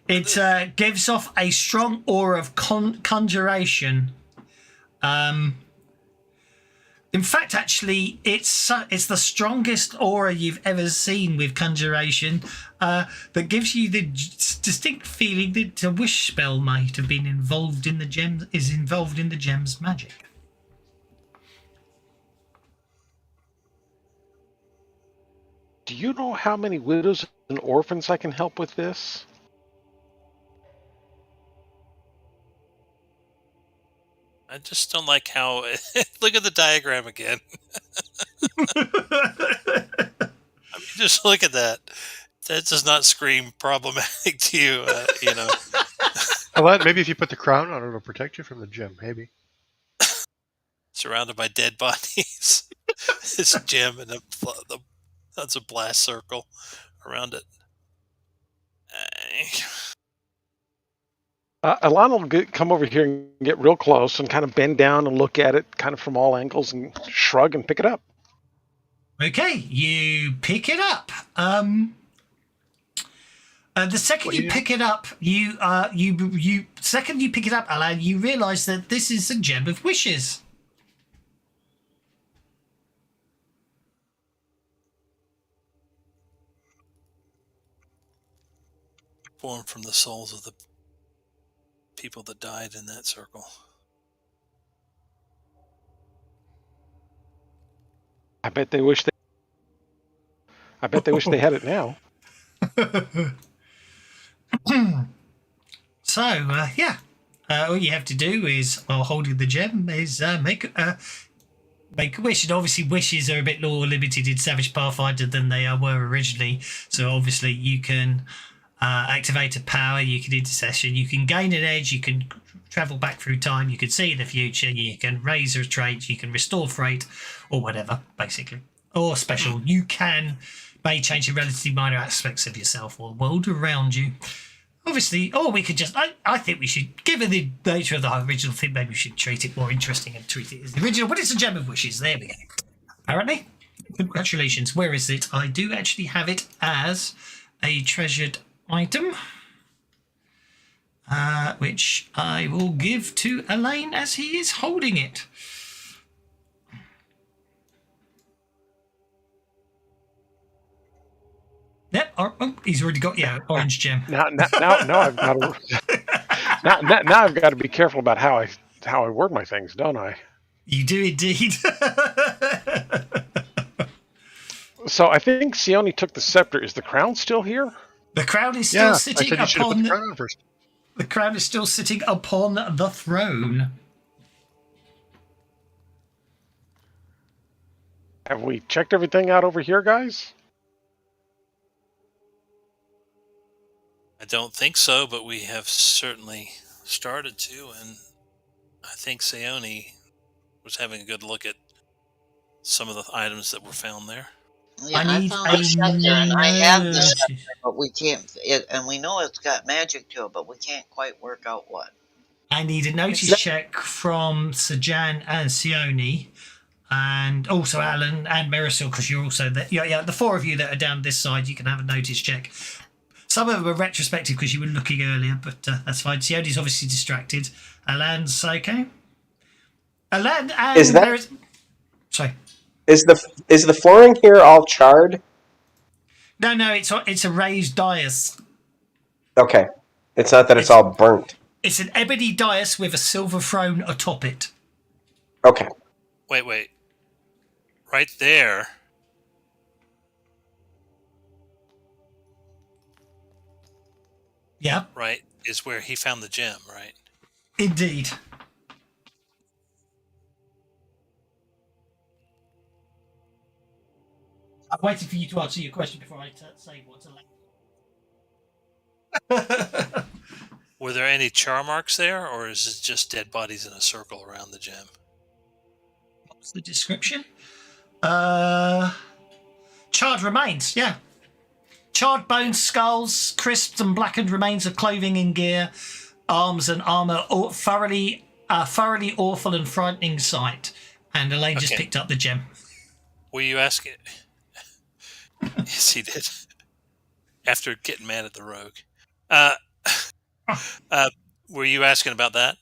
It gives off a strong aura of conjuration. In fact, actually, it's the strongest aura you've ever seen with conjuration. That gives you the distinct feeling that a wish spell might have been involved in the gem's magic. Do you know how many widows and orphans I can help with this? I just don't like how. Look at the diagram again. I mean, just look at that. That does not scream problematic to you. Well, maybe if you put the crown on, it'll protect you from the gem. Maybe. Surrounded by dead bodies. This gem and that's a blast circle around it. Alana will come over here and get real close and kind of bend down and look at it kind of from all angles and shrug and pick it up. Okay, you pick it up. The second you pick it up, second you pick it up, Alan, you realise that this is a gem of wishes. Born from the souls of the people that died in that circle. I bet they wish they had it now. So, all you have to do is, while holding the gem, is make a wish. And obviously, wishes are a bit more limited in Savage Pathfinder than they were originally. So, obviously, you can activate a power, you can intercession, you can gain an edge, you can travel back through time, you can see the future, you can raise a trait, you can restore freight, or whatever, basically. Or special. You may change the relatively minor aspects of yourself or the world around you. Obviously, or we could just, I think we should, given the nature of the original thing, maybe we should treat it more interesting and treat it as the original, but it's a gem of wishes. There we go. Apparently. Congratulations. Where is it? I do actually have it as a treasured item, which I will give to Elaine as he is holding it. Yep. Oh, he's already got orange gem. Now I've got to now I've got to be careful about how I word my things, don't I? You do indeed. So I think Sione took the scepter. Is the crown still here? The crown is still sitting I said you upon put the crown on first. The crown is still sitting upon the throne. Have we checked everything out over here, guys? I don't think so, but we have certainly started to, and I think Sione was having a good look at some of the items that were found there. Yeah, I I need found the scepter, and I have the notice. scepter, but we can't. And we know it's got magic to it, but we can't quite work out what. I need a notice check from Sajan and Sione, and also Alan and Marisol, because you're also there. Yeah, the four of you that are down this side, you can have a notice check. Some of them are retrospective because you were looking earlier, but that's fine. Sione's obviously distracted. Alan's okay. Alan and Is that- sorry. Is the flooring here all charred? No, it's a raised dais. Okay. It's not that it's all burnt. It's an ebony dais with a silver throne atop it. Okay. Wait. Right there. Yeah. Right, is where he found the gem, right? Indeed. I'm waiting for you to answer your question before I say what's allowed. Were there any char marks there, or is it just dead bodies in a circle around the gem? What's the description? Charred remains, yeah. Charred bones, skulls, crisps and blackened remains of clothing and gear, arms and armour, thoroughly awful and frightening sight. And Elaine just picked up the gem. Were you asking? Yes, he did. After getting mad at the rogue. Were you asking about that?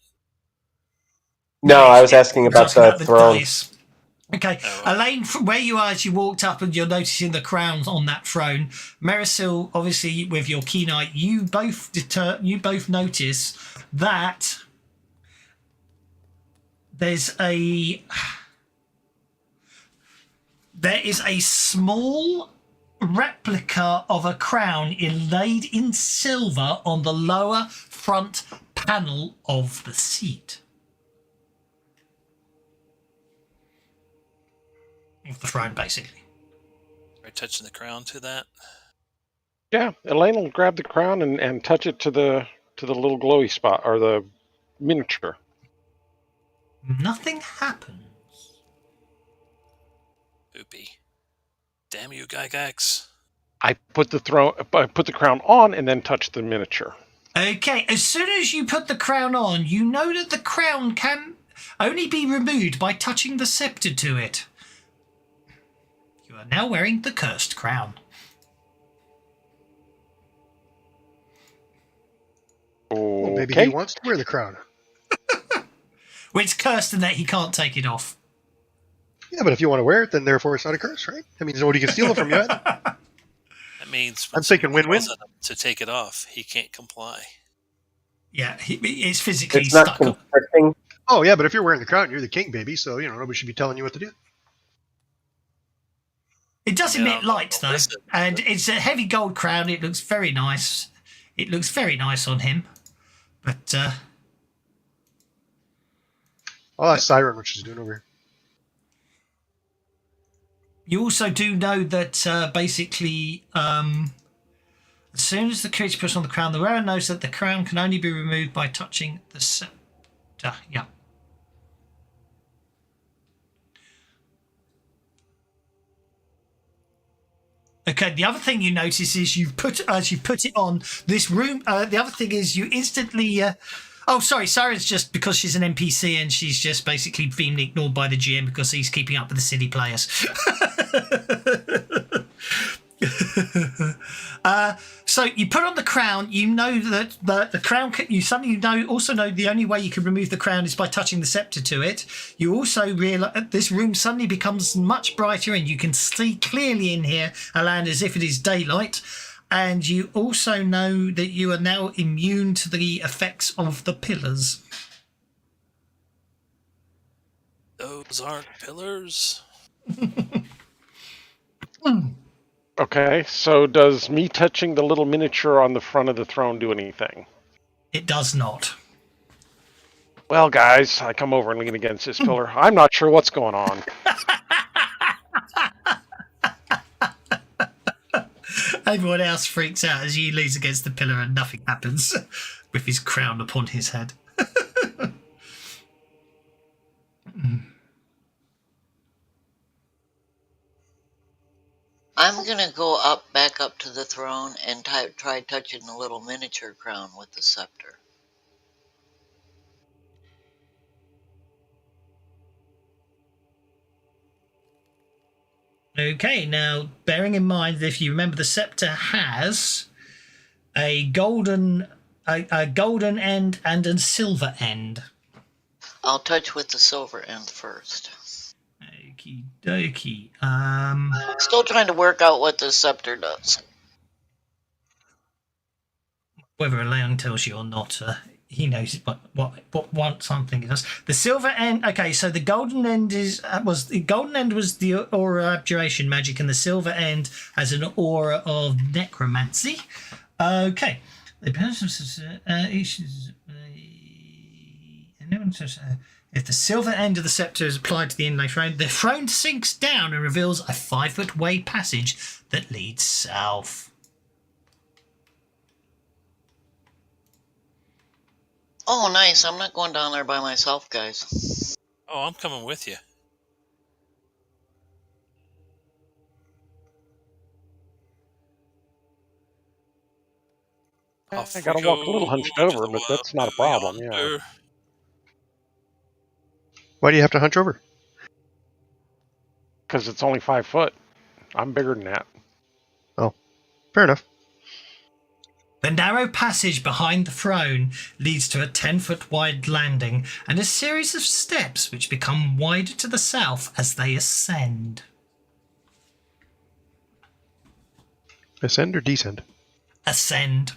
No, I was asking about the throne. Dice. Okay, Oh. Elaine, from where you are as you walked up and you're noticing the crowns on that throne, Marisol, obviously with your keen eye, you both notice that there is a small replica of a crown inlaid in silver on the lower front panel of the seat. of the throne, basically. Try touching the crown to that. Yeah, Elaine will grab the crown and touch it to the little glowy spot, or the miniature. Nothing happens. Poopy. Damn you, Gygax. I put the crown on and then touch the miniature. Okay, as soon as you put the crown on, you know that the crown can only be removed by touching the scepter to it. You are now wearing the cursed crown. Well, maybe Okay. he wants to wear the crown. Well, it's cursed in that he can't take it off. Yeah, but if you want to wear it, then therefore it's not a curse, right? That means nobody can steal it from you. Either. That means I'm thinking win-win. To take it off, he can't comply. Yeah, it's physically It's not stuck on. constricting. Oh, yeah, but if you're wearing the crown, you're the king, baby, so, nobody should be telling you what to do. It does emit light, though, listen. and it's a heavy gold crown. It looks very nice. It looks very nice on him. But, Oh, that's Siren, what she's doing over here. you also do know that basically, as soon as the creature puts on the crown, the wearer knows that the crown can only be removed by touching the scepter. Yeah. Okay. The other thing you notice is as you put it on this room. The other thing is you instantly. Oh, sorry. Siren's just because she's an NPC and she's just basically being ignored by the GM because he's keeping up with the city players. So you put on the crown. You know that the crown. You suddenly also know the only way you can remove the crown is by touching the scepter to it. You also realize this room suddenly becomes much brighter, and you can see clearly in here, around as if it is daylight. And you also know that you are now immune to the effects of the pillars. Those aren't pillars. Okay, so does me touching the little miniature on the front of the throne do anything? It does not. Well, guys, I come over and lean against this pillar. I'm not sure what's going on. Everyone else freaks out as he leans against the pillar and nothing happens with his crown upon his head. I'm gonna go back up to the throne and try touching the little miniature crown with the scepter. Okay, now bearing in mind that if you remember, the scepter has a golden end and a silver end. I'll touch with the silver end first. Okie dokie. Still trying to work out what the scepter does. Whether Leon tells you or not, he knows what something does. The silver end. Okay, so the golden end was the aura of abjuration magic, and the silver end has an aura of necromancy. Okay, the person if the silver end of the scepter is applied to the inlay throne, the throne sinks down and reveals a 5-foot-way passage that leads south. Oh, nice. I'm not going down there by myself, guys. Oh, I'm coming with you. I gotta walk a little hunched over, but that's not a problem, yeah. Why do you have to hunch over? Because it's only 5 foot. I'm bigger than that. Oh, fair enough. The narrow passage behind the throne leads to a 10-foot wide landing and a series of steps which become wider to the south as they ascend. Ascend or descend? Ascend.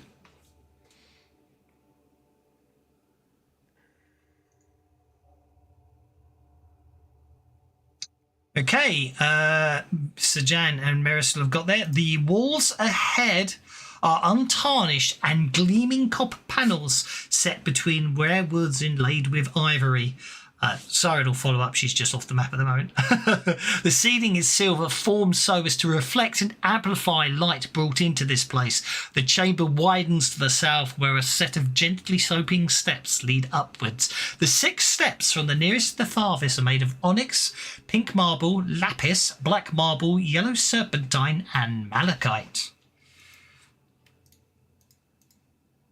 Okay, Sajan and Marisol have got there. The walls ahead are untarnished and gleaming copper panels set between rare woods inlaid with ivory. Siren will follow up. She's just off the map at the moment. The ceiling is silver, formed so as to reflect and amplify light brought into this place. The chamber widens to the south, where a set of gently sloping steps lead upwards. The 6 steps from the nearest to the farthest are made of onyx, pink marble, lapis, black marble, yellow serpentine, and malachite.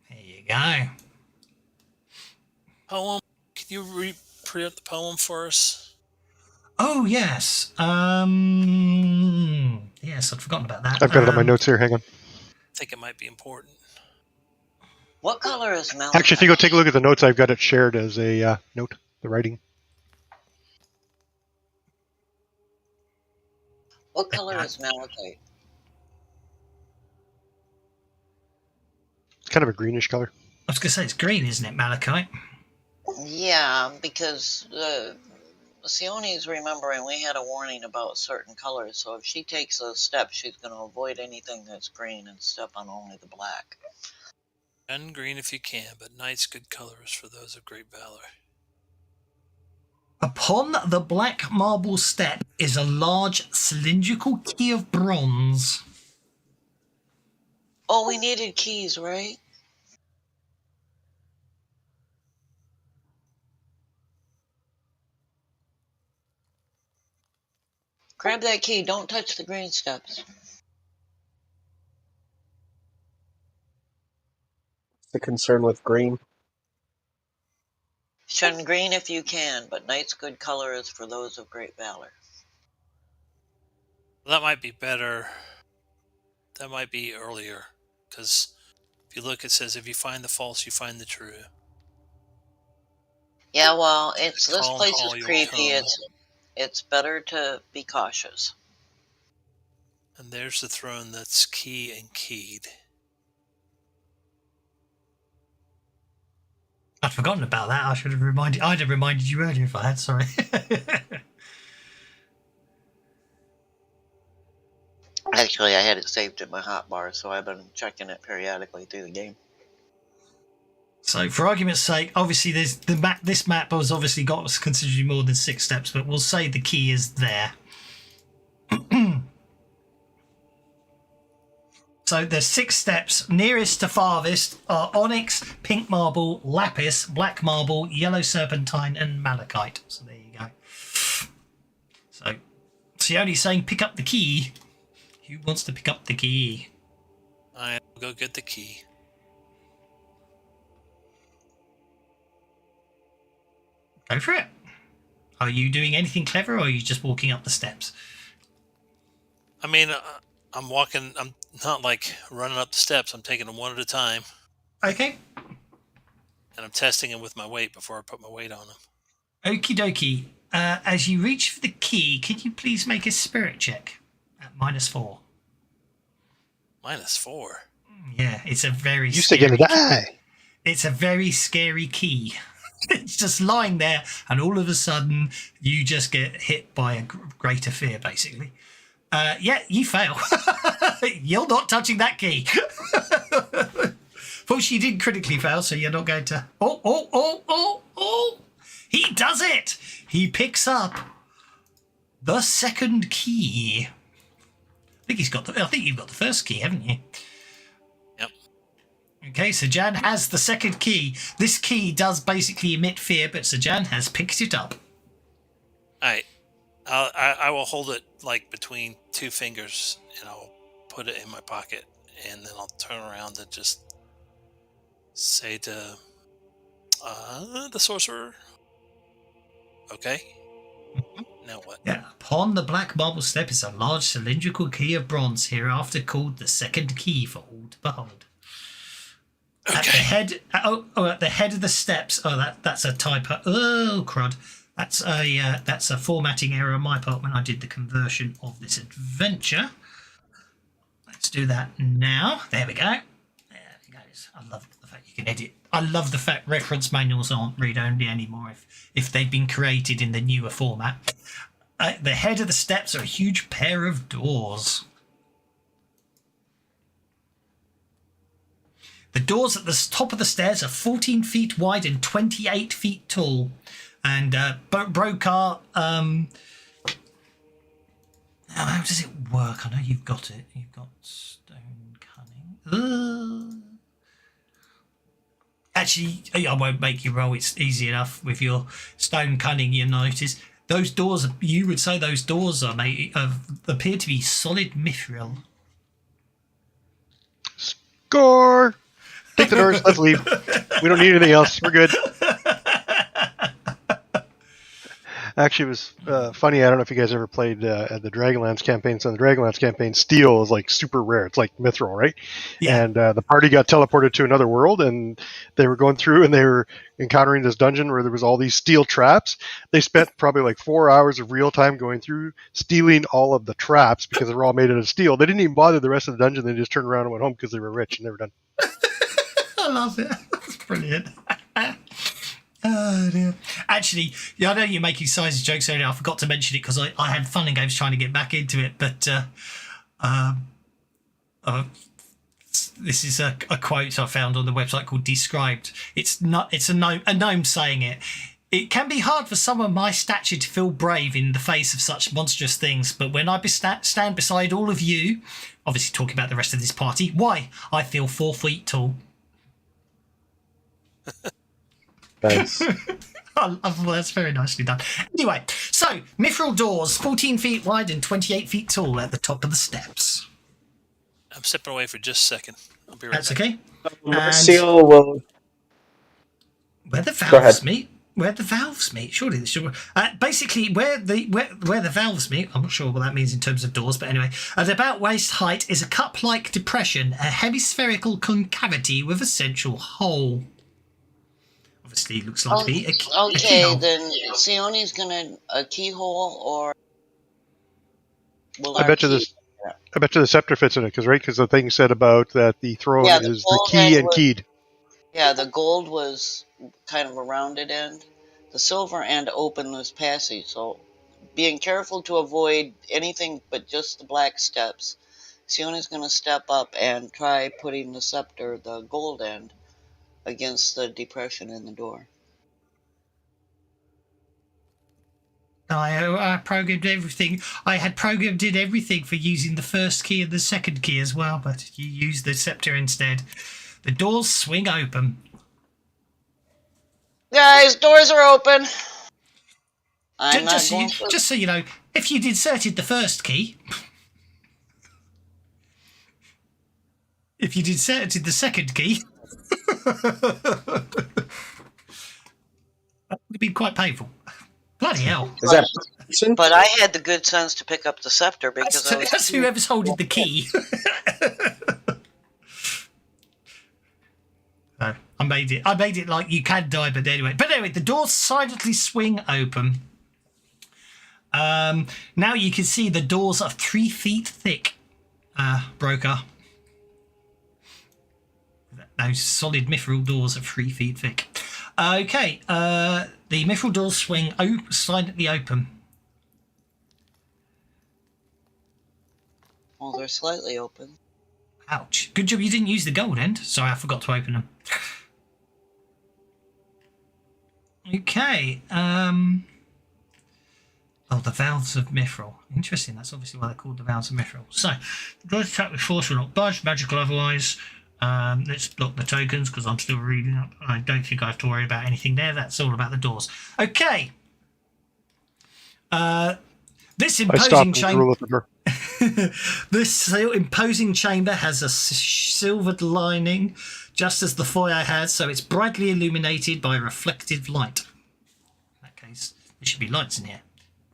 There you go. Poem. Can you read the poem for us? Oh, yes. Yes, I'd forgotten about that. I've got it on my notes here. Hang on. I think it might be important. What color is malachite? Actually, if you go take a look at the notes, I've got it shared as a note, the writing. What color is malachite? It's kind of a greenish color. I was going to say it's green, isn't it, malachite? Yeah, because Sione's remembering we had a warning about certain colors, so if she takes those steps, she's going to avoid anything that's green and step on only the black. And green if you can, but night's good color is for those of great valor. Upon the black marble step is a large cylindrical key of bronze. Oh, we needed keys, right? Grab that key. Don't touch the green steps. The concern with green. Shun green if you can, but night's good color is for those of great valor. That might be better. That might be earlier, because if you look, it says, if you find the false, you find the true. Yeah, well, this Call place all is your creepy. tongue. It's better to be cautious. And there's the throne that's key and keyed. I'd forgotten about that. I'd have reminded you earlier if I had, sorry. Actually, I had it saved in my hotbar, so I've been checking it periodically through the game. So, for argument's sake, obviously there's the map. This map has obviously got considerably more than 6 steps, but we'll say the key is there. So there's 6 steps. Nearest to farthest are onyx, pink marble, lapis, black marble, yellow serpentine, and malachite. So there you go. So Sione's saying pick up the key. Who wants to pick up the key? I'll go get the key. Go for it. Are you doing anything clever, or are you just walking up the steps? I mean, I'm walking. I'm not like running up the steps. I'm taking them one at a time, Okay. and I'm testing them with my weight before I put my weight on them. Okie dokie. As you reach for the key, can you please make a spirit check at -4? -4. Yeah, it's a very You say scary gonna die. It's a very scary key. It's just lying there, and all of a sudden you just get hit by a greater fear, basically. Yeah, you fail. You're not touching that key. Fortunately, you didn't critically fail, so you're not going to... Oh! He does it! He picks up the second key. I think you've got the first key, haven't you? Yep. Okay, so Jan has the second key. This key does basically emit fear, but Sir Jan has picked it up. All right. I will hold it like between 2 fingers, and I'll put it in my pocket, and then I'll turn around and just say to the sorcerer, "Okay, now what?" Yeah. Upon the black marble step is a large cylindrical key of bronze, hereafter called the second key for all to behold. Okay. At the head of the steps. Oh, that's a typo. Oh, crud. That's a formatting error on my part when I did the conversion of this adventure. Let's do that now. There we go. There we go. I love the fact you can edit. I love the fact reference manuals aren't read-only anymore if they've been created in the newer format. At the head of the steps are a huge pair of doors. The doors at the top of the stairs are 14 feet wide and 28 feet tall. And Brokar, how does it work? I know you've got it. You've got stone cunning. Actually, I won't make you roll. It's easy enough with your stone cunning. You notice those doors. You would say those doors are made appear to be solid mithril. Score! Take the doors. Let's leave. We don't need anything else. We're good. Actually, it was funny. I don't know if you guys ever played at the Dragonlance campaign. So in the Dragonlance campaign, steel is like super rare. It's like mithril, right? Yeah. And the party got teleported to another world, and they were going through, and they were encountering this dungeon where there was all these steel traps. They spent probably like 4 hours of real time going through, stealing all of the traps because they were all made out of steel. They didn't even bother the rest of the dungeon. They just turned around and went home because they were rich and they were done. I love it. That's brilliant. Oh dear. Actually, yeah, I know you're making sizes jokes earlier. I forgot to mention it because I had fun and games trying to get back into it. But this is a quote I found on the website called Described. It's a gnome saying it. It can be hard for someone my stature to feel brave in the face of such monstrous things, but when I stand beside all of you, obviously talking about the rest of this party, why? I feel 4 feet tall. Nice. Well, that's very nicely done. Anyway, so mithril doors, 14 feet wide and 28 feet tall at the top of the steps. I'm stepping away for just a second. I'll be right That's back. okay. Merciel will. Where the Go ahead. valves meet. Where the valves meet. Surely this should. Basically, where the valves meet. I'm not sure what that means in terms of doors, but anyway, at about waist height is a cup-like depression, a hemispherical concavity with a central hole. Obviously, looks like to be a keyhole. Then Sione's gonna a keyhole, or will I bet you the scepter fits in it because the thing said about that the throne Yeah, is the the key and was- keyed. Yeah, the gold was kind of a rounded end. The silver end open was passy, so being careful to avoid anything but just the black steps. Sione's going to step up and try putting the scepter, the gold end, against the depression in the door. I programmed everything. I had programmed in everything for using the first key and the second key as well, but you used the scepter instead. The doors swing open. Guys, doors are open. Just so you know, if you'd inserted the first key, if you'd inserted the second key, that would have been quite painful. Bloody hell. Is that Jason? But I had the good sense to pick up the scepter because That's whoever's holding the key. No, I made it like you can die, but anyway. But anyway, the doors silently swing open. Now you can see the doors are 3 feet thick. Broker. Those solid mithril doors are 3 feet thick. Okay, the mithril doors swing silently open. Well, they're slightly open. Ouch. Good job you didn't use the gold end. Sorry, I forgot to open them. Okay. Oh, the valves of mithril. Interesting. That's obviously why they're called the valves of mithril. So, doors attack with force will not budge, magical otherwise. Let's block the tokens because I'm still reading up. I don't think I have to worry about anything there. That's all about the doors. Okay. This imposing chamber. This imposing chamber has a silvered lining, just as the foyer has, so it's brightly illuminated by reflective light. In that case, there should be lights in here.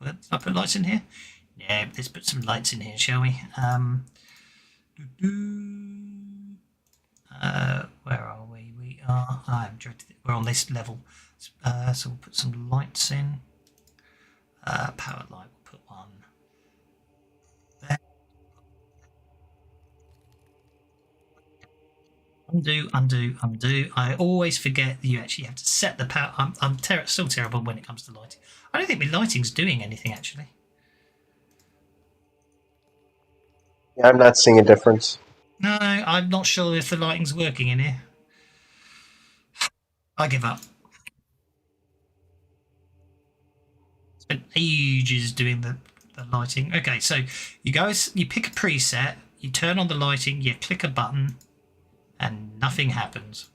Well, I put lights in here? Yeah, let's put some lights in here, shall we? Where are we? We are. We're on this level, so we'll put some lights in. Power light. We'll put one there. Undo. I always forget that you actually have to set the power. I'm still terrible when it comes to lighting. I don't think my lighting's doing anything actually. Yeah, I'm not seeing a difference. No, I'm not sure if the lighting's working in here. I give up. Spent ages doing the lighting. Okay, so you pick a preset, you turn on the lighting, you click a button, and nothing happens.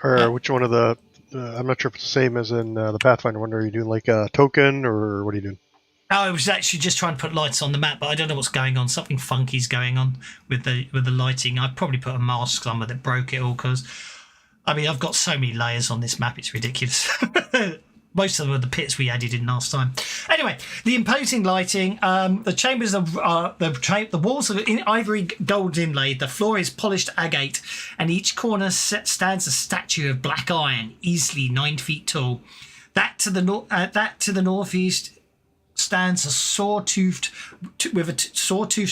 Or which one of the? I'm not sure if it's the same as in the Pathfinder one. Are you doing like a token, or what are you doing? Oh, I was actually just trying to put lights on the map, but I don't know what's going on. Something funky's going on with the lighting. I'd probably put a mask on, but it broke it all because, I mean, I've got so many layers on this map. It's ridiculous. Most of them are the pits we added in last time. Anyway, the imposing lighting. The chambers of the walls are in ivory gold inlaid. The floor is polished agate, and each corner stands a statue of black iron, easily 9 feet tall. That to the northeast stands a sawtoothed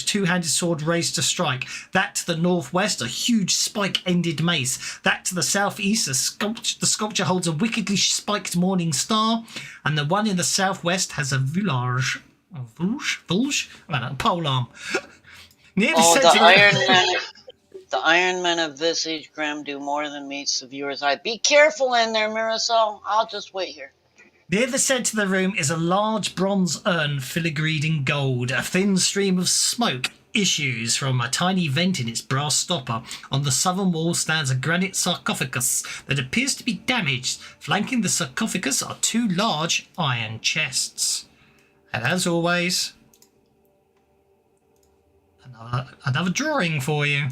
two-handed sword raised to strike. That to the northwest, a huge spike-ended mace. That to the southeast, the sculpture holds a wickedly spiked morning star, and the one in the southwest has a polearm. Near the center. The Iron Men of Visage Grim do more than meets the viewer's eye. Be careful in there, Marisol. I'll just wait here. Near the centre of the room is a large bronze urn filigreed in gold. A thin stream of smoke issues from a tiny vent in its brass stopper. On the southern wall stands a granite sarcophagus that appears to be damaged. Flanking the sarcophagus are 2 large iron chests. And as always, another drawing for you.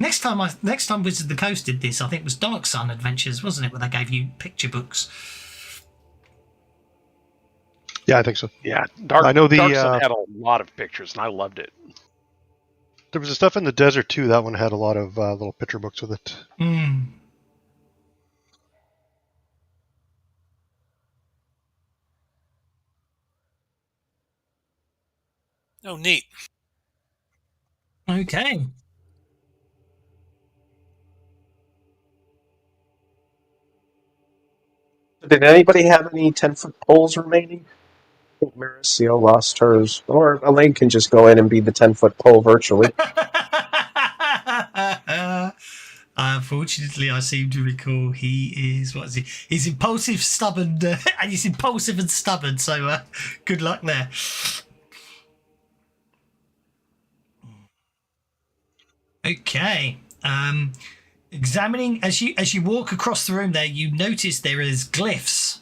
Next time Wizards of the Coast did this, I think it was Dark Sun Adventures, wasn't it, where they gave you picture books? Yeah, I think so. Yeah, I know Dark Sun had a lot of pictures, and I loved it. There was the stuff in the desert too. That one had a lot of little picture books with it. Oh, neat. Okay. Did anybody have any 10-foot poles remaining? I think Marisol lost hers. Or Elaine can just go in and be the 10-foot pole virtually. Unfortunately, I seem to recall he is, what is he? He's impulsive, stubborn, and he's impulsive and stubborn, so good luck there. Okay. Examining as you walk across the room there, you notice there is glyphs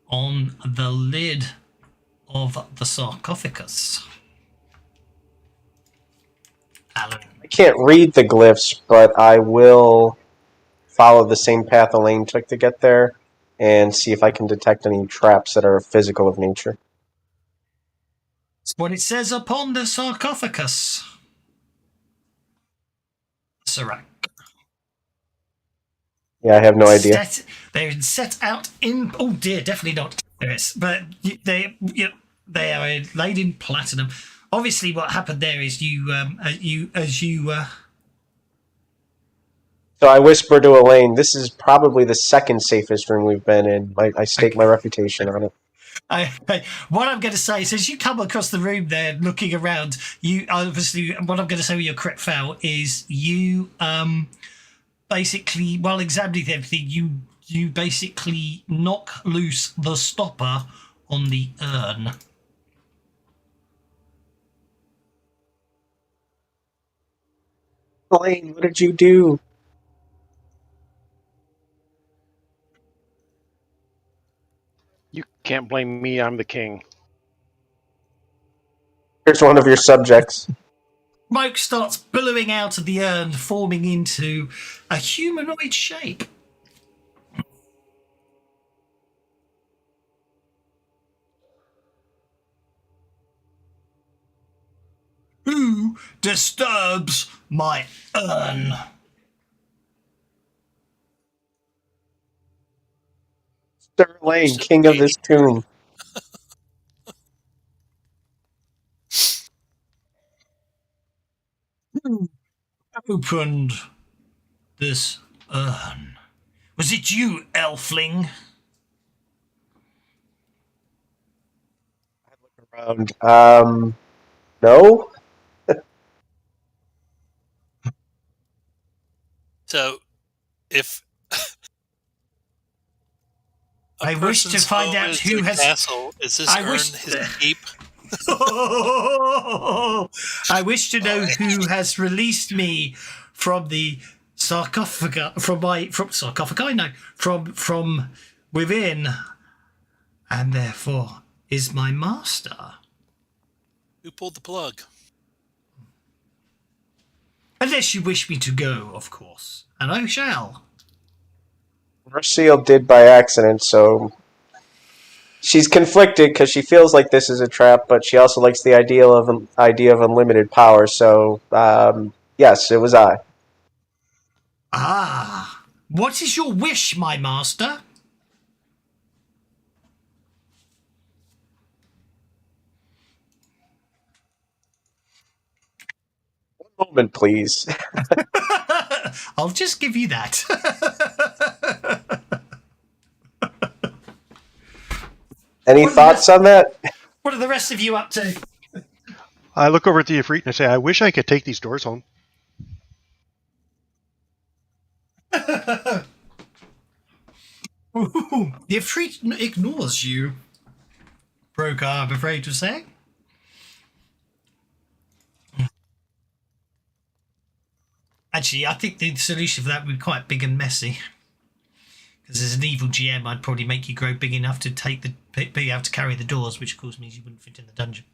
on the lid of the sarcophagus. Alan. I can't read the glyphs, but I will follow the same path Elaine took to get there and see if I can detect any traps that are physical of nature. That's what it says upon the sarcophagus. Serac. Yeah, I have no idea. They're set out in. Oh dear, definitely not. Yes, but they are laid in platinum. Obviously, what happened there is So I whisper to Elaine, this is probably the second safest room we've been in. I stake my reputation on it. What I'm going to say is, as you come across the room there, looking around, you obviously. What I'm going to say with your crit fail is you basically, while examining everything, you basically knock loose the stopper on the urn. Elaine, what did you do? You can't blame me. I'm the king. Here's one of your subjects. Smoke starts billowing out of the urn, forming into a humanoid shape. Who disturbs my urn? Sir Elaine, king of this tomb. Who opened this urn? Was it you, elfling? Around. No? So, if I wish to person's find home out is who a has. castle. Is this I urn wish. his keep? I wish to know who has released me from the sarcophagus, from within, and therefore is my master. Who pulled the plug? Unless you wish me to go, of course, and I shall. Merciel did by accident, so she's conflicted because she feels like this is a trap, but she also likes the idea of unlimited power. So, yes, it was I. Ah, what is your wish, my master? One moment, please. I'll just give you that. Any thoughts on that? What are the rest of you up to? I look over at the Ifrit and I say, I wish I could take these doors home. Ooh, the Ifrit ignores you, Broker, I'm afraid to say. Actually, I think the solution for that would be quite big and messy. Because as an evil GM, I'd probably make you grow big enough to be able to carry the doors, which of course means you wouldn't fit in the dungeon.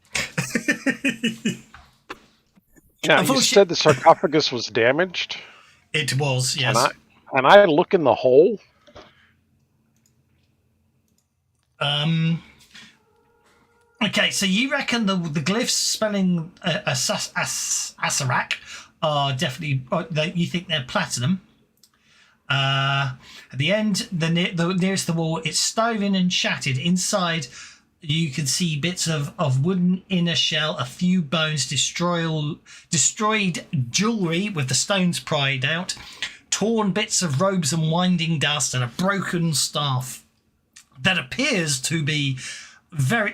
Now, you said the sarcophagus was damaged? It was, yes. Can I look in the hole? Okay, so you reckon the glyphs spelling Asarak are definitely, you think they're platinum. At the end, the nearest the wall, it's stone and shattered. Inside, you can see bits of wooden inner shell, a few bones, destroyed jewelry with the stones pried out, torn bits of robes and winding dust, and a broken staff that appears to be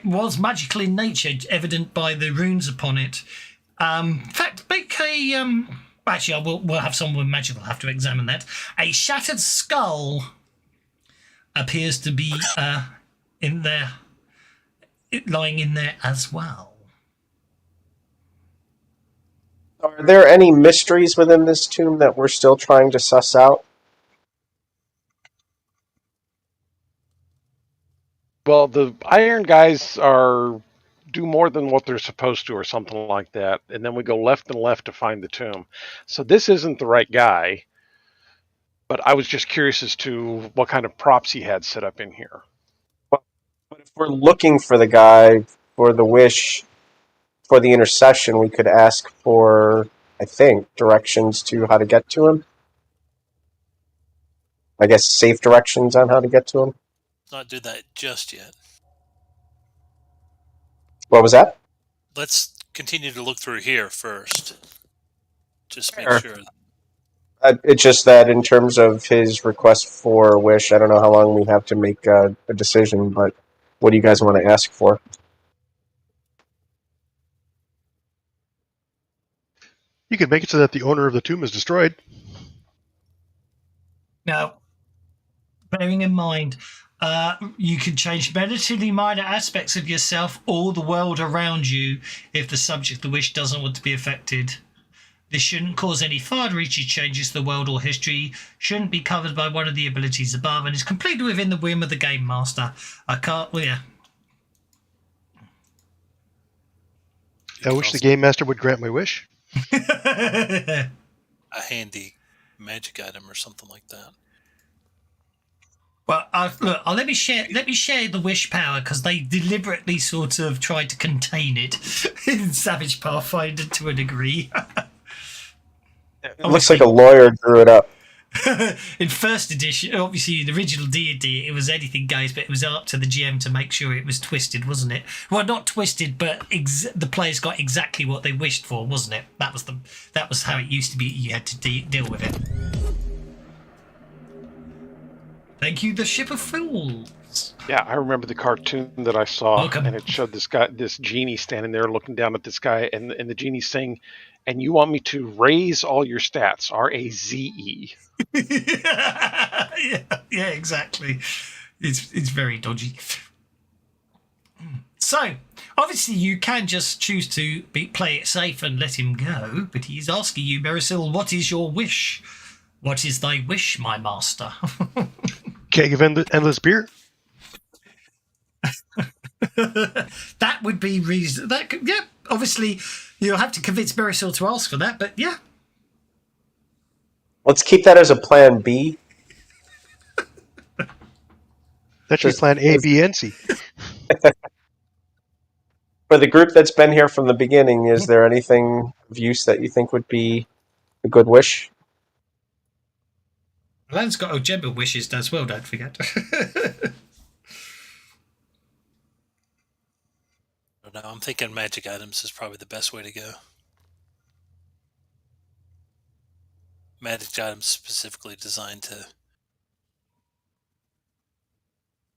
was magical in nature, evident by the runes upon it. In fact, make a actually, we'll have someone with magic. We'll have to examine that. A shattered skull appears to be in there, lying in there as well. Are there any mysteries within this tomb that we're still trying to suss out? Well, the iron guys do more than what they're supposed to or something like that, and then we go left and left to find the tomb. So this isn't the right guy, but I was just curious as to what kind of props he had set up in here. But if we're looking for the guy for the wish, for the intercession, we could ask for, I think, directions to how to get to him. I guess safe directions on how to get to him. Let's not do that just yet. What was that? Let's continue to look through here first. Just make Sure. sure. It's just that in terms of his request for a wish, I don't know how long we have to make a decision, but what do you guys want to ask for? You could make it so that the owner of the tomb is destroyed. Now, bearing in mind, you can change relatively minor aspects of yourself or the world around you if the subject of the wish doesn't want to be affected. This shouldn't cause any far-reaching changes to the world or history, shouldn't be covered by one of the abilities above, and is completely within the whim of the game master. I wish the game master would grant my wish. A handy magic item or something like that. Well, let me share the wish power, because they deliberately sort of tried to contain it in Savage Pathfinder to a degree. It looks like a lawyer drew it up. In first edition, obviously in the original D&D, it was anything goes, but it was up to the GM to make sure it was twisted, wasn't it? Well, not twisted, but the players got exactly what they wished for, wasn't it? That was how it used to be. You had to deal with it. Thank you, the Ship of Fools. Yeah, I remember the cartoon that I saw, Welcome. and it showed this genie standing there looking down at this guy, and the genie's saying, "And you want me to raise all your stats, RAZE." Yeah, exactly. It's very dodgy. So, obviously, you can just choose to play it safe and let him go, but he's asking you, Merisil, what is your wish? What is thy wish, my master? Keg of endless beer. That would be reason. That could, yeah. Obviously, you'll have to convince Merisil to ask for that, but yeah. Let's keep that as a plan B. That should be plan A, B, and C. For the group that's been here from the beginning, is there anything of use that you think would be a good wish? Alan's got Ojemba wishes as well, don't forget. No, I'm thinking magic items is probably the best way to go. Magic items specifically designed to.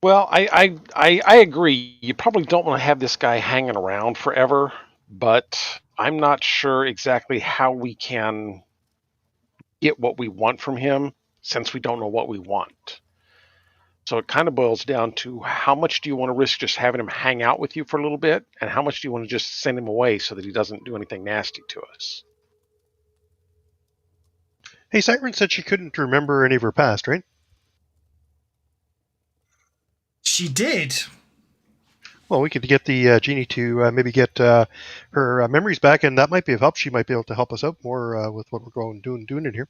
Well, I agree. You probably don't want to have this guy hanging around forever, but I'm not sure exactly how we can get what we want from him since we don't know what we want. So it kind of boils down to how much do you want to risk just having him hang out with you for a little bit, and how much do you want to just send him away so that he doesn't do anything nasty to us? Hey, Siren said she couldn't remember any of her past, right? She did. Well, we could get the genie to maybe get her memories back, and that might be of help. She might be able to help us out more with what we're going doing it here.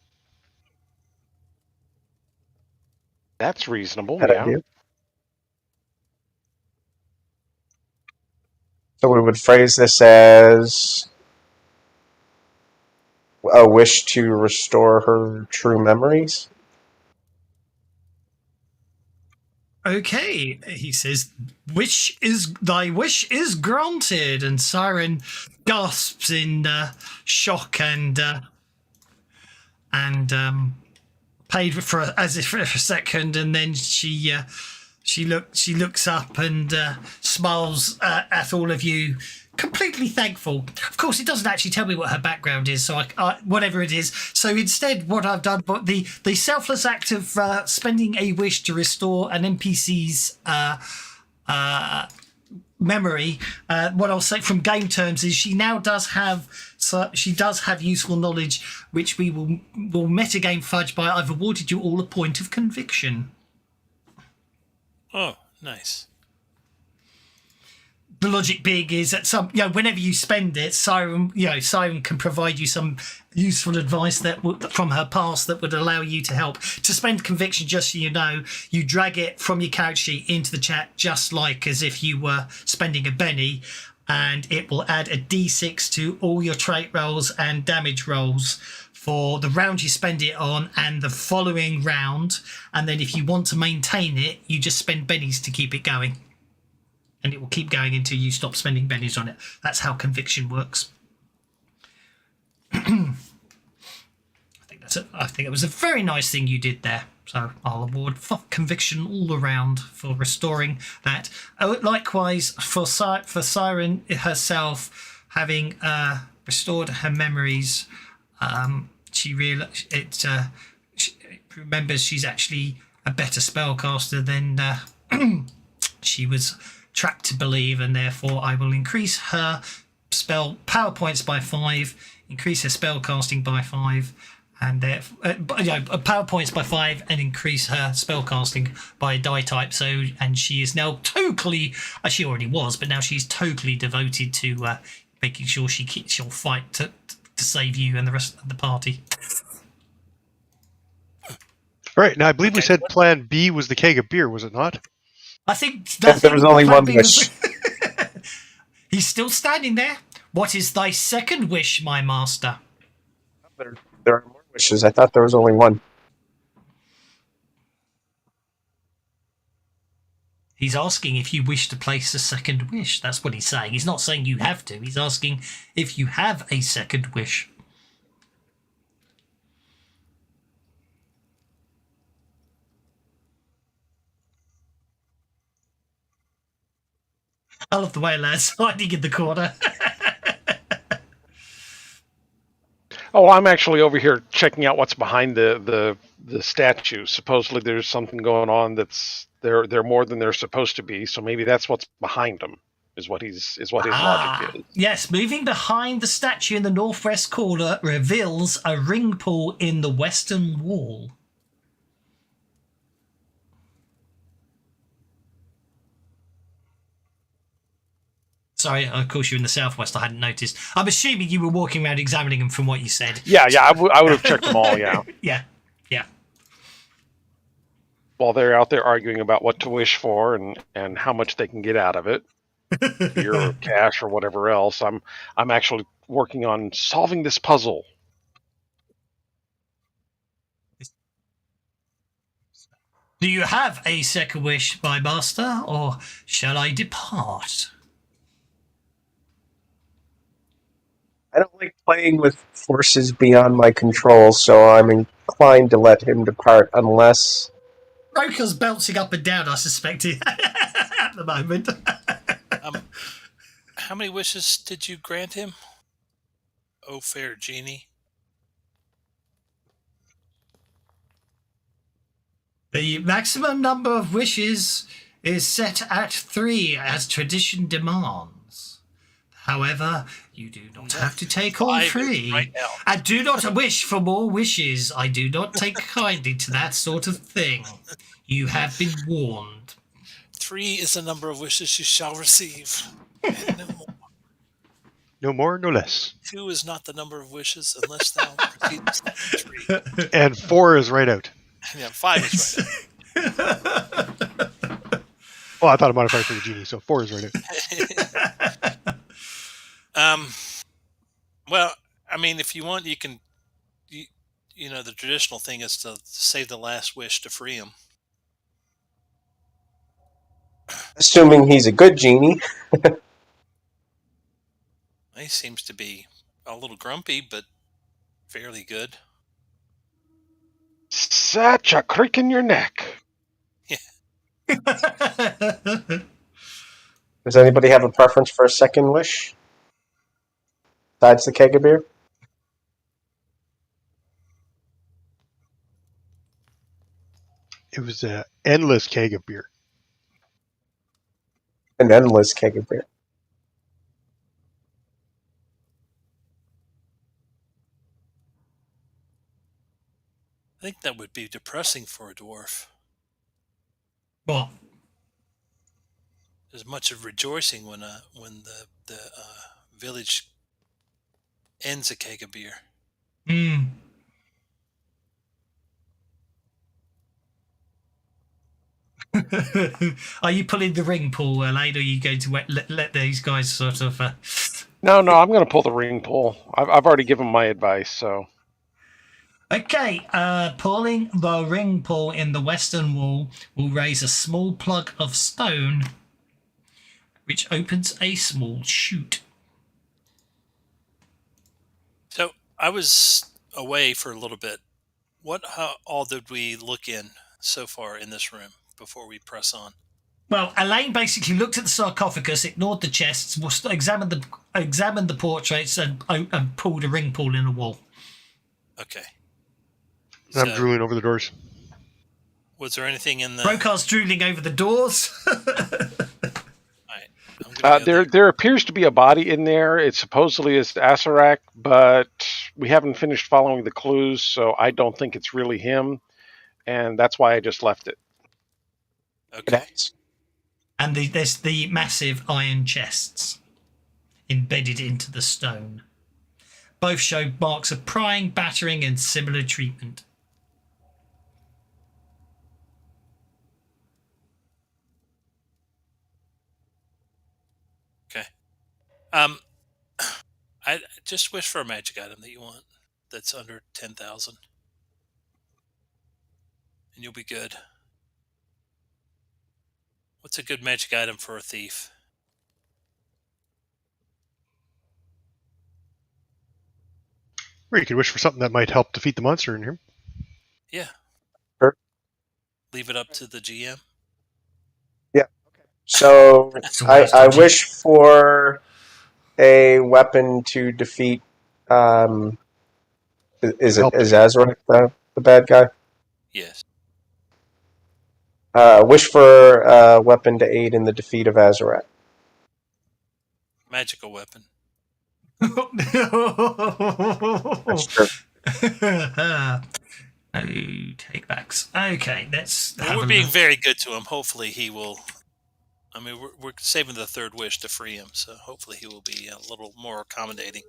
That's reasonable, That yeah. idea. So we would phrase this as a wish to restore her true memories. Okay, he says, thy wish is granted, and Siren gasps in shock and paid for as if for a second, and then she looks up and smiles at all of you, completely thankful. Of course, it doesn't actually tell me what her background is, so I whatever it is. So instead, what I've done, but the selfless act of spending a wish to restore an NPC's memory, what I'll say from game terms is she now does have useful knowledge, which we will metagame fudge by. I've awarded you all a point of conviction. Oh, nice. The logic being is that whenever you spend it, Siren can provide you some useful advice from her past that would allow you to help. To spend conviction, just so you know, you drag it from your character sheet into the chat, just like as if you were spending a Benny, and it will add a D6 to all your trait rolls and damage rolls for the round you spend it on and the following round. And then if you want to maintain it, you just spend bennies to keep it going. And it will keep going until you stop spending bennies on it. That's how conviction works. I think it was a very nice thing you did there. So I'll award conviction all around for restoring that. Likewise, for Siren herself, having restored her memories, she remembers she's actually a better spellcaster than she was trapped to believe, and therefore I will increase her spell power points by 5, increase her spell casting by 5, and power points by 5, and increase her spell casting by a die type. So, and she is now totally, she already was, but now she's totally devoted to making sure she'll fight to save you and the rest of the party. Right, now I believe we said plan B was the keg of beer, was it not? I think If there was only one wish. He's still standing there. What is thy second wish, my master? There are more wishes. I thought there was only one. He's asking if you wish to place a second wish. That's what he's saying. He's not saying you have to. He's asking if you have a second wish. I love the way lad's hiding in the corner. Oh, I'm actually over here checking out what's behind the statue. Supposedly, there's something going on that's they're more than they're supposed to be. So maybe that's what's behind them. Is what his logic is. Yes, moving behind the statue in the northwest corner reveals a ring pool in the western wall. Sorry, of course you're in the southwest. I hadn't noticed. I'm assuming you were walking around examining them from what you said. Yeah, I would have checked them all. Yeah. Yeah. While they're out there arguing about what to wish for and how much they can get out of it, beer or cash or whatever else, I'm actually working on solving this puzzle. Do you have a second wish, my master, or shall I depart? I don't like playing with forces beyond my control, so I'm inclined to let him depart unless... Roker's bouncing up and down, I suspect, at the moment. How many wishes did you grant him? Oh, fair genie. The maximum number of wishes is set at 3 as tradition demands. However, you do not have to take all 3. Right now. I do not wish for more wishes. I do not take kindly to that sort of thing. You have been warned. 3 is the number of wishes you shall receive. And no more. No more, no less. 2 is not the number of wishes unless thou proceedest 3. And 4 is right out. Yeah, 5 is right. Well, I thought it modified for the genie, so 4 is right out. Well, I mean, if you want, you can. You know, the traditional thing is to save the last wish to free him. Assuming he's a good genie. He seems to be a little grumpy, but fairly good. Such a crick in your neck. Does anybody have a preference for a second wish? Besides the keg of beer? It was an endless keg of beer. An endless keg of beer. I think that would be depressing for a dwarf. What? There's much of rejoicing when the village ends a keg of beer. Hmm. Are you pulling the ring, Paul, Elaine, or are you going to let these guys sort of... No, I'm going to pull the ring pull. I've already given my advice, so... Okay, pulling the ring pull in the western wall will raise a small plug of stone, which opens a small chute. So I was away for a little bit. How all did we look in so far in this room before we press on? Well, Elaine basically looked at the sarcophagus, ignored the chests, examined the portraits, and pulled a ring pull in the wall. Okay. And I'm drooling over the doors. Was there anything in the... Brokar's drooling over the doors. There appears to be a body in there. It supposedly is Asarak, but we haven't finished following the clues, so I don't think it's really him, and that's why I just left it. Okay. And there's the massive iron chests embedded into the stone. Both show marks of prying, battering, and similar treatment. Okay. I just wish for a magic item that you want that's under 10,000. And you'll be good. What's a good magic item for a thief? Or you could wish for something that might help defeat the monster in here. Yeah. Sure. Leave it up to the GM. Yeah. So I dodgy. wish for a weapon to defeat Is Help. Azarek the bad guy? Yes. Wish for a weapon to aid in the defeat of Azarek. Magical weapon. That's true. No takebacks. Okay, let's Well, have we're a being look. very good to him. Hopefully he will. I mean, we're saving the third wish to free him, so hopefully he will be a little more accommodating.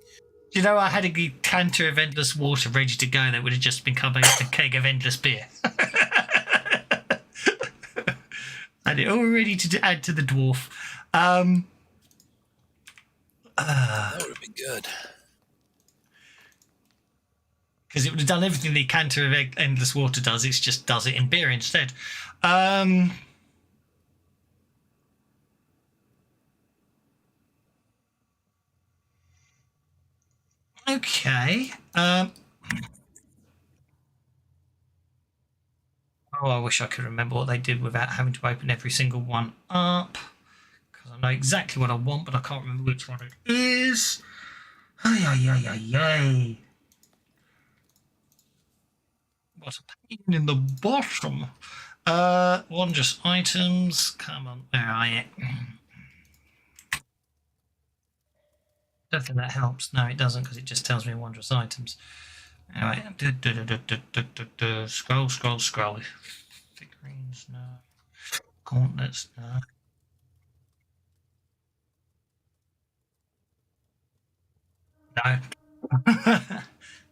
You know, I had a decanter of endless water ready to go that would have just become a keg of endless beer. And it all ready to add to the dwarf. That would have been good. Because it would have done everything the decanter of endless water does. It just does it in beer instead. Okay. Oh, I wish I could remember what they did without having to open every single one up. Because I know exactly what I want, but I can't remember which one it is. Ay, ay, ay, ay, ay. What a pain in the bottom. Wondrous items. Come on, where are you? Don't think that helps. No, it doesn't, because it just tells me wondrous items. Anyway, scroll. Figurines, no. Gauntlets, no. No.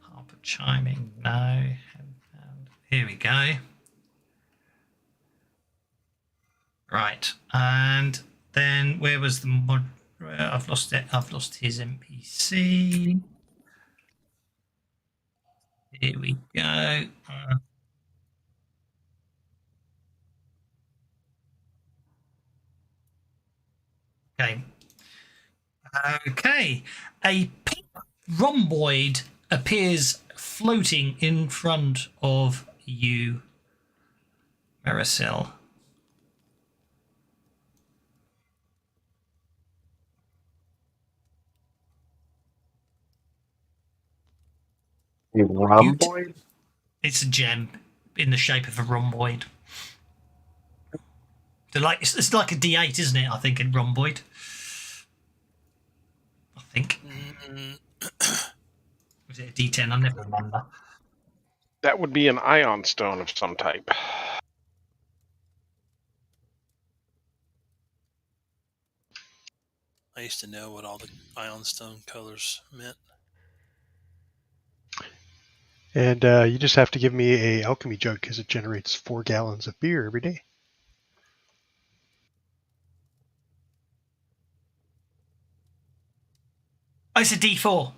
Harper chiming, no. Here we go. Right, and then where was the mod? I've lost it. I've lost his NPC. Here we go. Okay. Okay. A pink rhomboid appears floating in front of you, Marisol. You rhomboid? It's a gem in the shape of a rhomboid. It's like a D8, isn't it? I think in rhomboid. I think. Was it a D10? I never remember. That would be an ion stone of some type. I used to know what all the ion stone colors meant. And you just have to give me a alchemy jug because it generates 4 gallons of beer every day. Oh, it's a D4.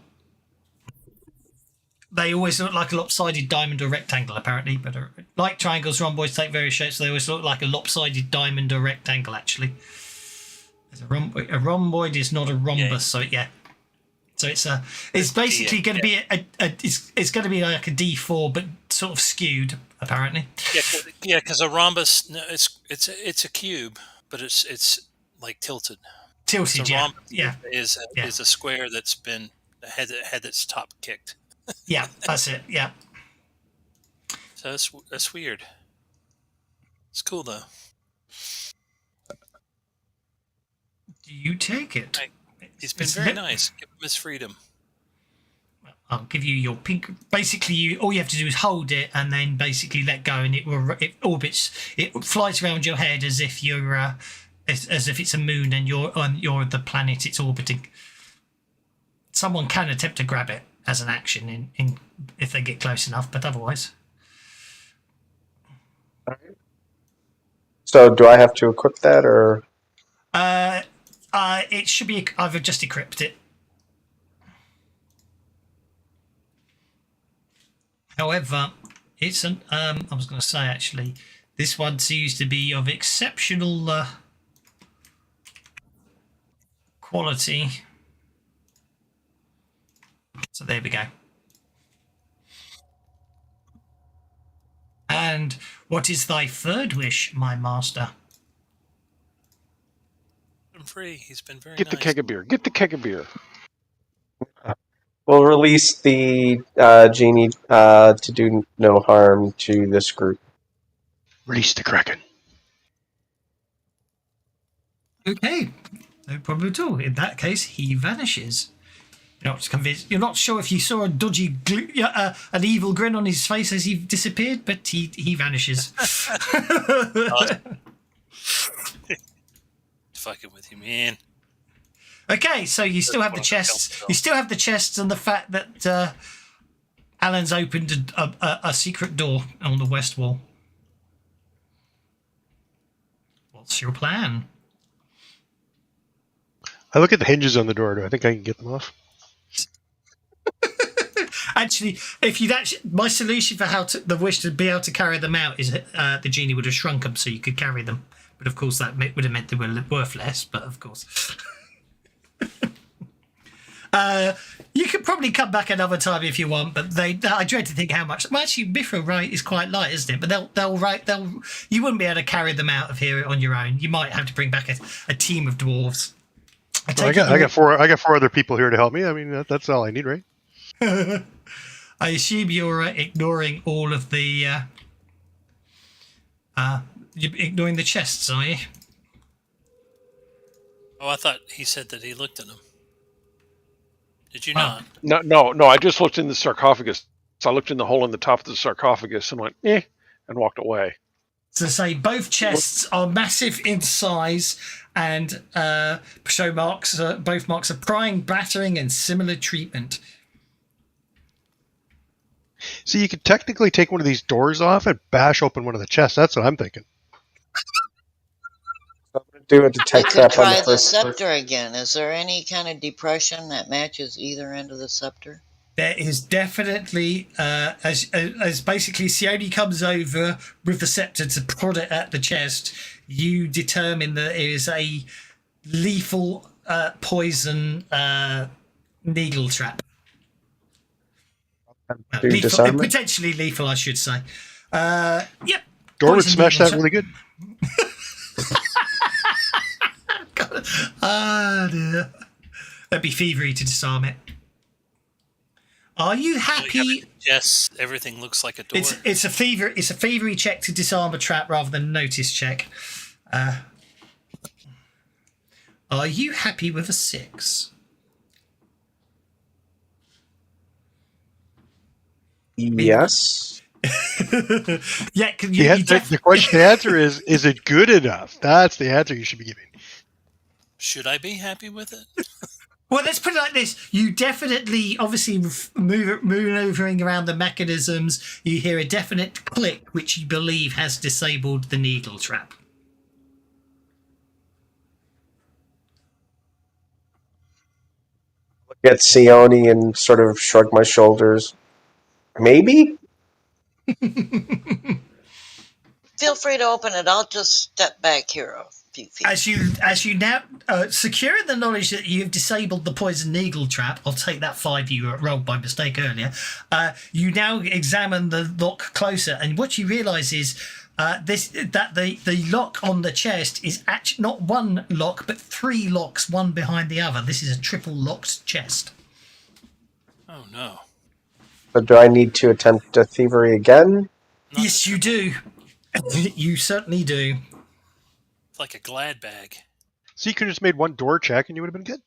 They always look like a lopsided diamond or rectangle, apparently. But like triangles, rhomboids take various shapes. So they always look like a lopsided diamond or rectangle, actually. A rhomboid is not a rhombus, so yeah. So it's basically going to be it's going to be like a D4, but sort of skewed, apparently. Yeah, because a rhombus, no, it's a cube, but it's like tilted. Tilted, yeah. Is a square that's been had its top kicked. Yeah, that's it. Yeah. So that's weird. It's cool though. Do you take it? He's been very nice. Give him his freedom. I'll give you your pink. Basically, all you have to do is hold it and then basically let go, and it orbits. It flies around your head as if you're as if it's a moon and you're the planet it's orbiting. Someone can attempt to grab it as an action in if they get close enough, but otherwise. So do I have to equip that, or? It should be. I've just equipped it. However, it's an. I was going to say actually, this one seems to be of exceptional quality. So there we go. And what is thy third wish, my master? I'm free. He's been very Get nice. the keg of beer. Get the keg of beer. We'll release the genie to do no harm to this group. Release the Kraken. Okay, no problem at all. In that case, he vanishes. You're not convinced. You're not sure if you saw a dodgy, an evil grin on his face as he disappeared, but he vanishes. Fucking with you, man. Okay, so you still have the chests. You still have the chests, and the fact that Alan's opened a secret door on the west wall. What's your plan? I look at the hinges on the door. Do I think I can get them off? Actually, if you'd my solution for the wish to be able to carry them out is the genie would have shrunk them so you could carry them. But of course, that would have meant they were worth less. But of course, you could probably come back another time if you want. But I dread to think how much. Well, actually, Mithril is quite light, isn't it? But you wouldn't be able to carry them out of here on your own. You might have to bring back a team of dwarves. I got four other people here to help me. I mean, that's all I need, right? I assume you're ignoring all of the. You're ignoring the chests, are you? Oh, I thought he said that he looked at them. Did you not? No. I just looked in the sarcophagus. So I looked in the hole in the top of the sarcophagus and went, and walked away. So say both chests are massive in size and show marks. Both marks of prying, battering, and similar treatment. So you could technically take one of these doors off and bash open one of the chests. That's what I'm thinking. I'm going to do a detect You could trap on try the the first. scepter again. Is there any kind of depression that matches either end of the scepter? There is definitely, as basically Sione comes over with the scepter to prod it at the chest, you determine that it is a lethal poison needle trap. Lethal, potentially lethal, I should say. Yep. Door would smash that really good. Dear. That'd be thievery to disarm it. Are you happy? Yes, everything looks like a door. It's a thievery check to disarm a trap rather than a notice check. Are you happy with a 6? Yes. Yeah. The answer is it good enough? That's the answer you should be giving. Should I be happy with it? Well, let's put it like this. You definitely, obviously, maneuvering around the mechanisms, you hear a definite click, which you believe has disabled the needle trap. Look at Sione and sort of shrug my shoulders. Maybe? Feel free to open it. I'll just step back here a few feet. As you now secure in the knowledge that you've disabled the poison needle trap, I'll take that 5 you rolled by mistake earlier. You now examine the lock closer, and what you realise is the lock on the chest is actually not one lock, but 3 locks, one behind the other. This is a triple locked chest. Oh no. But do I need to attempt a thievery again? Yes, you do. You certainly do. It's like a glad bag. So you could have just made one door check and you would have been good.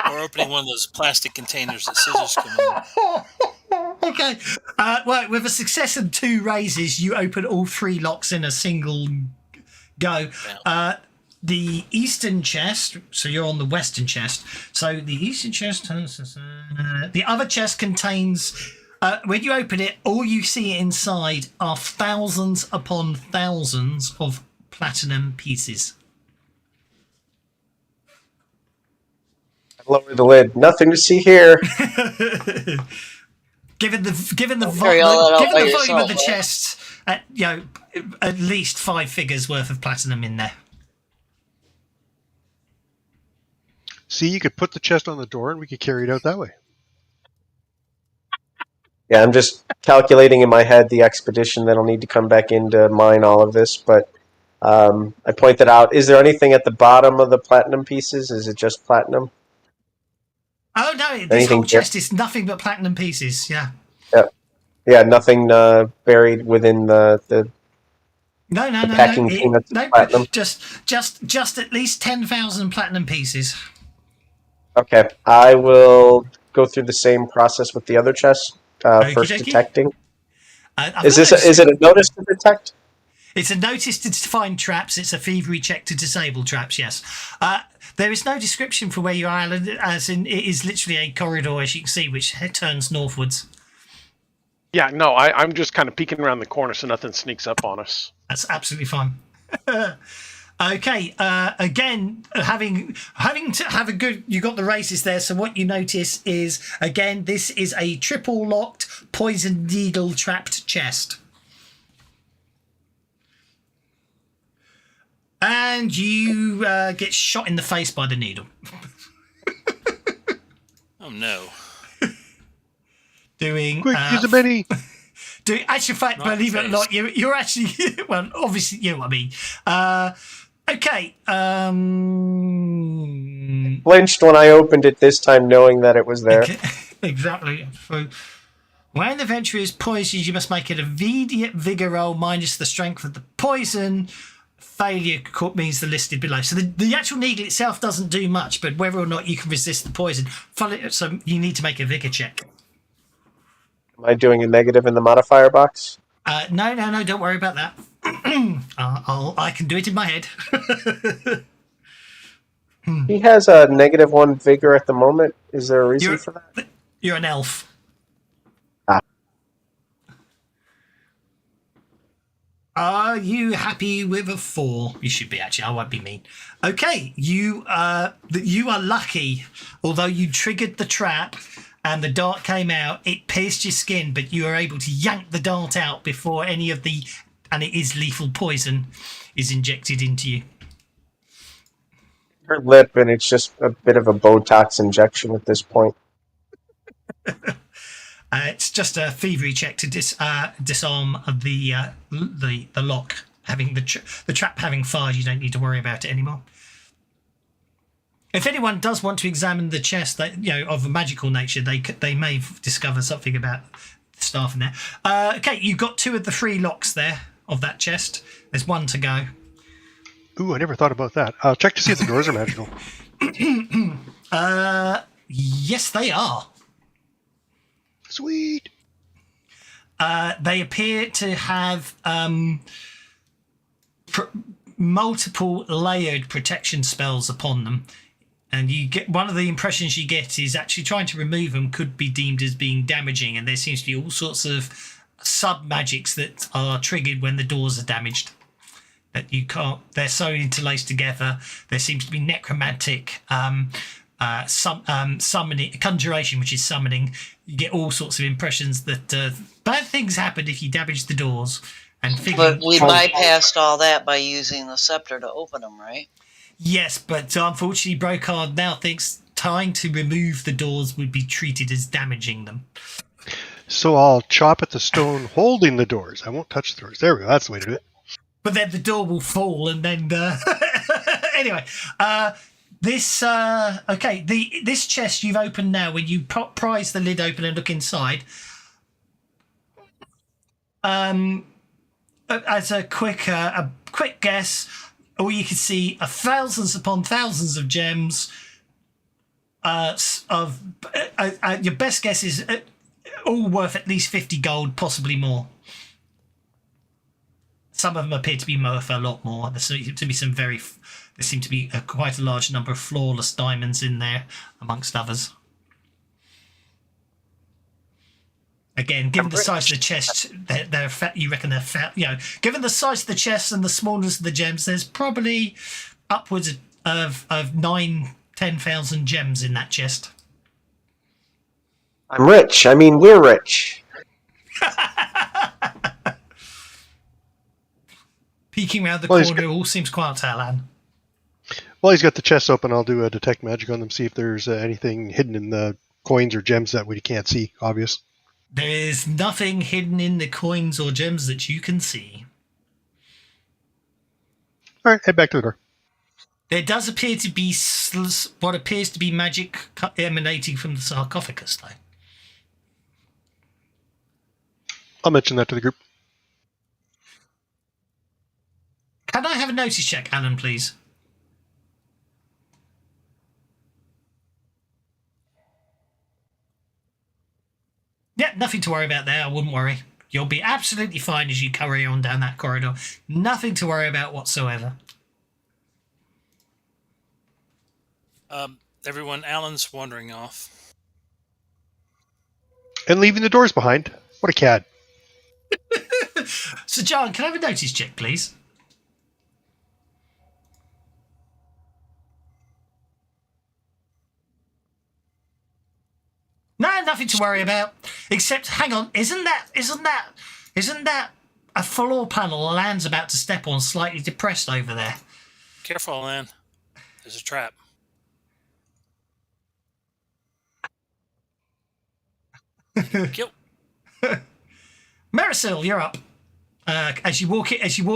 Or opening one of those plastic containers that scissors come in. Okay. Well, with a success and 2 raises, you open all 3 locks in a single go. The eastern chest, so you're on the western chest. So the eastern chest, the other chest contains, when you open it, all you see inside are thousands upon thousands of platinum pieces. I lower the lid. Nothing to see here. Given the carry all that out by volume yourself, of the right? chest, at least 5 figures worth of platinum in there. See, you could put the chest on the door and we could carry it out that way. Yeah, I'm just calculating in my head the expedition that'll need to come back in to mine all of this, but I pointed out, is there anything at the bottom of the platinum pieces? Is it just platinum? Oh no, this Anything whole chest is nothing but platinum pieces. Yeah. Yeah, nothing buried within the No. packing peanuts of No. platinum. Just at least 10,000 platinum pieces. Okay, I will go through the same process with the other chests. Okie First dokie. detecting. I've Is got it a notice to detect? It's a notice to find traps. It's a thievery check to disable traps. Yes. There is no description for where you are, Alan, as in it is literally a corridor, as you can see, which turns northwards. Yeah, no, I'm just kind of peeking around the corner so nothing sneaks up on us. That's absolutely fine. Okay. Again, having to have a good, you got the races there. So what you notice is, again, this is a triple locked poison needle trapped chest. And you get shot in the face by the needle. Oh no. Quick, use a mini. Actually, in fact, Not believe it or face. not, you're actually, well, obviously, you know what I mean. Okay. Flinched when I opened it this time, knowing that it was there. Okay. Exactly. So, when the venture is poisoned, you must make an immediate vigor roll minus the strength of the poison. Failure means the listed below. So the actual needle itself doesn't do much, but whether or not you can resist the poison, so you need to make a vigor check. Am I doing a negative in the modifier box? No, don't worry about that. I can do it in my head. He has a -1 vigor at the moment. Is there a reason for that? You're an elf. Are you happy with a 4? You should be, actually. I won't be mean. Okay, you are lucky. Although you triggered the trap and the dart came out, it pierced your skin, but you are able to yank the dart out before any of the, and it is lethal poison, is injected into you. Her lip, and it's just a bit of a Botox injection at this point. It's just a thievery check to disarm the lock. Having the trap having fired, you don't need to worry about it anymore. If anyone does want to examine the chest, that of a magical nature, they may discover something about the staff in there. Okay, you've got 2 of the 3 locks there of that chest. There's 1 to go. Ooh, I never thought about that. I'll check to see if the doors are magical. Yes, they are. Sweet. They appear to have multiple layered protection spells upon them, and you get one of the impressions you get is actually trying to remove them could be deemed as being damaging, and there seems to be all sorts of sub magics that are triggered when the doors are damaged. That you can't. They're so interlaced together. There seems to be necromantic. Summoning, conjuration, which is summoning. You get all sorts of impressions that bad things happen if you damage the doors. But we bypassed all that by using the scepter to open them, right? Yes, but unfortunately, Brocard now thinks trying to remove the doors would be treated as damaging them. So I'll chop at the stone holding the doors. I won't touch the doors. There we go. That's the way to do it. But then the door will fall, and then anyway. This this chest you've opened now. When you prise the lid open and look inside, as a quick guess, all you can see are thousands upon thousands of gems. Your best guess is all worth at least 50 gold, possibly more. Some of them appear to be worth a lot more. There seem to be quite a large number of flawless diamonds in there, amongst others. Again, given the size of the chest, you reckon they're fat. Given the size of the chest and the smallness of the gems, there's probably upwards of 9,000-10,000 gems in that chest. I'm rich. I mean, we're rich. Peeking around the corner, it all seems quiet to Alan. While he's got the chest open, I'll do a detect magic on them, see if there's anything hidden in the coins or gems that we can't see. Obvious. There is nothing hidden in the coins or gems that you can see. All right, head back to the door. There does appear to be what appears to be magic emanating from the sarcophagus, though. I'll mention that to the group. Can I have a notice check, Alan, please? Yeah, nothing to worry about there. I wouldn't worry. You'll be absolutely fine as you carry on down that corridor. Nothing to worry about whatsoever. Everyone, Alan's wandering off. And leaving the doors behind. What a cad. So, John, can I have a notice check, please? No, nothing to worry about. Except, hang on, isn't that a floor panel Alan's about to step on, slightly depressed over there? Careful, Alan. There's a trap. Kill. Marisol, you're up. As you walk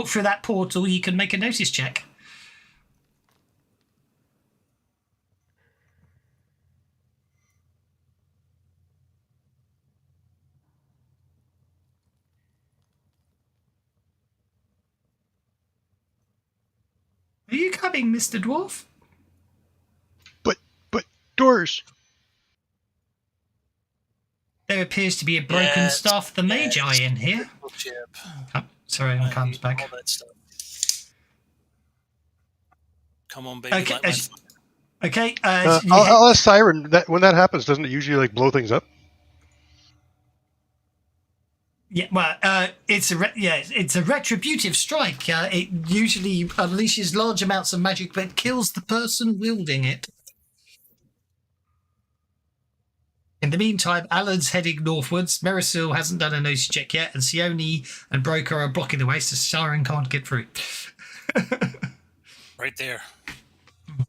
through that portal, you can make a notice check. Are you coming, Mr. Dwarf? But doors. There appears to be a broken staff of the Magi in here. Oh, sorry, my comes back. All that stuff. Come on, baby. Okay, okay. I'll ask Siren. When that happens, doesn't it usually like blow things up? Yeah, well, it's a retributive strike. It usually unleashes large amounts of magic, but kills the person wielding it. In the meantime, Alan's heading northwards. Marisol hasn't done a notice check yet, and Sione and Broker are blocking the way, so Siren can't get through. Right there. I'm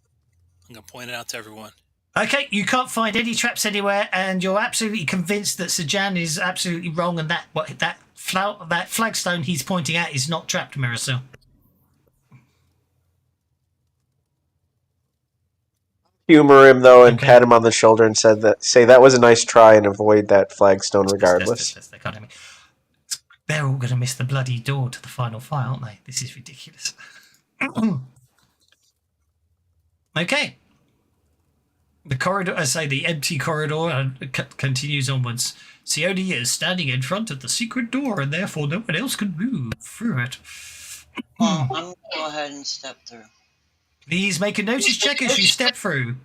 going to point it out to everyone. Okay, you can't find any traps anywhere, and you're absolutely convinced that Sajan is absolutely wrong, and that flagstone he's pointing at is not trapped, Marisol. Humor him though, and pat him on the shoulder and say that was a nice try, and avoid that flagstone regardless. They can't hear me. They're all going to miss the bloody door to the final fight, aren't they? This is ridiculous. Okay. The corridor, the empty corridor continues onwards. Sione is standing in front of the secret door, and therefore no one else can move through it. I'm going to go ahead and step through. Please make a notice check as you step through.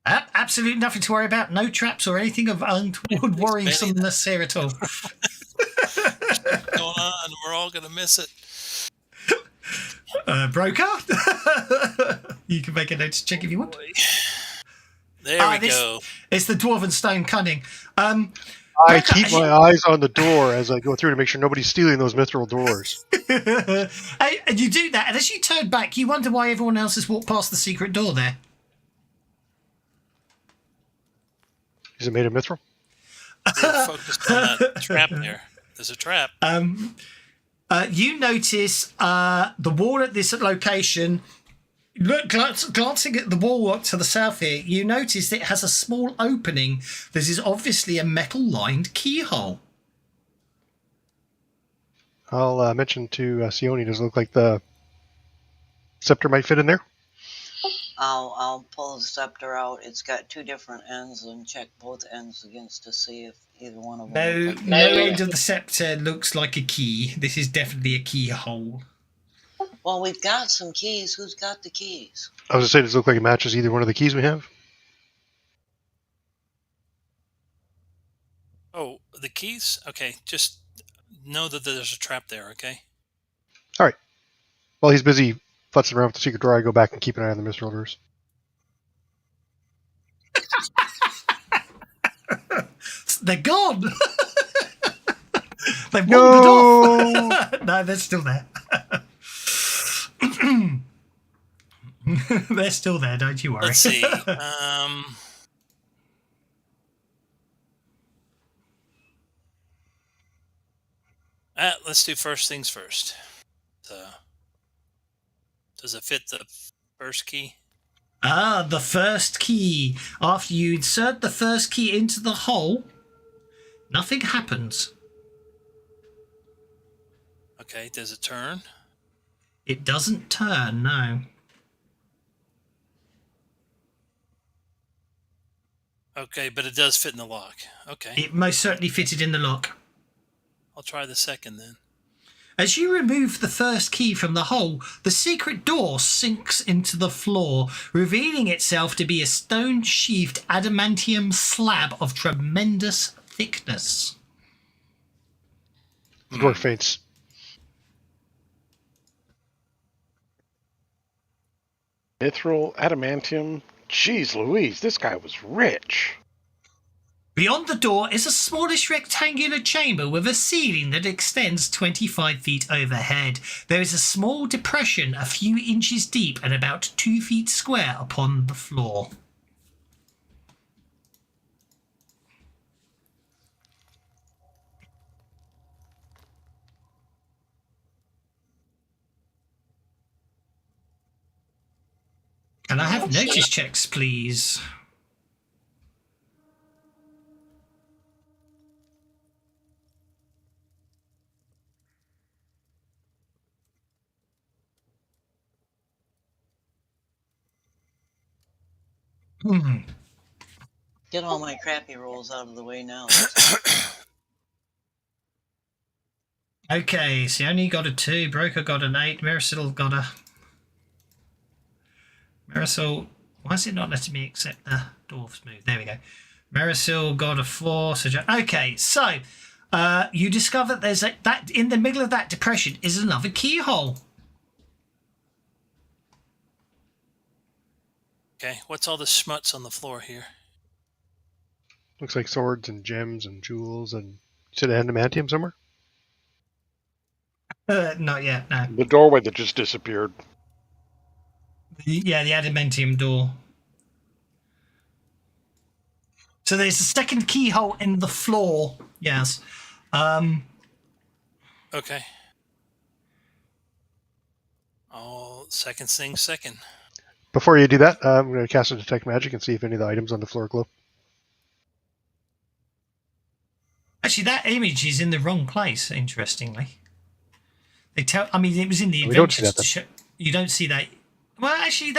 Absolutely nothing to worry about. No traps or anything of untoward worrisomeness here at all. What's going on? We're all going to miss it. Broker? You can make a notice check if you want. There we go. It's the Dwarven Stone Cunning. I keep my eyes on the door as I go through to make sure nobody's stealing those mithril doors. And you do that, and as you turn back, you wonder why everyone else has walked past the secret door there. Is it made of mithril? We're focused on that trap there. There's a trap. You notice the wall at this location. Glancing at the wall to the south here, you notice it has a small opening. This is obviously a metal-lined keyhole. I'll mention to Sione, does it look like the scepter might fit in there? I'll pull the scepter out. It's got two different ends, and check both ends against to see if either one of them. No end of the scepter looks like a key. This is definitely a keyhole. Well, we've got some keys. Who's got the keys? I was going to say, does it look like it matches either one of the keys we have? Oh, the keys? Okay, just know that there's a trap there, okay? All right. While he's busy futzing around with the secret door, I go back and keep an eye on the mithril doors. They're gone! They've wandered off! No, they're still there. They're still there, don't you worry. Let's see. Let's do first things first. Does it fit the first key? The first key. After you insert the first key into the hole, nothing happens. Okay, does it turn? It doesn't turn, no. Okay, but it does fit in the lock. Okay. It most certainly fitted in the lock. I'll try the second then. As you remove the first key from the hole, the secret door sinks into the floor, revealing itself to be a stone-sheathed adamantium slab of tremendous thickness. The door faints. Mithril, adamantium. Jeez Louise, this guy was rich. Beyond the door is a smallish rectangular chamber with a ceiling that extends 25 feet overhead. There is a small depression a few inches deep and about 2 feet square upon the floor. Can I have notice checks, please? Get all my crappy rolls out of the way now. Okay, Sione got a 2, Broker got an 8, Marisol got a... Marisol, why is it not letting me accept the dwarf's move? There we go. Marisol got a 4. Okay, so you discover there's that in the middle of that depression is another keyhole. Okay, what's all the schmutz on the floor here? Looks like swords and gems and jewels and... You said adamantium somewhere? Not yet, no. The doorway that just disappeared. Yeah, the adamantium door. So there's a second keyhole in the floor. Yes. Okay. Oh, second thing second. Before you do that, I'm going to cast a detect magic and see if any of the items on the floor glow. Actually, that image is in the wrong place. Interestingly, they tell. I mean, it was in the We don't see adventures that, to show. You don't see that. Well, actually,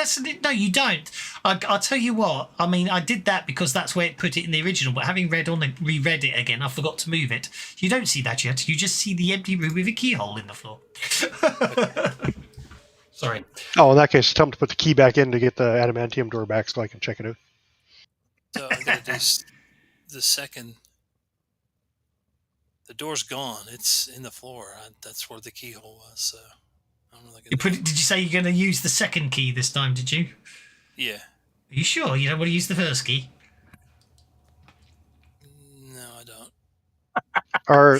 no, you don't. I'll tell you what. I mean, I did that because that's where it put it in the original. But having reread it again, I forgot to move it. You don't see that yet. You just see the empty room with a keyhole in the floor. Sorry. Oh, in that case, tell them to put the key back in to get the adamantium door back so I can check it out. So I'm gonna do the second. The door's gone. It's in the floor. That's where the keyhole was. So I'm really You put it, did you say you're going to use the second key this time? Did you? Yeah. Are you sure you don't want to use the first key? No, I don't.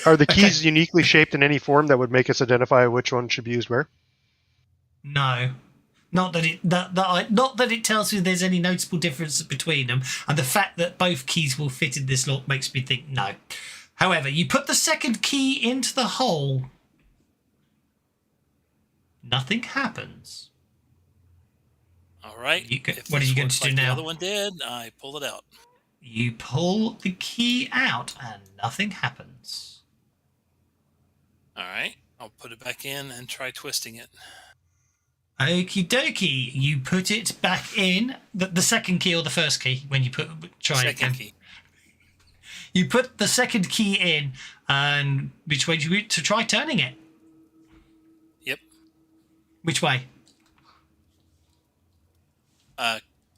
Are the keys uniquely shaped in any form that would make us identify which one should be used where? No. Not that it tells me there's any noticeable difference between them, and the fact that both keys will fit in this lock makes me think no. However, you put the second key into the hole. Nothing happens. All right. What are you going to do now? The other one did. I pull it out. You pull the key out, and nothing happens. All right. I'll put it back in and try twisting it. Okie dokie. You put it back in. The second key or the first key when you try it again? Second key. You put the second key in, and which way do you to try turning it? Yep. Which way?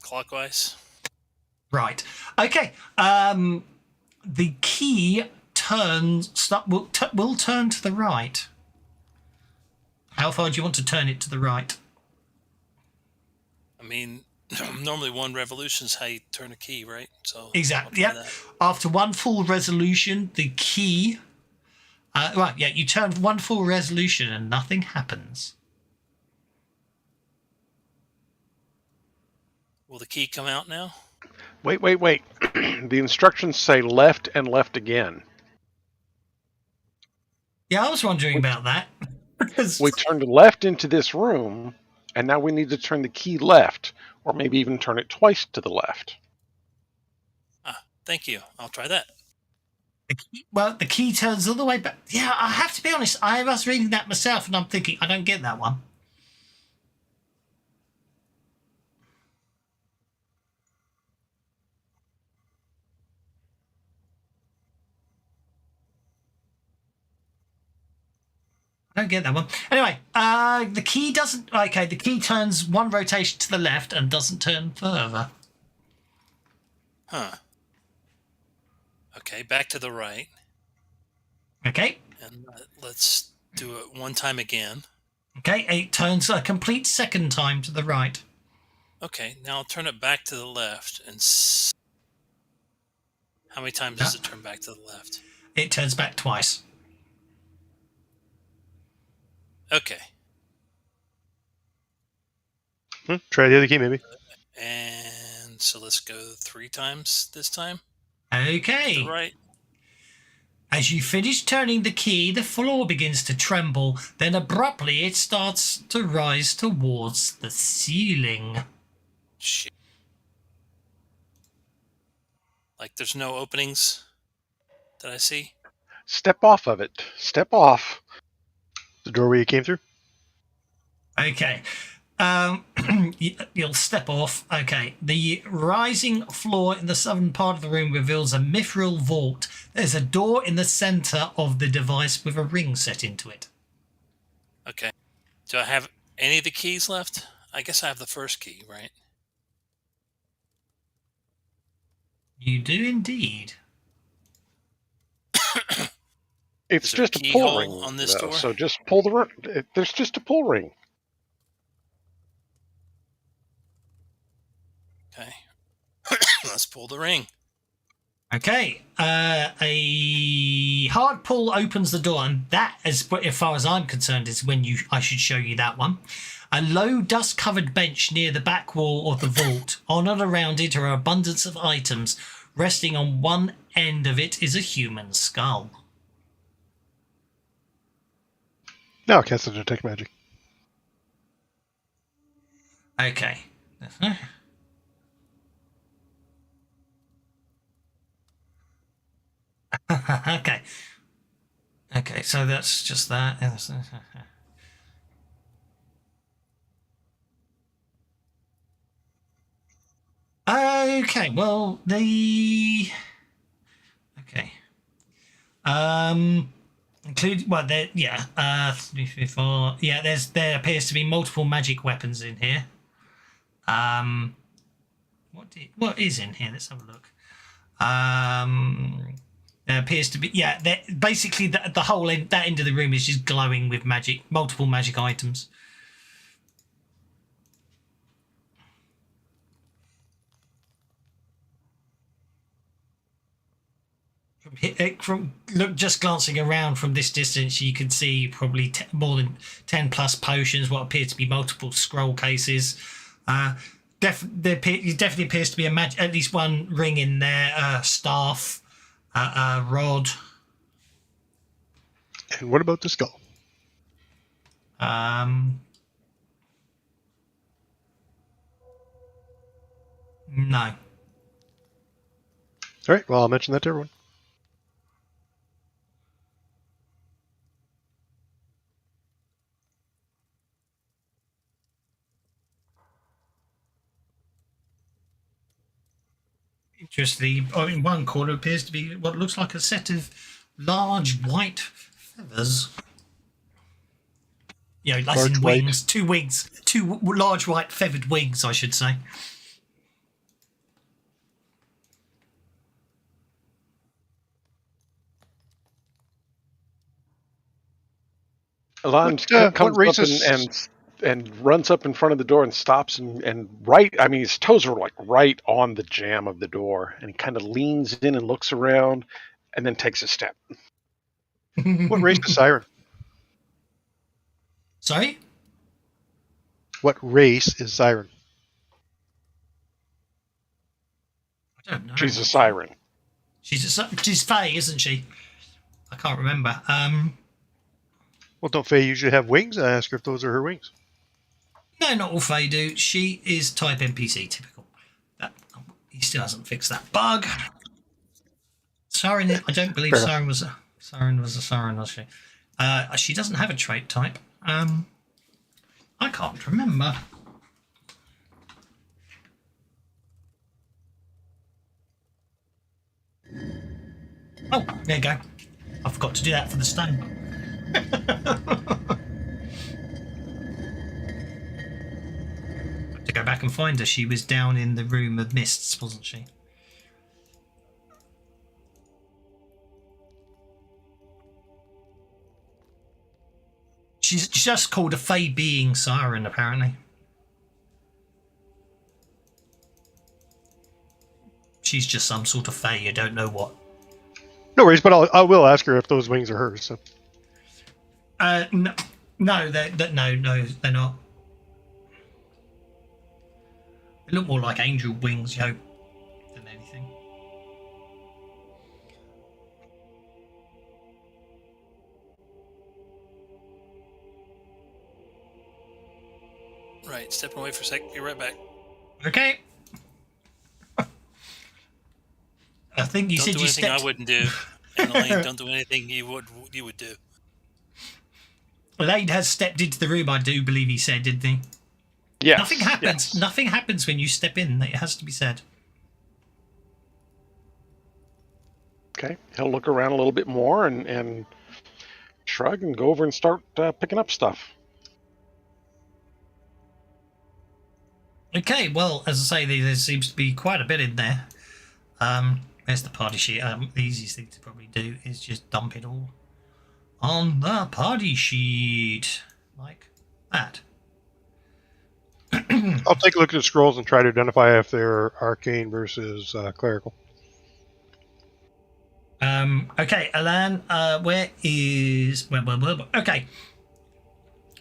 Clockwise. Right. Okay. The key will turn to the right. How far do you want to turn it to the right? I mean, normally one revolution is how you turn a key, right? So Exactly. Yeah. After one full resolution, the key. Right. Yeah. You turn one full resolution, and nothing happens. Will the key come out now? Wait. The instructions say left and left again. Yeah, I was wondering about that. Because We turned left into this room, and now we need to turn the key left, or maybe even turn it twice to the left. Thank you. I'll try that. the key turns all the way back. Yeah, I have to be honest. I was reading that myself, and I'm thinking I don't get that one. I don't get that one. Anyway, the key doesn't. Okay, the key turns one rotation to the left and doesn't turn further. Huh. Okay, back to the right. Okay. And let's do it one time again. Okay, it turns a complete second time to the right. Okay, now I'll turn it back to the left. And how many times does it turn back to the left? It turns back twice. Okay. Try the other key, maybe. And so let's go 3 times this time. Okay. To the right. As you finish turning the key, the floor begins to tremble. Then abruptly, it starts to rise towards the ceiling. Shit. Like there's no openings that I see? Step off of it. Step off. The doorway you came through? Okay. You'll step off. Okay. The rising floor in the southern part of the room reveals a mithril vault. There's a door in the center of the device with a ring set into it. Okay. Do I have any of the keys left? I guess I have the first key, right? You do indeed. It's Is there a just a keyhole pull ring on this door? So just pull the ring. There's just a pull ring. Okay. Let's pull the ring. Okay. A hard pull opens the door, and that, as far as I'm concerned, is when I should show you that one. A low dust-covered bench near the back wall of the vault. On and around it are abundance of items. Resting on one end of it is a human skull. No, cast a detect magic. Okay. Okay. Okay, so that's just that. Okay, well, okay. Include, well, there, yeah, 3, 3, 4. Yeah, there appears to be multiple magic weapons in here. What is in here? Let's have a look. There appears to be, yeah, basically the whole end, that end of the room is just glowing with magic, multiple magic items. Just glancing around from this distance, you can see probably more than 10 plus potions, what appear to be multiple scroll cases. There definitely appears to be at least one ring in there, staff, rod. And what about the skull? No. All right, well, I'll mention that to everyone. Interestingly, in one corner appears to be what looks like a set of large white feathers. You know, like in wings, two wings, two large white feathered wings, I should say. Alon comes up and runs up in front of the door and stops and right, I mean, his toes are like right on the jamb of the door, and he kind of leans in and looks around and then takes a step. What race is Siren? Sorry? What race is Siren? I don't know. She's a siren. She's Fae, isn't she? I can't remember. Well, don't Faye usually have wings? I ask her if those are her wings. No, not all Fae do. She is type NPC, typical. He still hasn't fixed that bug. Siren, I don't believe Fair Siren was a Siren, was she? She doesn't have a trait type. I can't remember. Oh, there you go. I forgot to do that for the stone. To go back and find her, she was down in the room of mists, wasn't she? She's just called a Fey being Siren, apparently. She's just some sort of Fey, you don't know what. No worries, but I will ask her if those wings are hers. So. No, they're not. They look more like angel wings, than anything. Right, stepping away for a sec. Be right back. Okay. I think you Don't said do you anything stepped. I wouldn't do. And Elaine, don't do anything you would do. Elaine has stepped into the room. I do believe he said, didn't he? Yes. Nothing happens. Yes. Nothing happens when you step in. It has to be said. Okay. He'll look around a little bit more and shrug and go over and start picking up stuff. Okay. Well, as I say, there seems to be quite a bit in there. There's the party sheet. The easiest thing to probably do is just dump it all on the party sheet, like that. I'll take a look at the scrolls and try to identify if they're arcane versus clerical. Okay, Alan, where is... Okay.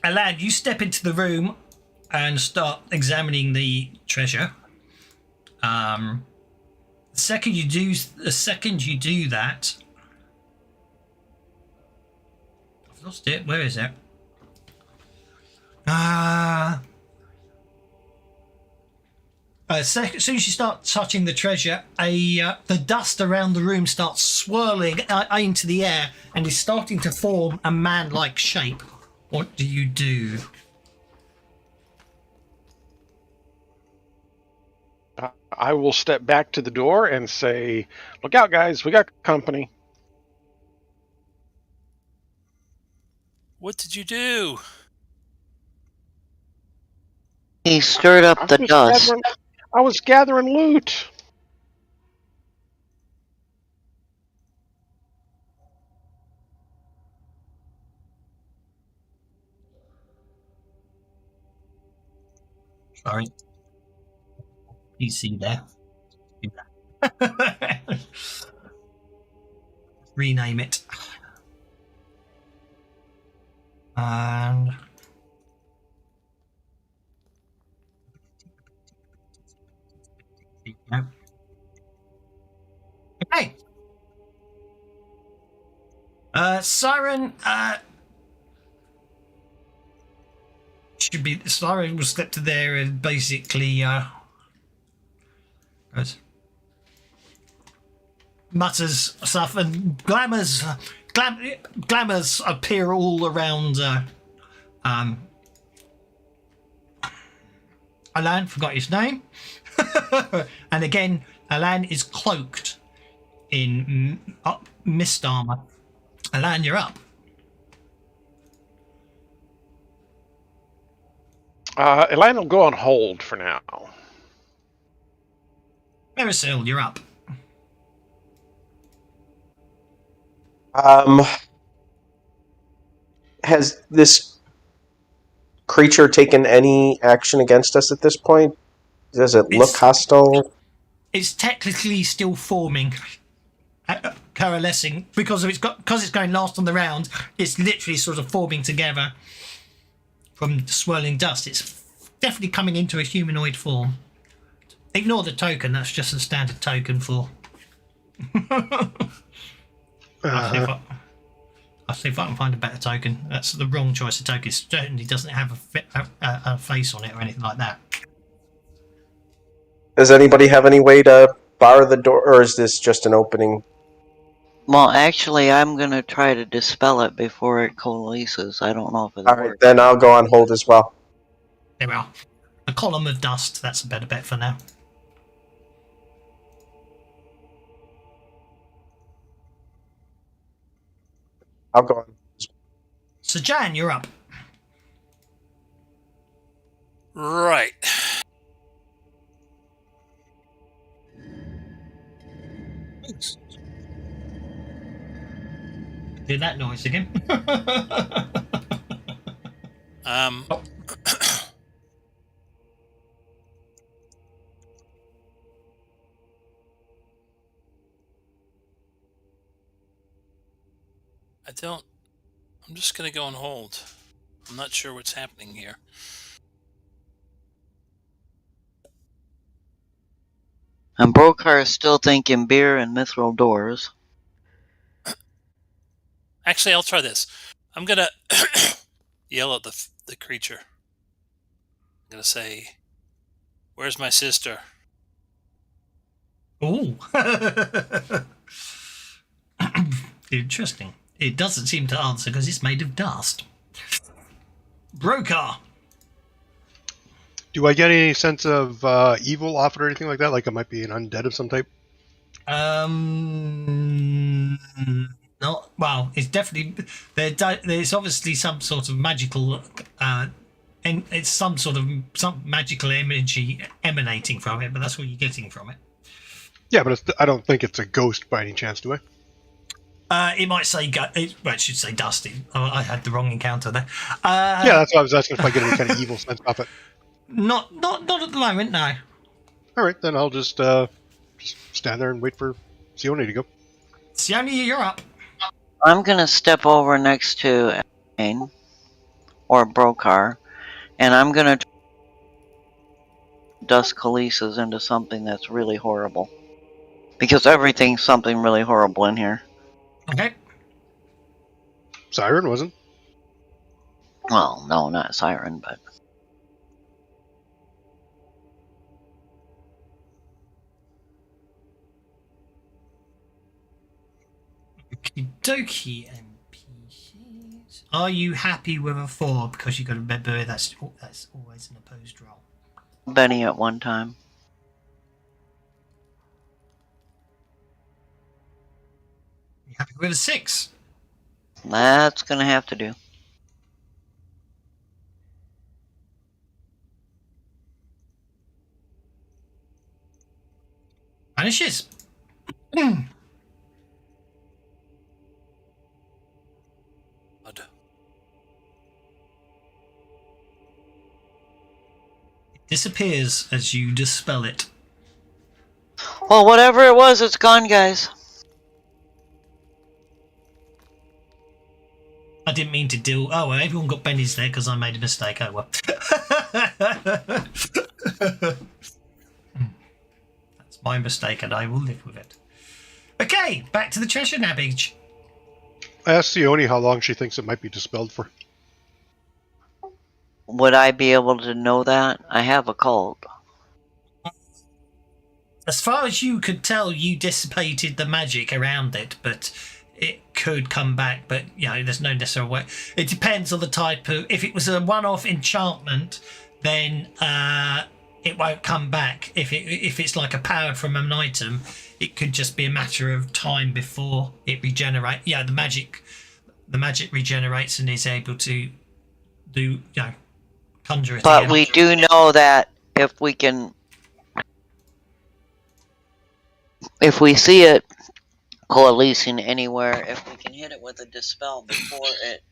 Alan, you step into the room and start examining the treasure. The second you do that... I've lost it. Where is it? As soon as you start touching the treasure, the dust around the room starts swirling into the air and is starting to form a man-like shape. What do you do? I will step back to the door and say, "Look out, guys! We got company." What did you do? He stirred up the dust. I was gathering loot. Sorry. You see there. Rename it. And... No. Okay. Siren, should be... Siren will step to there and basically, goes... mutters stuff, and glamours appear all around Alan, forgot his name. And again, Alan is cloaked in mist armor. Alan, you're up. Elaine will go on hold for now. Marisol, you're up. Has this creature taken any action against us at this point? Does it look hostile? It's technically still forming, coalescing because it's going last on the round. It's literally sort of forming together from swirling dust. It's definitely coming into a humanoid form. Ignore the token. That's just a standard token for. I'll I'll see if I can find a better token. That's the wrong choice of token. It certainly doesn't have a face on it or anything like that. Does anybody have any way to bar the door, or is this just an opening? Well, actually, I'm gonna try to dispel it before it coalesces. I don't know if it'll All right, work. then I'll go on hold as well. There we are. A column of dust. That's a better bet for now. I'll go on. So, Jan, you're up. Right. Do that noise again. Oh. I'm just going to go on hold. I'm not sure what's happening here. And Brokar is still thinking beer and mithril doors. Actually, I'll try this. I'm going to yell at the creature. I'm going to say, "Where's my sister?" Ooh. Interesting. It doesn't seem to answer because it's made of dust. Brokar. Do I get any sense of evil off it or anything like that? Like it might be an undead of some type? Not well. It's definitely there's obviously some sort of magical, and it's some magical energy emanating from it. But that's what you're getting from it. Yeah, but I don't think it's a ghost by any chance, do I? It might say it should say dusty. Oh, I had the wrong encounter there. Yeah, that's why I was asking if I get any kind of evil sense off it. Not at the moment, no. All right, then I'll just stand there and wait for Sione to go. Sione, you're up. I'm gonna step over next to Aine or Brokar, and I'm gonna dust coalesces into something that's really horrible. Because everything's something really horrible in here. Okay. Siren wasn't. Well, no, not Siren, but... Okie NPCs. Are you happy with a 4? Because you've got to remember that's always an opposed roll. Benny at one time. You happy with a 6? That's gonna have to do. Vanishes. It disappears as you dispel it. Well, whatever it was, it's gone, guys. I didn't mean to do. Oh, well, everyone got Benny's there because I made a mistake. Oh, well. That's my mistake and I will live with it. Okay, back to the treasure nabbage. I asked Sione how long she thinks it might be dispelled for. Would I be able to know that? I have a cult. As far as you could tell, you dissipated the magic around it, but it could come back. But, you know, there's no necessary way. It depends on the type of... If it was a one-off enchantment, then it won't come back. If it's like a power from an item, it could just be a matter of time before it regenerates. Yeah, the magic regenerates and is able to do, conjure it But again. we do know that if we see it coalescing anywhere, if we can hit it with a dispel before it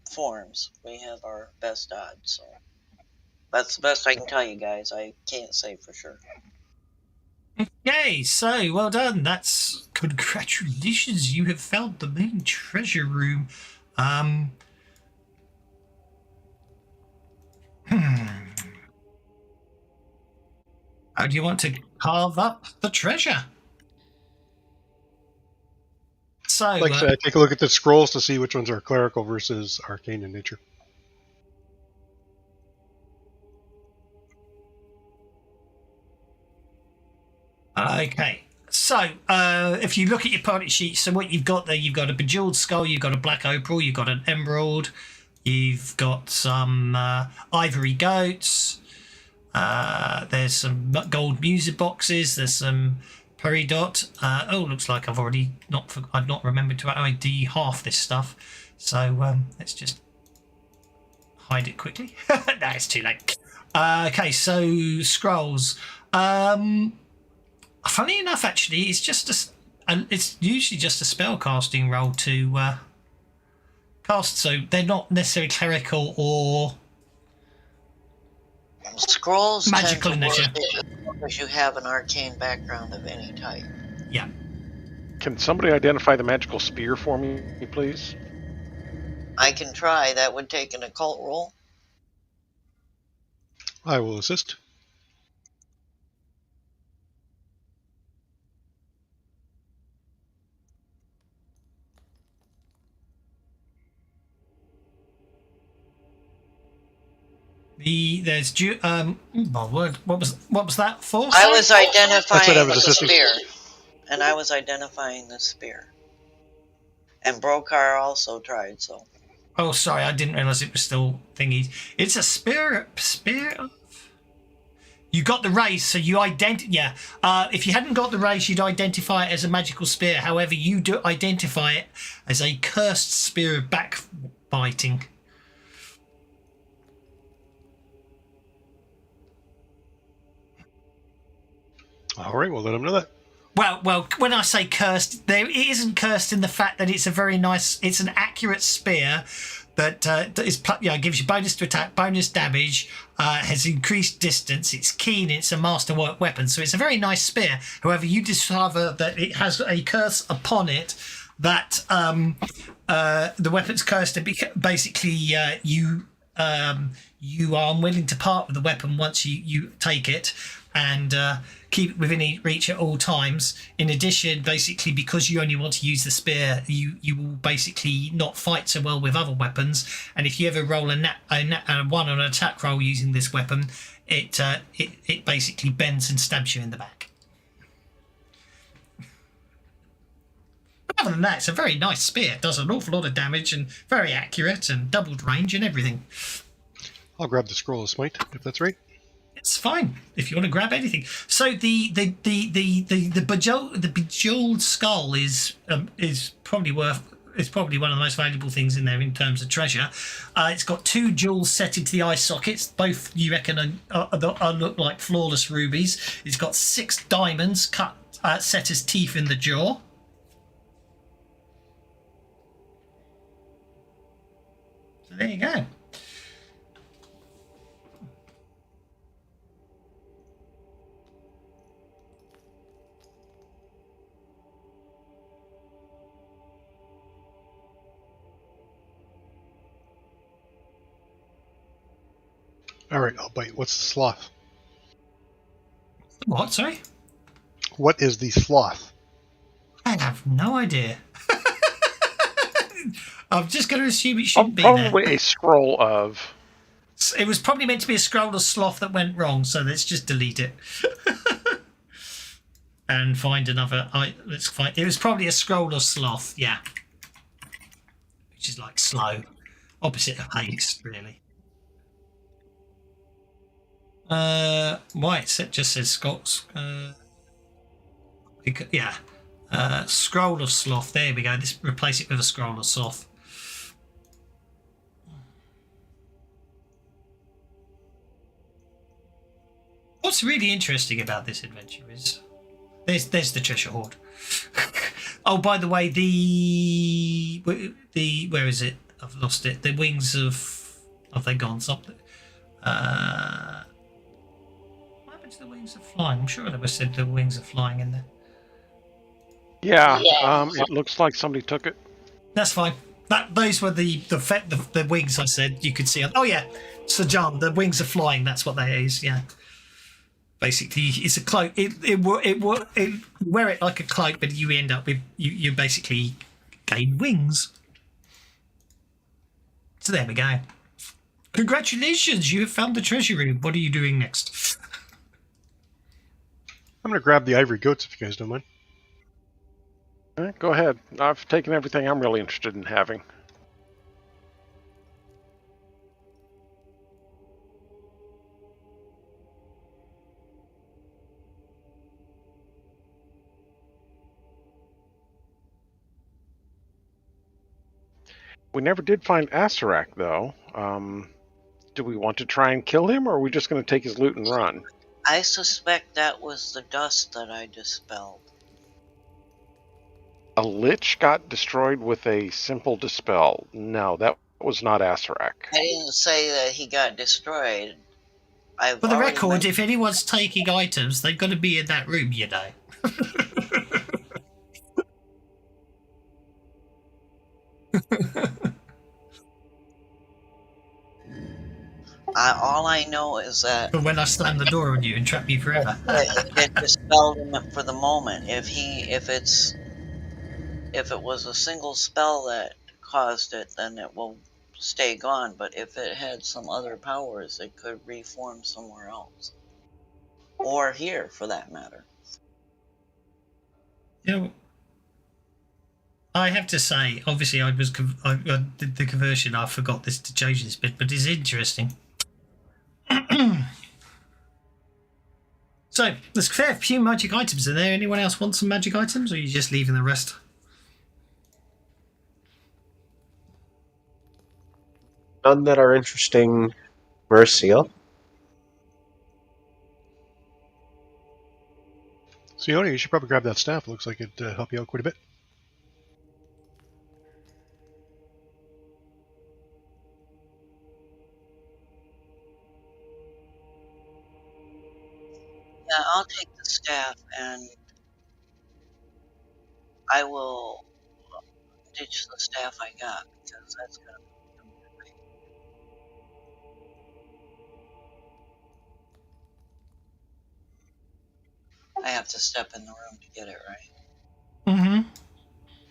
forms, we have our best odds. So that's the best I can tell you guys. I can't say for sure. Okay, so well done. That's congratulations. You have found the main treasure room. How do you want to carve up the treasure? So, Like I said, I take a look at the scrolls to see which ones are clerical versus arcane in nature. okay. So, if you look at your party sheet, so what you've got there, you've got a bejeweled skull, you've got a black opal, you've got an emerald, you've got some ivory goats. There's some gold music boxes. There's some peridot. Looks like I've not remembered to ID half this stuff. So let's just hide it quickly. No, it's too late. Okay, so scrolls. Funny enough, actually, it's it's usually just a spell casting roll to cast. So they're not necessarily clerical or Scrolls magical tend in to nature. work as long as you have an arcane background of any type. Yeah. Can somebody identify the magical spear for me, please? I can try. That would take an occult roll. I will assist. There's my word, what was that for? I was identifying I was the assisting. spear, and I was identifying the spear. And Brokar also tried. So Oh, sorry, I didn't realise it was still thingy. It's a spear. You got the race, so you Yeah. If you hadn't got the race, you'd identify it as a magical spear. However, you do identify it as a cursed spear of backbiting. All right, we'll let them know that. Well, when I say cursed, it isn't cursed in the fact that it's it's an accurate spear that gives you bonus to attack, bonus damage, has increased distance, it's keen, it's a masterwork weapon, so it's a very nice spear. However, you discover that it has a curse upon it that the weapon's cursed to be basically you are unwilling to part with the weapon once you take it, and keep it within reach at all times. In addition, basically, because you only want to use the spear, you will basically not fight so well with other weapons. And if you ever roll a one on an attack roll using this weapon, it basically bends and stabs you in the back. But other than that, it's a very nice spear. It does an awful lot of damage and very accurate and doubled range and everything. I'll grab the scroll of smite if that's right. It's fine if you want to grab anything. So the bejeweled skull is probably one of the most valuable things in there in terms of treasure. It's got 2 jewels set into the eye sockets. Both you reckon look like flawless rubies. It's got 6 diamonds set as teeth in the jaw. So there you go. All right, I'll bite. What's the sloth? What, sorry? What is the sloth? I have no idea. I'm just going to assume it shouldn't be there. Probably a scroll of. It was probably meant to be a scroll of sloth that went wrong, so let's just delete it. And find another. Let's find. It was probably a scroll of sloth, yeah. Which is like slow. Opposite of haste, really. Why it just says Scots. Yeah. Scroll of sloth. There we go. Replace it with a scroll of sloth. What's really interesting about this adventure is there's the treasure hoard. Oh, by the way, the where is it? I've lost it. The wings of have they gone something? What happened to the wings of flying? I'm sure there was said the wings of flying in there. Yeah, it looks like somebody took it. That's fine. Those were the wings I said you could see. Oh yeah, Sir John, the wings are flying. That's what that is. Yeah. Basically, it's a cloak. It wear it like a cloak, but you end up with you basically gain wings. So there we go. Congratulations, you have found the treasure room. What are you doing next? I'm going to grab the ivory goats if you guys don't mind. Go ahead. I've taken everything I'm really interested in having. We never did find Asarak, though. Do we want to try and kill him, or are we just going to take his loot and run? I suspect that was the dust that I dispelled. A lich got destroyed with a simple dispel. No, that was not Asarak. I didn't say that he got destroyed. For the record, if anyone's taking items, they've got to be in that room, you know. All I know is that But when I slam the door on you and trap you forever. it dispelled him for the moment. If it was a single spell that caused it, then it will stay gone. But if it had some other powers, it could reform somewhere else, or here, for that matter. You know, I have to say, obviously, I did the conversion. I forgot this to change this bit, but it's interesting. So there's a fair few magic items in there. Anyone else want some magic items, or are you just leaving the rest? None that are interesting, Mercial. Sione, you should probably grab that staff. It looks like it'd help you out quite a bit. Yeah, I'll take the staff, and I will ditch the staff I got, because that's gonna. I have to step in the room to get it right. Mm-hmm.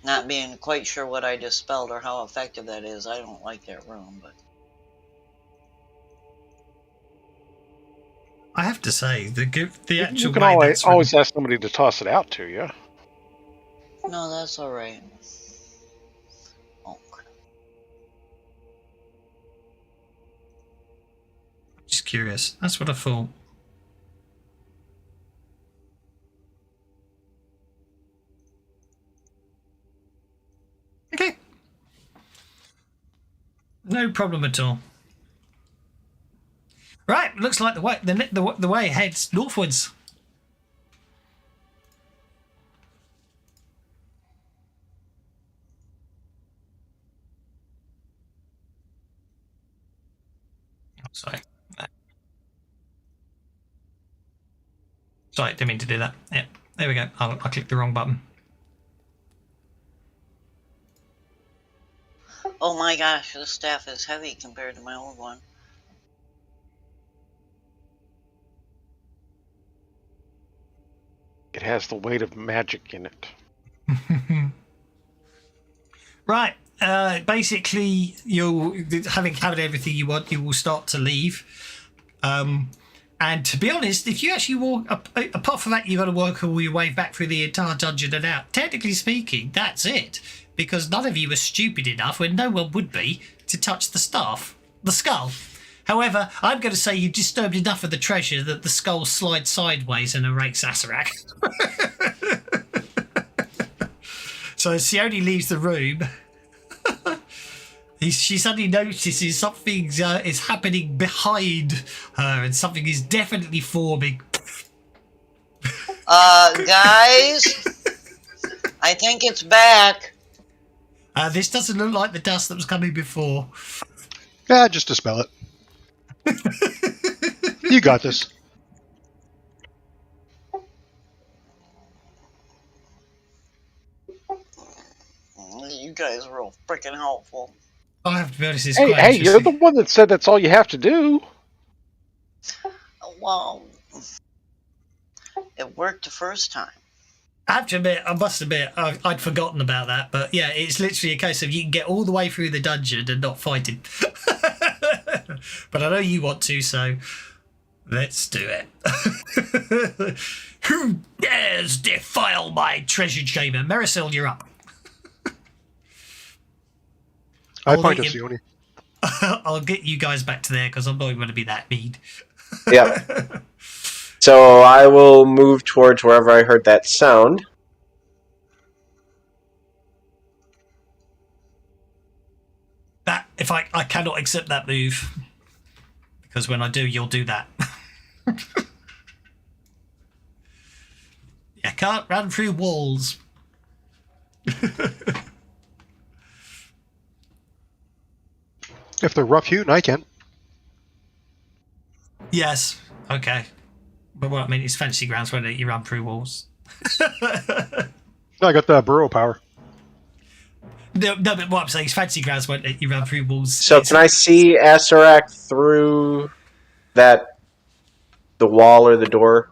Not being quite sure what I dispelled or how effective that is, I don't like that room, but I have to say, the actual You can way that's always ask somebody to toss it out to you. no, that's all right. Oh, crap. just curious. That's what I thought. Okay. No problem at all. Right, looks like the way heads northwards. Sorry. Sorry, didn't mean to do that. Yep, there we go. I clicked the wrong button. Oh my gosh, this staff is heavy compared to my old one. It has the weight of magic in it. Right. Basically, having covered everything you want, you will start to leave. And to be honest, if you actually walk, apart from that, you've got to work all your way back through the entire dungeon and out. Technically speaking, that's it. Because none of you were stupid enough, when no one would be, to touch the skull. However, I'm going to say you disturbed enough of the treasure that the skull slides sideways and erased Asarak. So as Sione leaves the room, she suddenly notices something is happening behind her, and something is definitely forming. Guys, I think it's back. This doesn't look like the dust that was coming before. Yeah, just dispel it. You got this. You guys are real freaking helpful. I have to be honest, it's Hey, quite hey, you're the interesting. one that said that's all you have to do. Well, it worked the first time. have to admit, I must admit, I'd forgotten about that. But yeah, it's literally a case of you can get all the way through the dungeon and not fight him. But I know you want to, so let's do it. Who dares defile my treasure chamber? Marisol, you're up. I point to Sione. I'll get you guys back to there because I'm not even going to be that mean. Yeah. So I will move towards wherever I heard that sound. That if I cannot accept that move because when I do, you'll do that. You can't run through walls. If they're rough hewn, I can. Yes. Okay. But what I mean is fantasy grounds won't let you run through walls. I got the burrow power. No, but what I'm saying is fantasy grounds won't let you run through walls. So can I see Asarak through the wall or the door?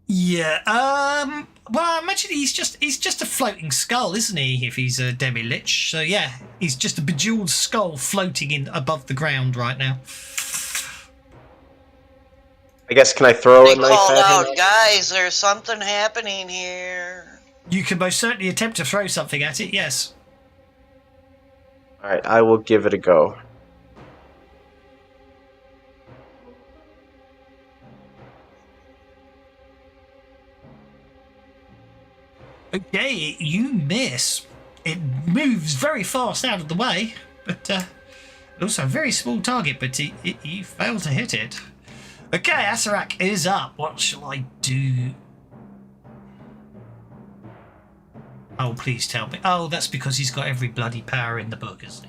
Yeah. Well, I imagine he's just a floating skull, isn't he? If he's a demi-lich, so yeah, he's just a bejeweled skull floating in above the ground right now. I guess can I throw They a knife called at out, him? guys, there's something happening here. You can most certainly attempt to throw something at it. Yes. All right, I will give it a go. Okay, you miss. It moves very fast out of the way, but also a very small target, but you fail to hit it. Okay, Asarak is up. What shall I do? Oh, please tell me. Oh, that's because he's got every bloody power in the book, isn't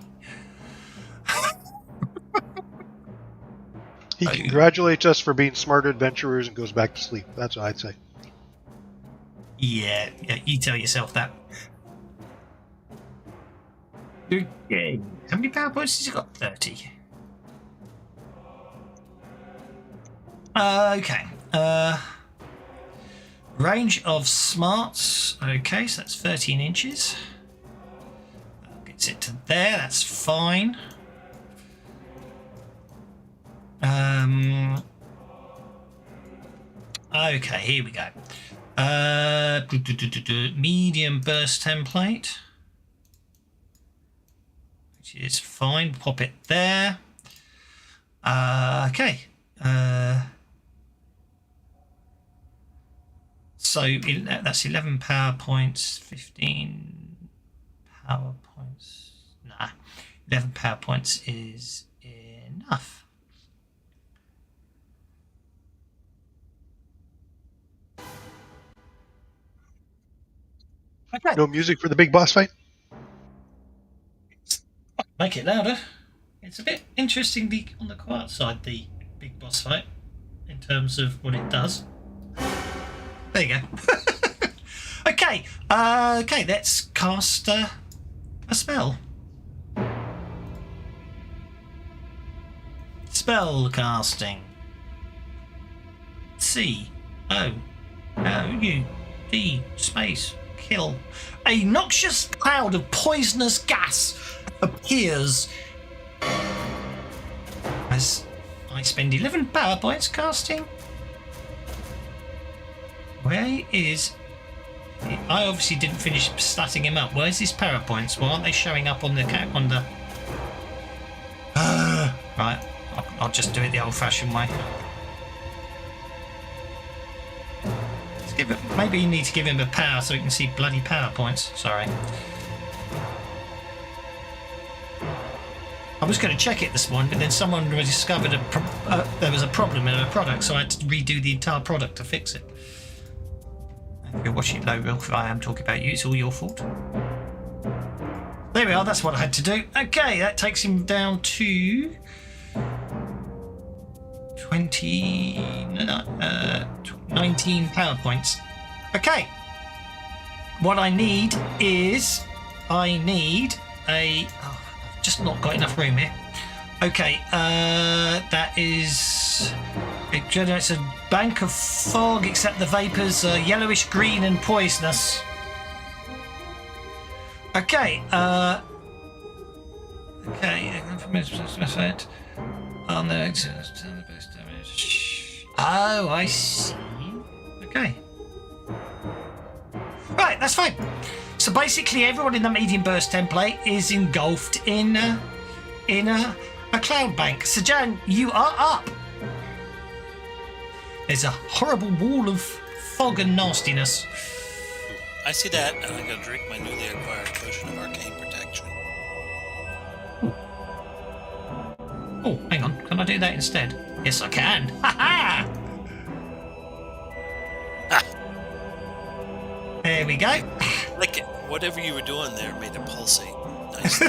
he? He congratulates us for being smart adventurers and goes back to sleep. That's what I'd say. Yeah, you tell yourself that. Okay. How many power points has he got? 30. Okay. Range of smarts. Okay, so that's 13 inches. That gets it to there. That's fine. Okay, here we go. Medium burst template, which is fine. Pop it there. Okay. So that's 11 power points, 15 power points. Nah, 11 power points is enough. Okay. No music for the big boss fight? Make it louder. It's a bit interesting on the quiet side, the big boss fight, in terms of what it does. There you go. Okay. Okay, let's cast a spell. Spell casting. C-O-O-U-D space kill. A noxious cloud of poisonous gas appears as I spend 11 power points casting. Where is... I obviously didn't finish statting him up. Where's his power points? Why aren't they showing up on the... Right, I'll just do it the old-fashioned way. Let's give it... Maybe you need to give him a power so we can see bloody power points. Sorry. I was going to check it this morning, but then someone discovered there was a problem in a product, so I had to redo the entire product to fix it. If you're watching it, Low, if I am talking about you, it's all your fault. There we are, that's what I had to do. Okay, that takes him down to 19 power points. Okay. What I need is... I've just not got enough room here. Okay, that is... It generates a bank of fog, except the vapors are yellowish, green, and poisonous. Okay, okay, oh, I see. Okay. Right, that's fine. So basically everyone in the medium burst template is engulfed in a cloud bank. So Jan, you are up. There's a horrible wall of fog and nastiness. I see that, and I'm going to drink my newly acquired potion of arcane protection. Oh, hang on. Can I do that instead? Yes, I can. Ha ha! There we go. Like it. Whatever you were doing there made it pulsate nicely.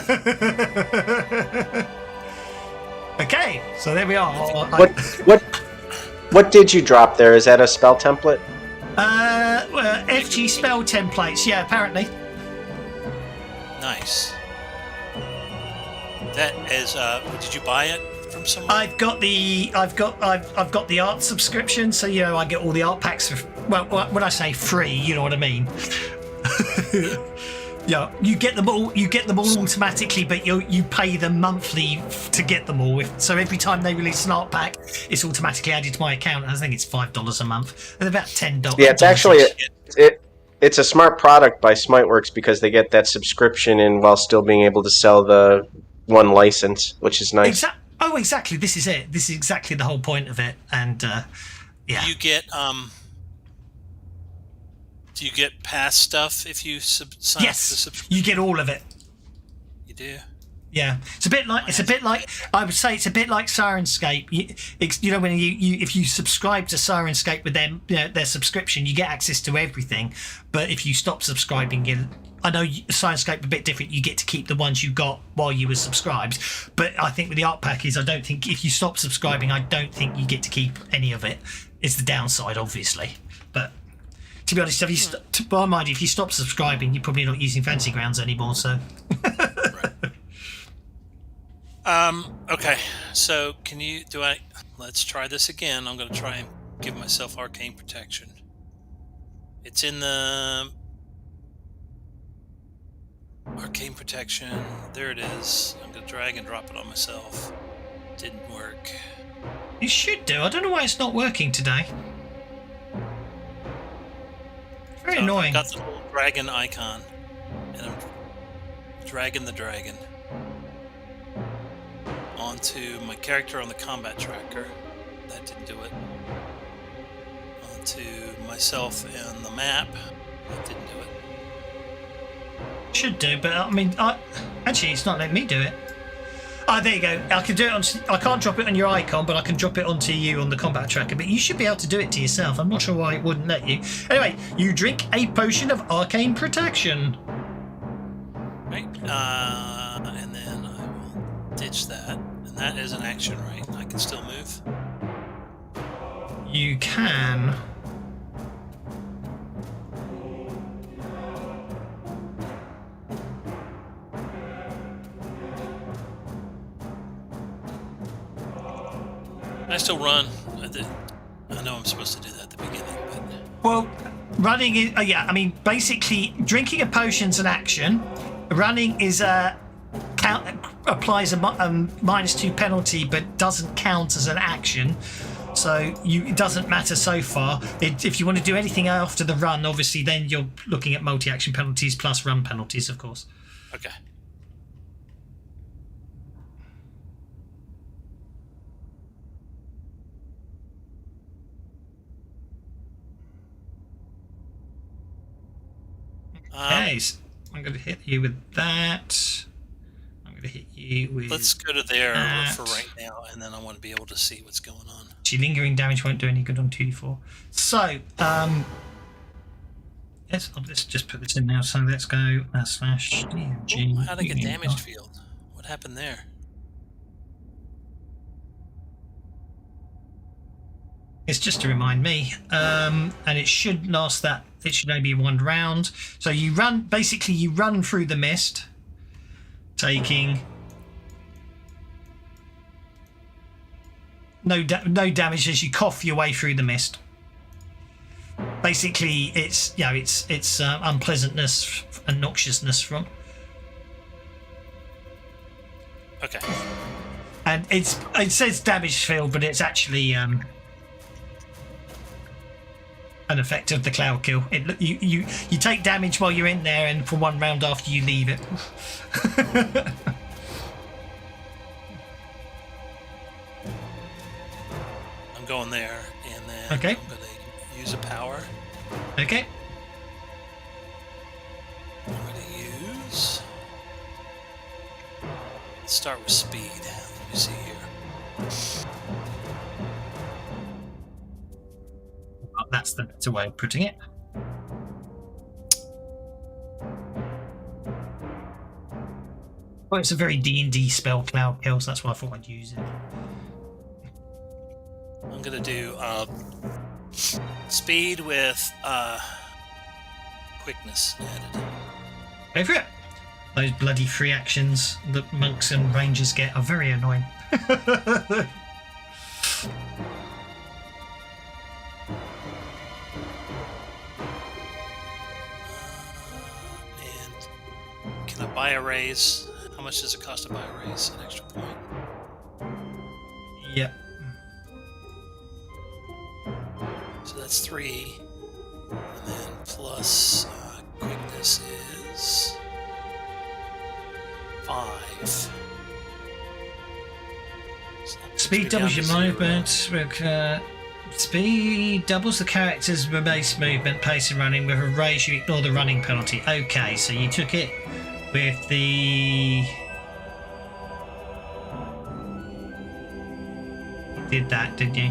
Okay, so there we are. What did you drop there? Is that a spell template? Well, FG spell templates. Yeah, apparently. Nice. That is. Did you buy it from somewhere? I've got the art subscription, so you know I get all the art packs for. Well, when I say free, you know what I mean. Yeah, you get them all. You get them all automatically, but you pay them monthly to get them all. So every time they release an art pack, it's automatically added to my account. I think it's $5 a month, and about $10. Yeah, it's actually it's a smart product by Smiteworks because they get that subscription in while still being able to sell the one license, which is nice. Exactly. This is it. This is exactly the whole point of it. And yeah, You get Do you get past stuff if you sign up for the subscription? You get all of it. You do. Yeah, it's a bit like I would say it's a bit like Sirenscape. You know, when if you subscribe to Sirenscape with their subscription, you get access to everything. But if you stop subscribing, I know Sirenscape a bit different. You get to keep the ones you got while you were subscribed. But I think with the art pack I don't think if you stop subscribing, I don't think you get to keep any of it. It's the downside, obviously. But to be honest, to my mind, if you stop subscribing, you're probably not using Fancy Grounds anymore. So. Okay, so let's try this again. I'm going to try and give myself arcane protection. It's in the arcane protection. There it is. I'm going to drag and drop it on myself. Didn't work. You should do. I don't know why it's not working today. Very annoying. I've got the little dragon icon, and I'm dragging the dragon onto my character on the combat tracker. That didn't do it. Onto myself and the map. That didn't do it. Should do, but I mean, actually, it's not letting me do it. There you go. I can do it I can't drop it on your icon, but I can drop it onto you on the combat tracker. But you should be able to do it to yourself. I'm not sure why it wouldn't let you. Anyway, you drink a potion of arcane protection. Right. And then I will ditch that. And that is an action, right? I can still move. You can. I still run. I know I'm supposed to do that at the beginning, but... Well, running is... yeah, I mean, basically, drinking a potion's an action. Running is applies a -2 penalty, but doesn't count as an action. So it doesn't matter so far. If you want to do anything after the run, obviously, then you're looking at multi-action penalties plus run penalties, of course. Okay. Okay, so I'm going to hit you with that. I'm going to hit you with... Let's go to there that. for right now, and then I want to be able to see what's going on. Lingering damage won't do any good on 2d4. So, let's just put this in now. So let's go slash DMG. How'd I get damaged field? What happened there? It's just to remind me, and it should last that. It should only be one round. So you run through the mist, taking no damage as you cough your way through the mist. Basically, it's unpleasantness and noxiousness from. Okay. And it says damage field, but it's actually an effect of the cloud kill. You take damage while you're in there, and for 1 round after you leave it. I'm going there, and then Okay. I'm going to use a power. Okay. I'm going to use... Let's start with speed. Let me see here. That's the better way of putting it. Well, it's a very D&D spell, Cloud Kill, so that's why I thought I'd use it. I'm going to do speed with quickness added. Go for it. Those bloody free actions that monks and rangers get are very annoying. And can I buy a raise? How much does it cost to buy a raise? An extra point. Yep. So that's 3. And then plus quickness is 5. So Speed doubles your movement. Speed doubles the character's base movement, pace and running. With a raise, you ignore the running penalty. Okay, so you took it with the... You did that, didn't you?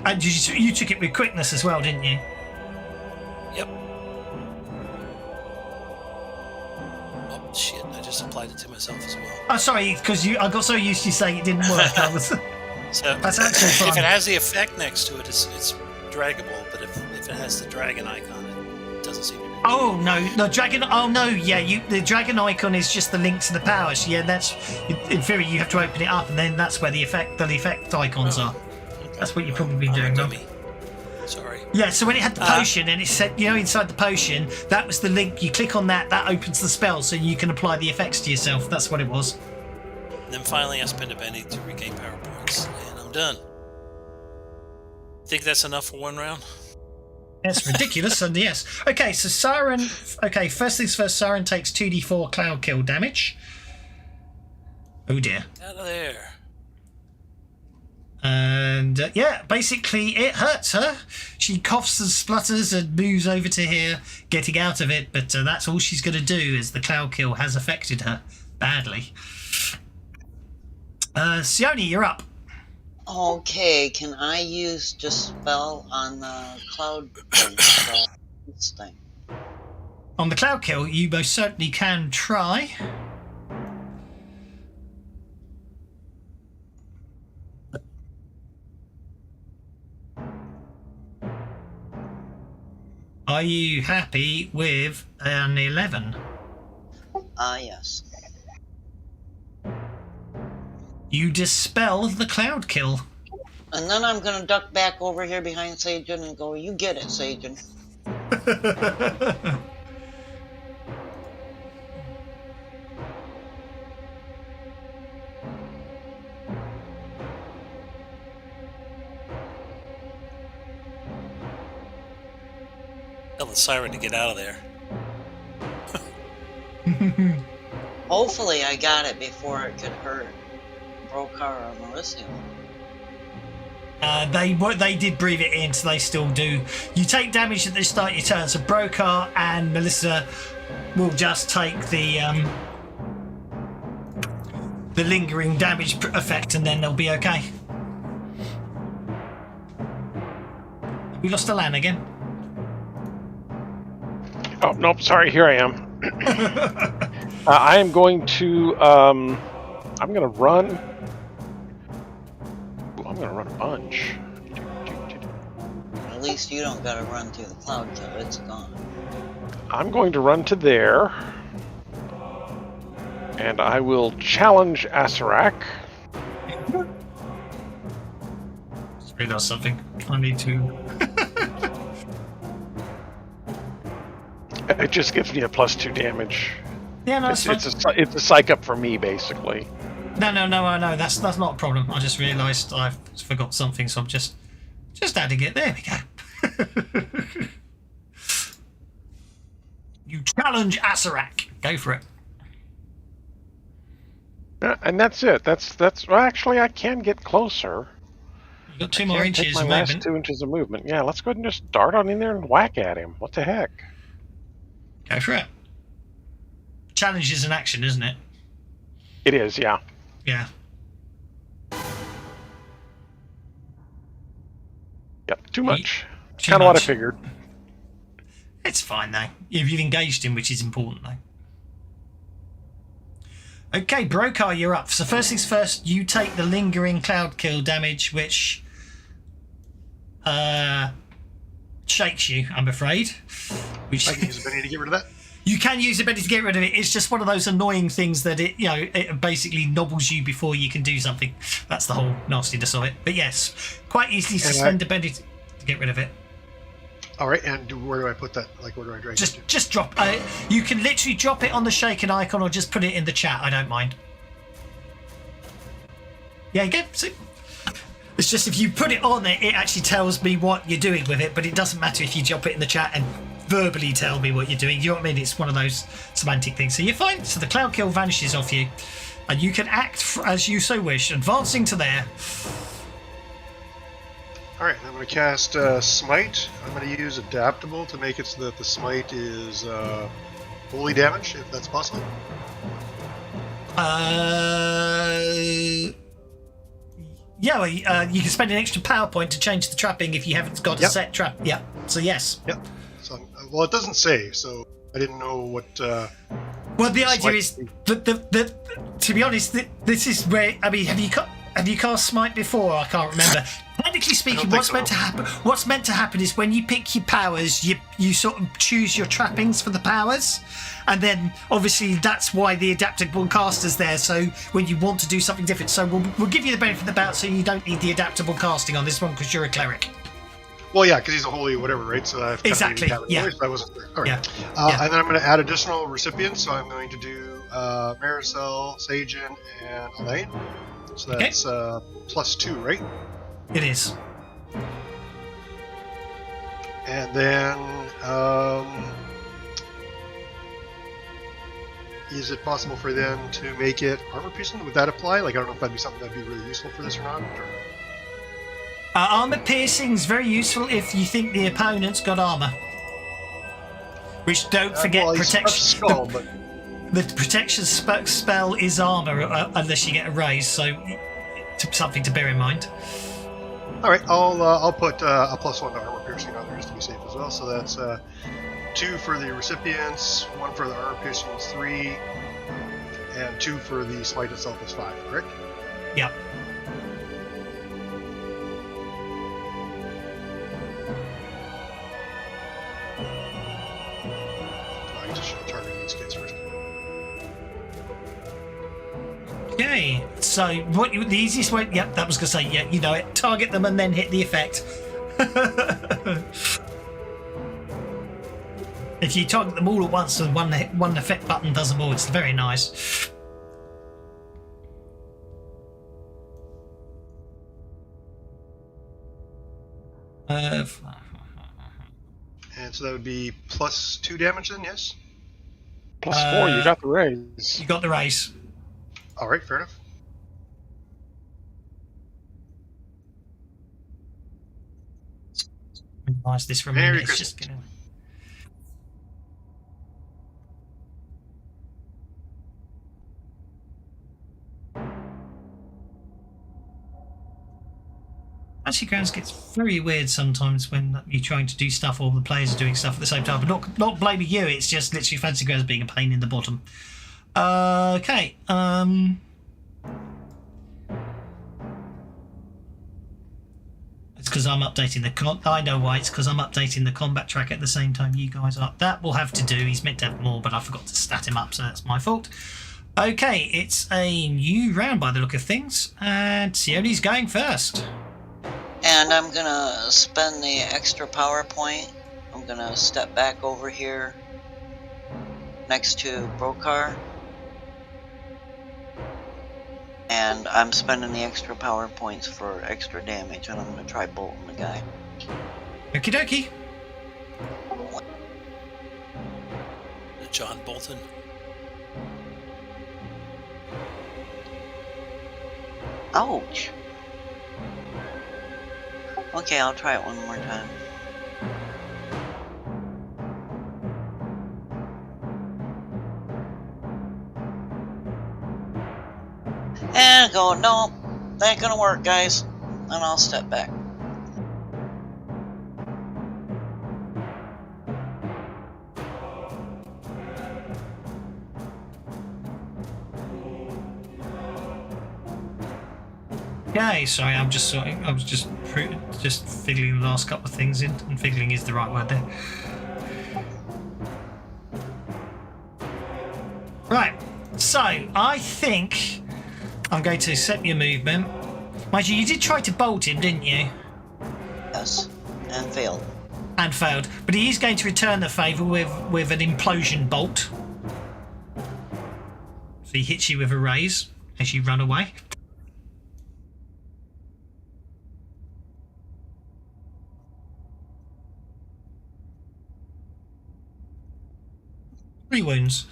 And you took it with quickness as well, didn't you? Yep. Oh, shit. I just applied it to myself as well. Oh, sorry, because I got so used to you saying it didn't work. I was... So That's actually fine. if it has the effect next to it, it's draggable. But if it has the dragon icon, it doesn't seem to be. Oh no, dragon. Oh no, yeah. The dragon icon is just the link to the power. So yeah, that's in theory you have to open it up, and then that's where the effect icons are. Okay. That's what you're probably I'm a doing. No? dummy. Sorry. Yeah. So when it had the potion, and it said, inside the potion, that was the link. You click on that, that opens the spell, so you can apply the effects to yourself. That's what it was. And then finally, I spend a penny to regain power points, and I'm done. Think that's enough for 1 round? That's ridiculous. And yes. Okay, so Siren. Okay, first things first. Siren takes 2d4 cloud kill damage. Oh dear. Out of there. And yeah, basically it hurts her. She coughs and splutters and moves over to here, getting out of it. But that's all she's going to do, as the cloud kill has affected her badly. Sione, you're up. Okay, can I use Dispel on the cloud this thing? On the cloud kill, you most certainly can try. Are you happy with an 11? Yes. You dispel the cloud kill. And then I'm gonna duck back over here behind Sajin and go, you get it, Sajin. Tell the siren to get out of there. Hopefully I got it before it could hurt Brokar or Mauricio. They did breathe it in, so they still do. You take damage at the start of your turn, so Brokar and Melissa will just take the lingering damage effect, and then they'll be okay. We lost Alan again. Oh, nope, sorry, here I am. I am going to, I'm going to run. Ooh, I'm going to run a bunch. At least you don't gotta run through the cloud kill, it's gone. I'm going to run to there. And I will challenge Asarak. realised something. I need to. It just gives me a +2 damage. Yeah, no, that's fine. It's a psych up for me, basically. No, I know that's not a problem. I just realised I forgot something, so I'm just adding it. There we go. You challenge Asarak. Go for it. Yeah, and that's it. That's well, actually, I can get closer. You've got 2 more inches my of last movement. 2 inches of movement. Yeah, let's go ahead and just dart on in there and whack at him. What the heck? Go for it. Challenge is an action, isn't it? It is, yeah. Yeah. Yep, too much. Too Kind of what I much. figured. It's fine though. You've engaged him, which is important though. Okay, Brokar, you're up. So first things first, you take the lingering cloud kill damage, which shakes you, I'm afraid. Which I can use a penny to get rid of that. you can use ability to get rid of it. It's just one of those annoying things that it basically nobbles you before you can do something. That's the whole nastiness of it. But yes, quite easily suspend ability to get rid of it. All right, and where do I put that? Like, where do I drag it to? Just drop. You can literally drop it on the shaken icon, or just put it in the chat. I don't mind. Yeah, good. See? It's just if you put it on there, it actually tells me what you're doing with it, but it doesn't matter if you drop it in the chat and verbally tell me what you're doing. You know what I mean? It's one of those semantic things. So you're fine. So the cloud kill vanishes off you, and you can act as you so wish, advancing to there. All right, I'm going to cast Smite. I'm going to use Adaptable to make it so that the Smite is holy damage, if that's possible. Yeah, well, you can spend an extra power point to change the trapping if you haven't got a set trap. Yeah, so yes. Yep. So, well, it doesn't say, so I didn't know what. Well, the idea is that to be honest, this is where have you cast Smite before? I can't remember. Technically speaking, what's meant to happen is when you pick your powers, you sort of choose your trappings for the powers, and then obviously that's why the adaptable caster's there. So when you want to do something different, so we'll give you the benefit of the doubt, so you don't need the adaptable casting on this one because you're a cleric. Well, yeah, because he's a holy whatever, right? So I've exactly. Yeah. I wasn't clear. All right. Yeah. And then I'm going to add additional recipients. So I'm going to do Maricel, Sajin, and Elaine. So that's +2, right? It is. And then, is it possible for them to make it armor piercing? Would that apply? Like, I don't know if that'd be something that'd be really useful for this or not. Armor piercing is very useful if you think the opponent's got armor. Which, don't forget, protection. Skull, but... The protection spell is armor unless you get a raise, so something to bear in mind. All right, I'll put a +1 to armor piercing on there just to be safe as well. So that's 2 for the recipients, 1 for the armor piercing is 3, and 2 for the smite itself is 5. Correct? Yep. I just should target these kids first. Okay, so the easiest way? Yep, that was gonna say. Yeah, you know it. Target them and then hit the effect. If you target them all at once and one effect button does them all, it's very nice. And so that would be +2 damage then, yes? +4, you got the raise. You got the raise. All right, fair enough. Minimize this for a Merry minute. It's Christmas. just gonna... Actually, Grounds gets very weird sometimes when you're trying to do stuff or the players are doing stuff at the same time. But not blaming you, it's just literally Fancy Grounds being a pain in the bottom. Okay. It's because I'm updating the I know why. It's because I'm updating the combat track at the same time you guys are. That will have to do. He's meant to have more, but I forgot to stat him up, so that's my fault. Okay, it's a new round by the look of things, and Sione's going first. And I'm gonna spend the extra power point. I'm gonna step back over here next to Brokar. And I'm spending the extra power points for extra damage, and I'm gonna try bolting the guy. Okie dokie. John Bolton. Ouch. Okay, I'll try it one more time. And go, no, that ain't gonna work, guys. And I'll step back. Okay, sorry, I was just fiddling the last couple of things in, and fiddling is the right word there. Right, so I think I'm going to set your movement. Mind you did try to bolt him, didn't you? Yes, and failed. And failed, but he is going to return the favour with an implosion bolt. So he hits you with a raise as you run away. Three wounds.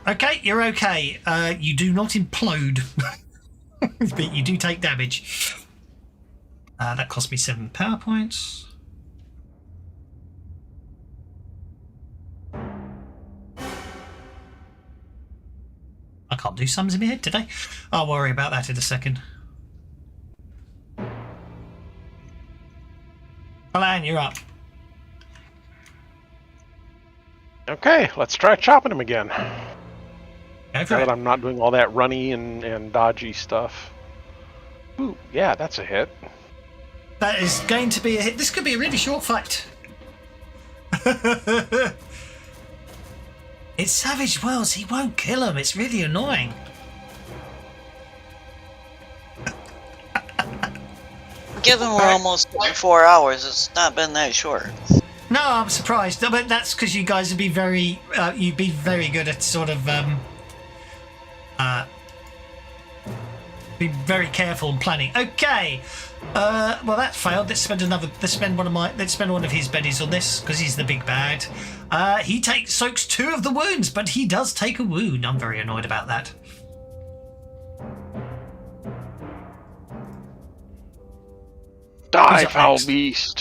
Okay, you're okay. You do not implode, but you do take damage. That cost me 7 power points. I can't do sums in my head today. I'll worry about that in a second. Alan, you're up. Okay, let's try chopping him again. Go for Now it. that I'm not doing all that runny and dodgy stuff. Ooh, yeah, that's a hit. That is going to be a hit. This could be a really short fight. It's Savage Worlds. He won't kill him. It's really annoying. Given we're almost 4 hours, it's not been that short. No, I'm surprised. But that's because you guys would be very, you'd be very good at sort of, be very careful and planning. Okay. Well, that failed. Let's spend one of his bennies on this because he's the big bad. He soaks 2 of the wounds, but he does take a wound. I'm very annoyed about that. Die, up foul next? beast.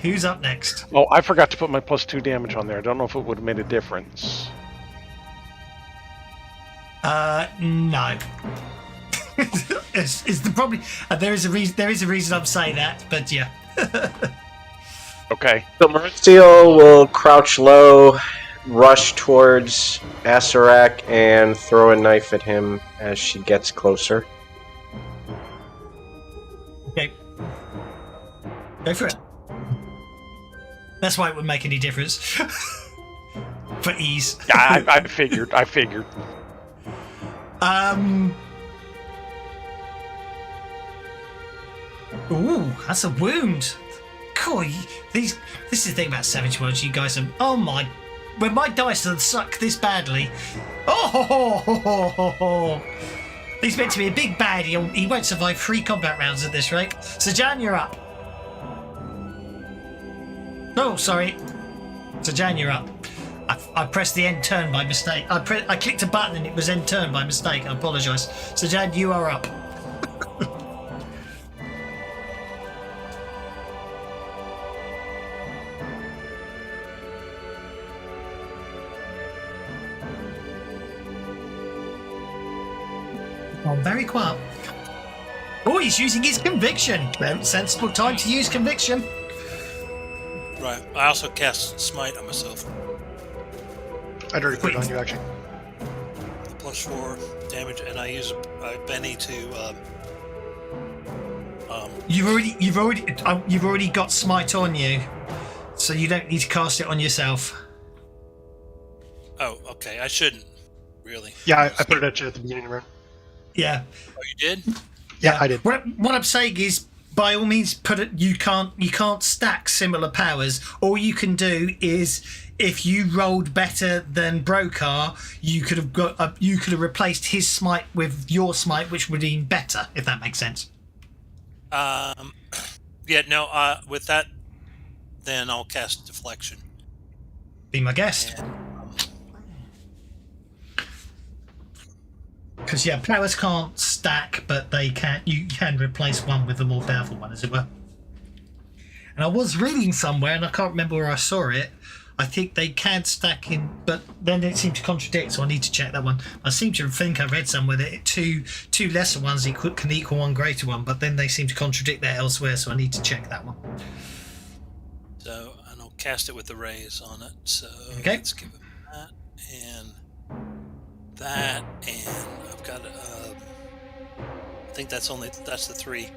Who's up next? Oh, I forgot to put my +2 damage on there. I don't know if it would have made a difference. No. It's the problem. There is a reason I'm saying that, but yeah. Okay. So Martial will crouch low, rush towards Asarak, and throw a knife at him as she gets closer. Okay. Go for it. That's why it wouldn't make any difference. For ease. Yeah, I figured. Ooh, that's a wound. Cool. This is the thing about Savage Worlds. You guys are. Oh my. When my dice suck this badly. Oh. He's meant to be a big bad. He won't survive 3 combat rounds at this rate. So Jan, you're up. Oh, sorry. So Jan, you're up. I pressed the end turn by mistake. I clicked a button and it was end turn by mistake. I apologise. So Jan, you are up. I'm very quiet. Oh, he's using his conviction. Sensible time to use conviction. Right. I also cast Smite on myself. I'd already put it on you, actually. The +4 damage, and I use Benny to You've already got smite on you, so you don't need to cast it on yourself. Oh, okay. I shouldn't really. Yeah, I put it at you at the beginning of the round. Yeah. Oh, you did? Yeah, I did. What I'm saying is, by all means, put it. You can't stack similar powers. All you can do is, if you rolled better than Brokar, you could have replaced his smite with your smite, which would have been better, if that makes sense. Yeah, no, with that, then I'll cast Deflection. Be my guest. And, Because powers can't stack, but they can. You can replace one with a more powerful one, as it were. And I was reading somewhere, and I can't remember where I saw it. I think they can stack in, but then it seemed to contradict, so I need to check that one. I seem to think I read somewhere that two lesser ones can equal one greater one, but then they seem to contradict that elsewhere, so I need to check that one. so, and I'll cast it with the rays on it. So Okay. let's give it that, and I've got. I think that's the 3. Yeah.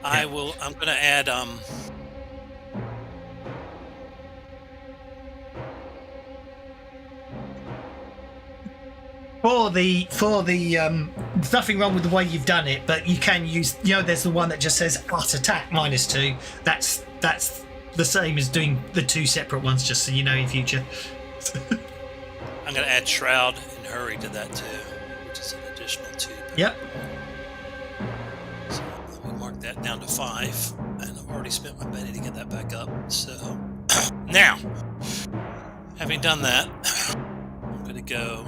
I'm going to add. For the there's nothing wrong with the way you've done it, but you can use. There's the one that just says art attack -2. That's the same as doing the 2 separate ones, just so you know in future. I'm going to add Shroud and Hurry to that too, which is an additional 2. Yep. So let me mark that down to 5, and I've already spent my penny to get that back up. So now, having done that, I'm going to go.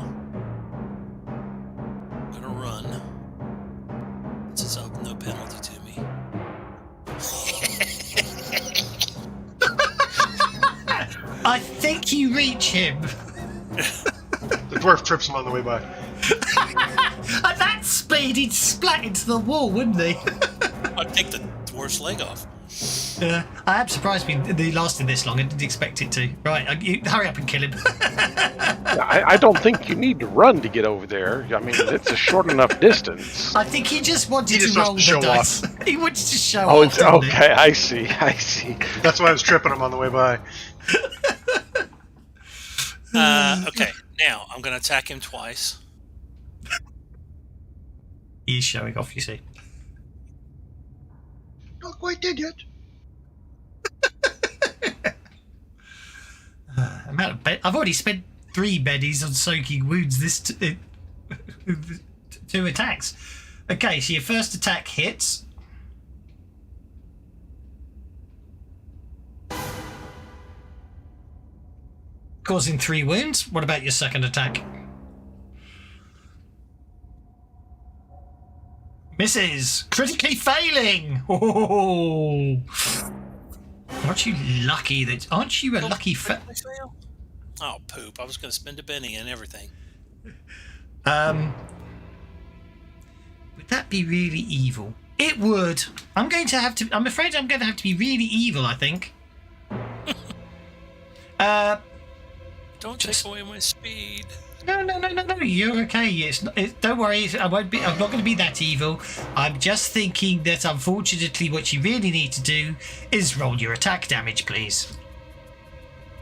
I'm going to run. Since it's no penalty to me. I think you reach him. The dwarf trips him on the way by. At that speed, he'd splat into the wall, wouldn't he? I'd take the dwarf's leg off. I am surprised they lasted this long. I didn't expect it to. Right, hurry up and kill him. I don't think you need to run to get over there. I mean, it's a short enough distance. I think he just wanted He just to roll wants to the show dice. He wanted to show Oh, off. it's didn't he? okay. I see. That's why I was tripping him on the way by. Okay, now I'm going to attack him twice. He's showing off, you see. Not quite dead yet. I've already spent 3 beddies on soaking wounds. 2 attacks. Okay, so your first attack hits. Causing 3 wounds. What about your second attack? Misses. Critically failing. Oh. Aren't you lucky that? Aren't you a lucky? Oh, poop! I was going to spend a penny and everything. Would that be really evil? It would. I'm afraid I'm going to have to be really evil. I think. Don't take away my speed. No. You're okay. Don't worry. I'm not going to be that evil. I'm just thinking that unfortunately, what you really need to do is roll your attack damage, please.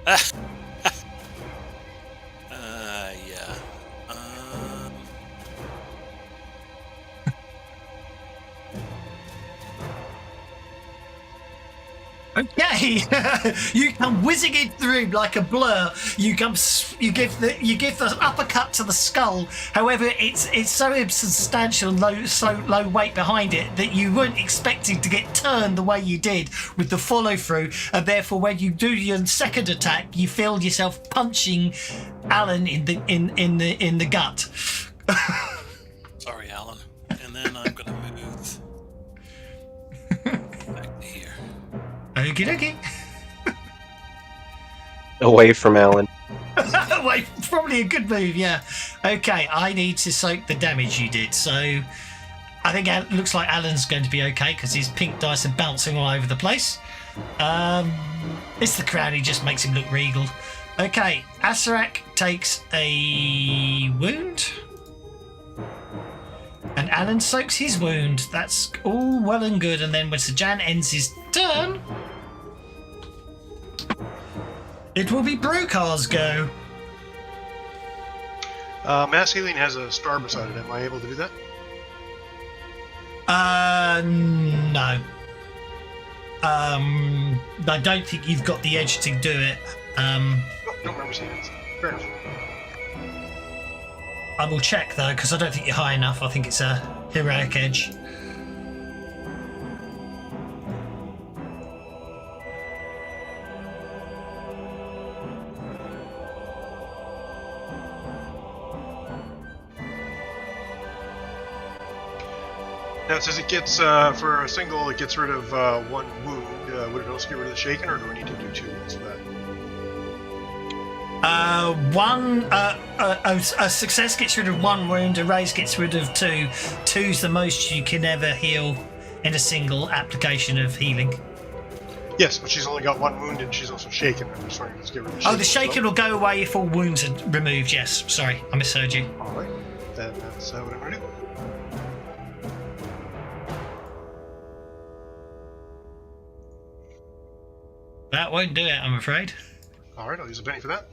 Yeah. Okay, you come whizzing in through like a blur. You give the uppercut to the skull. However, it's so substantial and so low weight behind it that you weren't expecting to get turned the way you did with the follow through, and therefore when you do your second attack, you feel yourself punching Alan in the gut. Sorry, Alan. And then I'm going to move back to here. Okie dokie. Away from Alan. Wait, probably a good move, yeah. Okay, I need to soak the damage you did. So I think it looks like Alan's going to be okay because his pink dice are bouncing all over the place. It's the crown, he just makes him look regal. Okay, Asarak takes a wound. And And Alan soaks his wound. That's all well and good. And then when Sir Jan ends his turn, it will be Brokar's go. Mass healing has a star beside it. Am I able to do that? No. I don't think you've got the edge to do it. Don't remember seeing it. Fair enough. I will check though, because I don't think you're high enough. I think it's a heroic edge. Now it says it gets, for a single, it gets rid of one wound. Would it also get rid of the shaken, or do I need to do 2 wounds for that? A success gets rid of 1 wound, a raise gets rid of 2. 2's the most you can ever heal in a single application of healing. Yes, but she's only got 1 wound and she's also shaken. I'm just wondering, let's get rid of the shaken. Oh, the shaken will go away if all wounds are removed, yes. Sorry, I misheard you. Alright, then that's what I'm going to do. That won't do it, I'm afraid. Alright, I'll use a penny for that.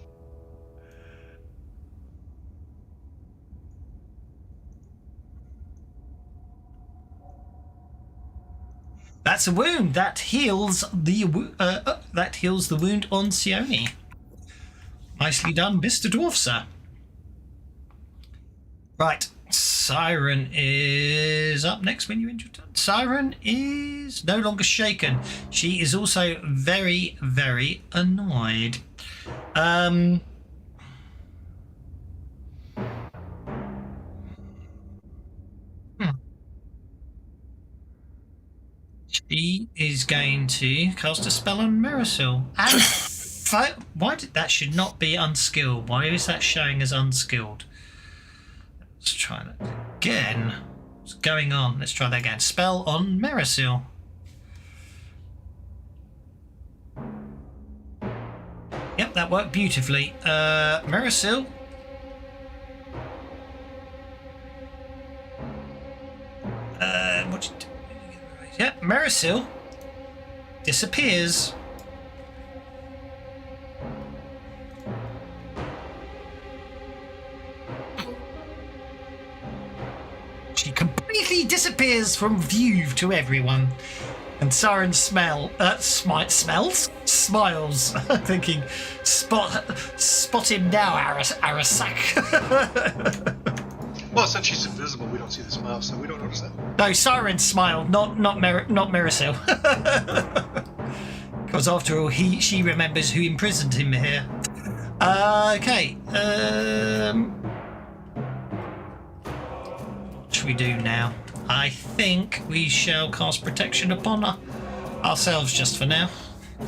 That's a wound. That heals the wound on Sione. Nicely done, Mr. Dwarf, sir. Right, Siren is up next when you end your turn. Siren is no longer shaken. She is also very, very annoyed. She is going to cast a spell on Marisol. And why did that should not be unskilled? Why is that showing as unskilled? Let's try that again. What's going on? Let's try that again. Spell on Marisol. Yep, that worked beautifully. Marisol. What you do? Yep, Marisol disappears. She completely disappears from view to everyone. And Siren smiles, thinking, spot him now, Arasak. Well, since she's invisible, we don't see the smile, so we don't notice that. No, Siren smiled, not Marisol. Because after all, she remembers who imprisoned him here. Okay. What should we do now? I think we shall cast protection upon ourselves just for now.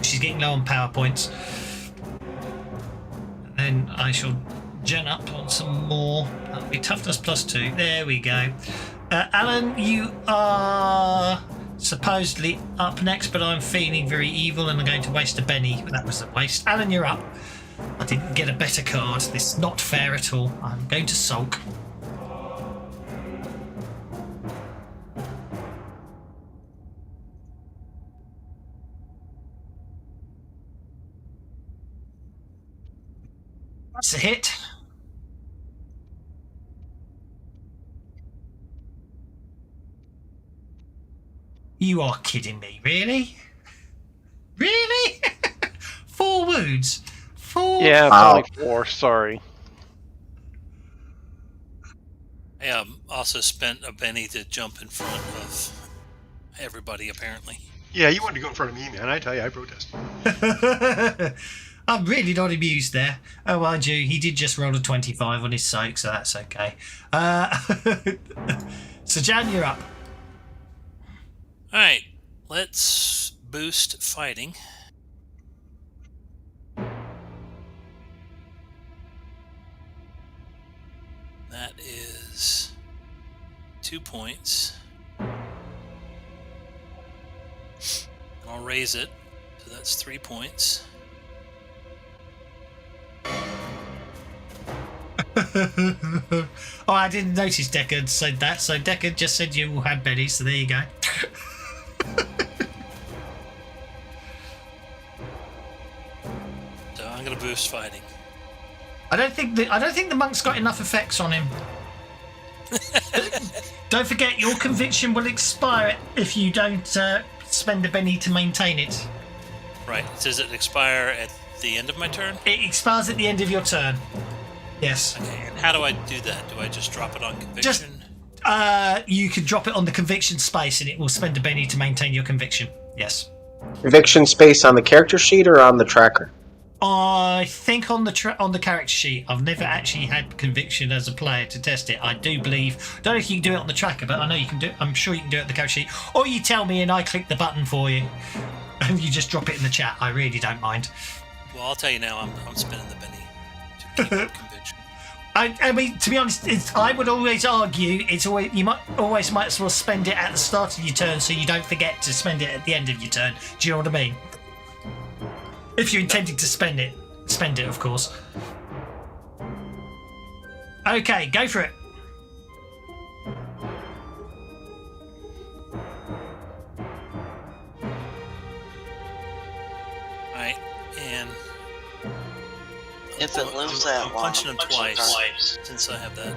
She's getting low on power points. And then I shall gen up on some more. That'll be toughness +2. There we go. Alan, you are supposedly up next, but I'm feeling very evil and I'm going to waste a Benny. That was a waste. Alan, you're up. I didn't get a better card. This is not fair at all. I'm going to sulk. That's a hit. You are kidding me, really? Really? 4 wounds. 4. Yeah, it's Wow. only 4. Sorry. I also spent a Benny to jump in front of everybody, apparently. Yeah, you wanted to go in front of me, man. I tell you, I protest. I'm really not amused there. Oh, mind you, he did just roll a 25 on his soak, so that's okay. So, Jan, you're up. All right, let's boost fighting. That is 2 points. I'll raise it, so that's 3 points. Oh, I didn't notice Deckard said that. So Deckard just said you all had bennies. So there you go. So I'm going to boost fighting. I don't think the monk's got enough effects on him. Don't forget, your conviction will expire if you don't spend a Benny to maintain it. Right. Does it expire at the end of my turn? It expires at the end of your turn. Yes. Okay. And how do I do that? Do I just drop it on conviction? Just you could drop it on the conviction space, and it will spend a Benny to maintain your conviction. Yes. Conviction space on the character sheet or on the tracker? I think on the character sheet. I've never actually had conviction as a player to test it. I do believe. Don't know if you can do it on the tracker, but I know you can do. I'm sure you can do it on the character sheet. Or you tell me and I click the button for you, and you just drop it in the chat. I really don't mind. Well, I'll tell you now. I'm spinning the Benny to keep up conviction. I mean, to be honest, I would always argue you might as well spend it at the start of your turn, so you don't forget to spend it at the end of your turn. Do you know what I mean? If you're intending to spend it, of course. Okay, go for it. Right, and If it lives that I'm long. punching him twice since I have that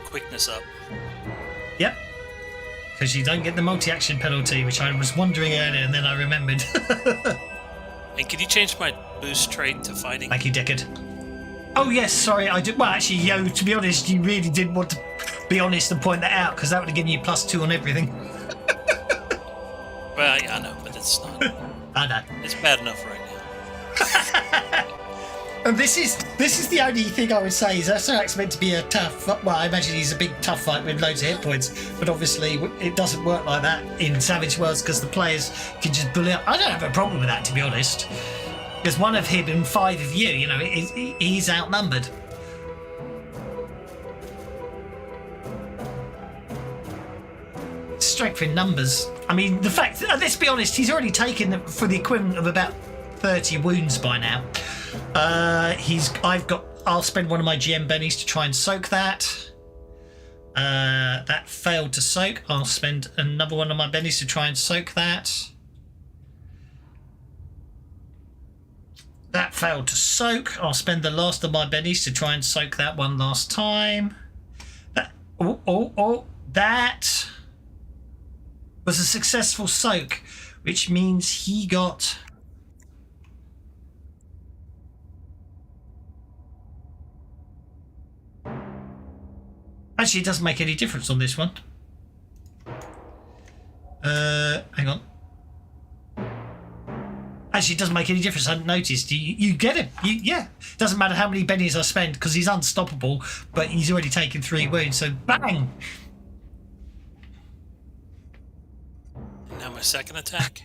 quickness up. Yep. Because you don't get the multi-action penalty, which I was wondering earlier, and then I remembered. And can you change my boost trait to fighting? Thank you, Deckard. Oh yes, sorry, I did. Well, actually, to be honest, you really did want to be honest and point that out, because that would have given you +2 on everything. Well, yeah, I know, but it's not. I know. It's bad enough right now. And this is the only thing I would say is Ursarak's meant to be a tough. Well, I imagine he's a big tough fight with loads of hit points, but obviously it doesn't work like that in Savage Worlds because the players can just bully up. I don't have a problem with that, to be honest. There's one of him and 5 of you. You know, he's outnumbered. Strength in numbers. I mean, the fact. Let's be honest. He's already taken for the equivalent of about 30 wounds by now. I'll spend one of my GM bennies to try and soak that. That failed to soak. I'll spend another one of my bennies to try and soak that. That failed to soak. I'll spend the last of my bennies to try and soak that one last time. That was a successful soak, which means he got... Actually, it doesn't make any difference on this one. Hang on. Actually, it doesn't make any difference. I hadn't noticed. You get him. Yeah. Doesn't matter how many bennies I spend because he's unstoppable, but he's already taken 3 wounds. So bang! Now my second attack.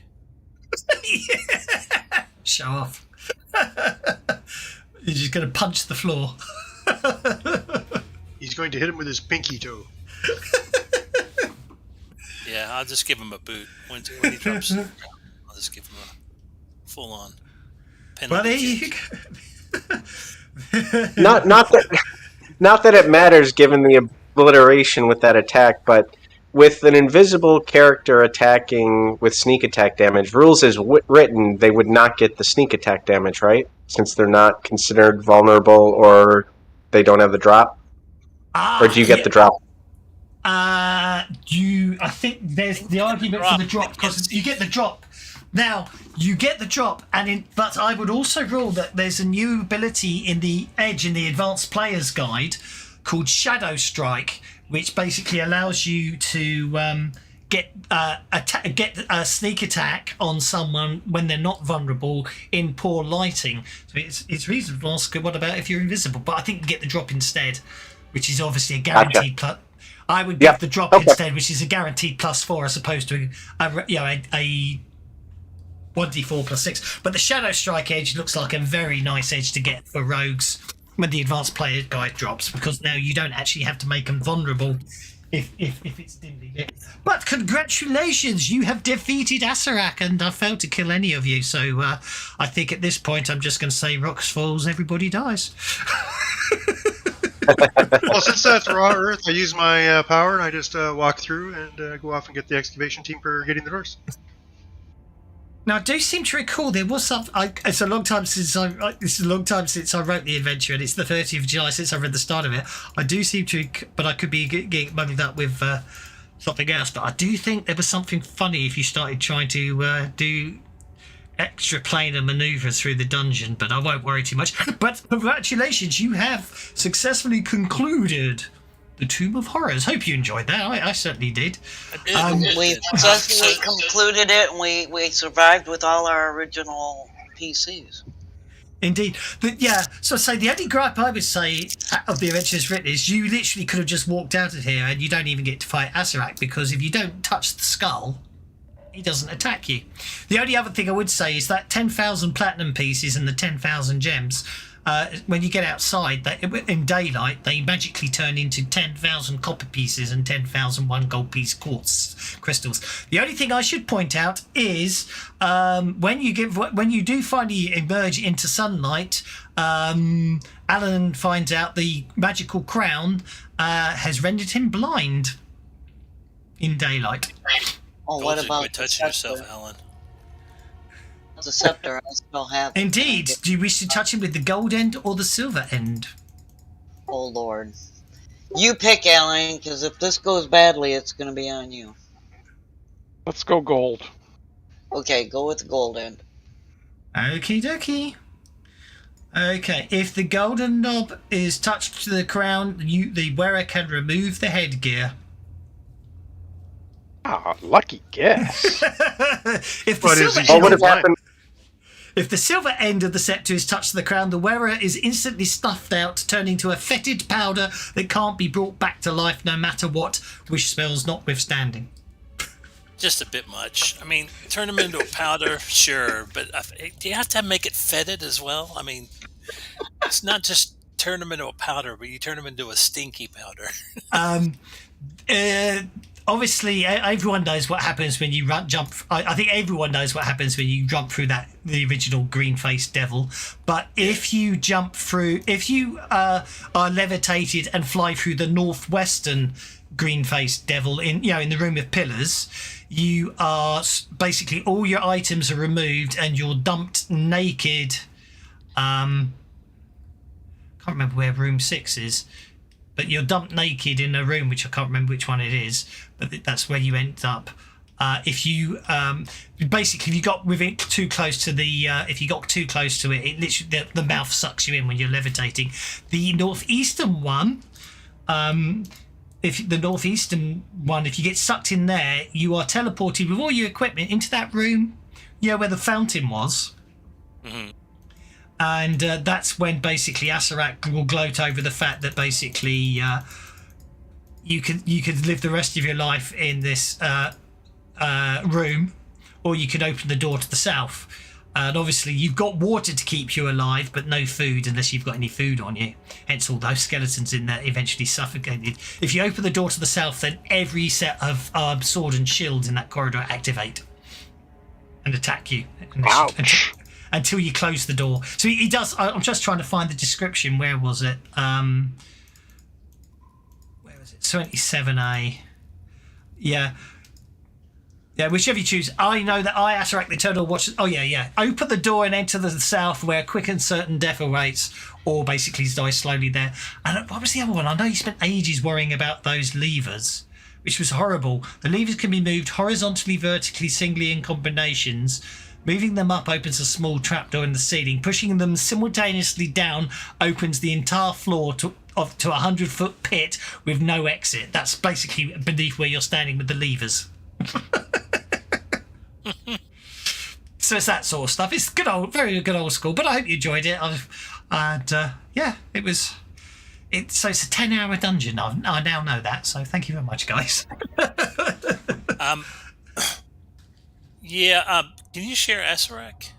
Yeah. Show off. He's just going to punch the floor. He's going to hit him with his pinky toe. Yeah, I'll just give him a boot when he drops to the ground. I'll just give him a full-on penalty. Well, there you kick. go. Not that it matters given the obliteration with that attack, but with an invisible character attacking with sneak attack damage, rules as written, they would not get the sneak attack damage, right? Since they're not considered vulnerable or they don't have the drop. Or do you get the drop? I think there's the argument for the drop because you get the drop. Now you get the drop, but I would also rule that there's a new ability in the Edge in the Advanced Player's Guide called Shadow Strike, which basically allows you to get a sneak attack on someone when they're not vulnerable in poor lighting. So it's reasonable to ask, what about if you're invisible? But I think you get the drop instead, which is obviously a guaranteed plus. I would give the drop instead, which is a guaranteed +4 as opposed to a 1d4 +6. But the Shadow Strike edge looks like a very nice edge to get for rogues when the Advanced Player Guide drops, because now you don't actually have to make them vulnerable if it's dimly lit. But congratulations, you have defeated Asarak, and I failed to kill any of you. So I think at this point I'm just going to say rocks falls, everybody dies. Well, since that's raw earth, I use my power and I just walk through and go off and get the excavation team for getting the doors. Now, I do seem to recall there was some. It's a long time since I wrote the adventure, and it's the 30th of July since I read the start of it. I do seem to, but I could be getting muddled up with something else. But I do think there was something funny if you started trying to do extra planar maneuvers through the dungeon. But I won't worry too much. But congratulations, you have successfully concluded the Tomb of Horrors. Hope you enjoyed that. I certainly did. I did. We successfully concluded it, and we survived with all our original PCs. Indeed. So the only gripe I would say of the adventures written is you literally could have just walked out of here and you don't even get to fight Asarak, because if you don't touch the skull, he doesn't attack you. The only other thing I would say is that 10,000 platinum pieces and the 10,000 gems, when you get outside, in daylight, they magically turn into 10,000 copper pieces and 10,000 one gold piece quartz crystals. The only thing I should point out is when you do finally emerge into sunlight, Alan finds out the magical crown has rendered him blind in daylight. Oh, what about quit touching yourself, Alan? the scepter? I still have it. Indeed. Do you wish to touch him with the gold end or the silver end? Oh, Lord. You pick, Alan, because if this goes badly, it's going to be on you. Let's go gold. Okay, go with the gold end. Okie dokie. Okay, if the golden knob is touched to the crown, the wearer can remove the headgear. Ah, lucky guess. If the But silver is he end What would have happened? If the silver end of the scepter is touched to the crown, the wearer is instantly stuffed out, turning to a fetid powder that can't be brought back to life no matter what, wish spells notwithstanding. Just a bit much. I mean, turn them into a powder, sure, but do you have to make it fetid as well? I mean, it's not just turn them into a powder, but you turn them into a stinky powder. Obviously, everyone knows what happens when you jump. I think everyone knows what happens when you jump through the original green-faced devil. But if you jump through, if you are levitated and fly through the northwestern green-faced devil in the room of pillars, you are basically all your items are removed and you're dumped naked. Can't remember where room 6 is. But you're dumped naked in a room, which I can't remember which one it is, but that's where you end up. If you got within too close to if you got too close to it, it literally the mouth sucks you in when you're levitating. The northeastern one, if you get sucked in there, you are teleported with all your equipment into that room, where the fountain was. Mm-hmm. And that's when basically Asarak will gloat over the fact that basically you could live the rest of your life in this room, or you can open the door to the south. And obviously you've got water to keep you alive, but no food unless you've got any food on you. Hence all those skeletons in there eventually suffocated. If you open the door to the south, then every set of sword and shields in that corridor activate and attack you. Ouch. Until you close the door. So he does. I'm just trying to find the description. Where was it? Where was it? 27A. Yeah, whichever you choose. I know that I, Asarak the Eternal, watches. Oh, yeah. Open the door and enter the south where quick and certain death awaits, or basically die slowly there. And what was the other one? I know you spent ages worrying about those levers, which was horrible. The levers can be moved horizontally, vertically, singly in combinations. Moving them up opens a small trapdoor in the ceiling. Pushing them simultaneously down opens the entire floor to a 100-foot pit with no exit. That's basically beneath where you're standing with the levers. So it's that sort of stuff. It's very good old school. But I hope you enjoyed it. It was. So it's a 10-hour dungeon. I now know that. So thank you very much, guys. Can you share Asarak?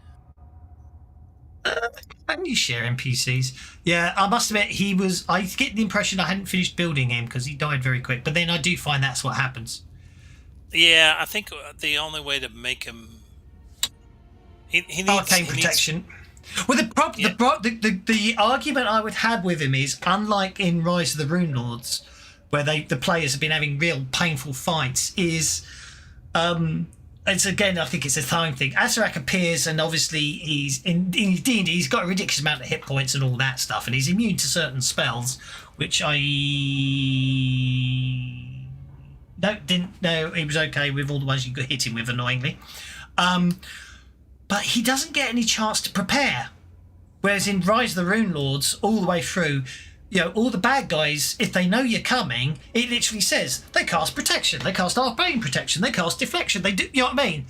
I Can you share NPCs? Yeah, I must admit I get the impression I hadn't finished building him because he died very quick. But then I do find that's what happens. Yeah, I think the only way to make him he needs arcane protection. Well, the argument I would have with him is, unlike in Rise of the Rune Lords, where the players have been having real painful fights, is it's again, I think it's a time thing. Azarak appears, and obviously he's in D&D, he's got a ridiculous amount of hit points and all that stuff, and he's immune to certain spells, which I didn't know he was okay with all the ones you could hit him with, annoyingly. But he doesn't get any chance to prepare. Whereas in Rise of the Rune Lords, all the way through, all the bad guys, if they know you're coming, it literally says they cast protection, they cast arcane protection, they cast deflection, they do, you know what I mean?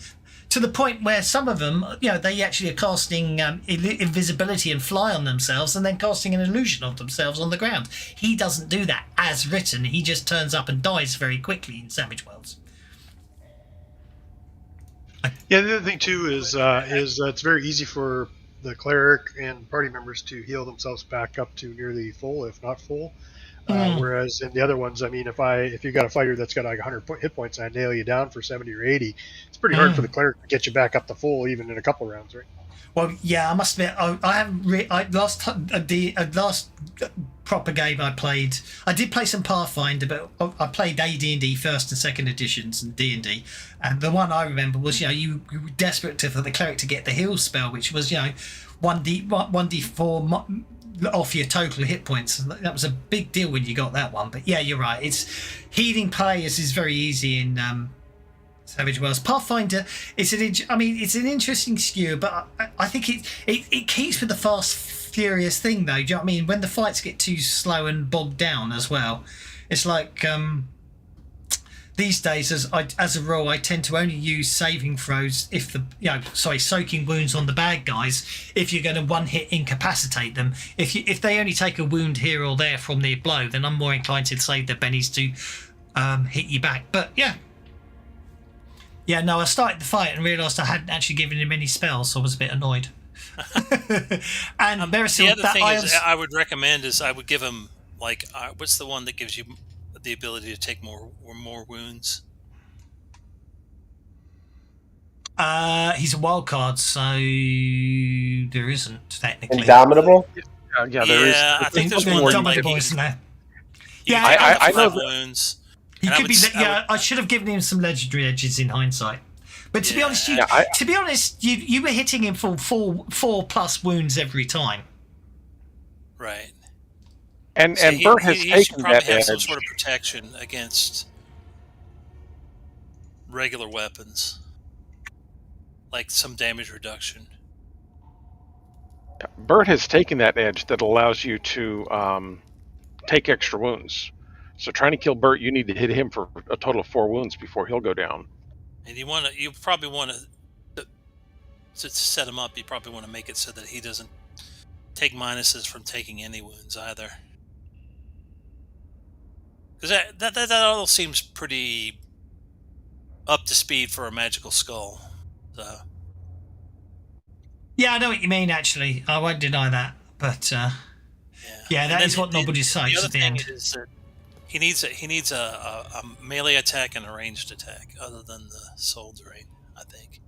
To the point where some of them, they actually are casting invisibility and fly on themselves, and then casting an illusion of themselves on the ground. He doesn't do that as written. He just turns up and dies very quickly in Savage Worlds. Yeah, the other thing too is it's very easy for the cleric and party members to heal themselves back up to nearly full, if not full. Whereas in the other ones, I mean, if you got a fighter that's got like 100 hit points and I nail you down for 70 or 80, it's pretty hard for the cleric to get you back up to full, even in a couple rounds, right? Well, yeah, I must admit, I haven't. Last proper game I played, I did play some Pathfinder, but I played AD&D first and second editions and D&D, and the one I remember was you were desperate for the cleric to get the heal spell, which was 1d4 off your total hit points. That was a big deal when you got that one. But yeah, you're right. It's healing players is very easy in Savage Worlds. Pathfinder, it's an interesting skew, but I think it keeps with the fast furious thing, though. Do you know what I mean? When the fights get too slow and bogged down as well, it's like these days, as a rule, I tend to only use saving throws if soaking wounds on the bad guys. If you're going to one hit incapacitate them, if they only take a wound here or there from their blow, then I'm more inclined to save their bennies to hit you back. But yeah, no, I started the fight and realised I hadn't actually given him any spells, so I was a bit annoyed. And the other thing I would recommend is I would give him what's the one that gives you the ability to take more wounds? He's a wild card, so there isn't technically. Indomitable? Yeah, there is. I think there's one Indomitable, isn't there? Yeah, I know wounds. He could be. I should have given him some legendary edges in hindsight. But to be honest, you were hitting him for four plus wounds every time. Right. And so Bert has he taken probably that have edge. some sort of protection against regular weapons, like some damage reduction. Bert has taken that edge that allows you to take extra wounds. So trying to kill Bert, you need to hit him for a total of 4 wounds before he'll go down. And you probably want to set him up. You probably want to make it so that he doesn't take minuses from taking any wounds either. Because that all seems pretty up to speed for a magical skull. So. Yeah, I know what you mean. Actually, I won't deny that. But that is what nobody says at the end. Is that he needs a melee attack and a ranged attack, other than the soul drain, I think.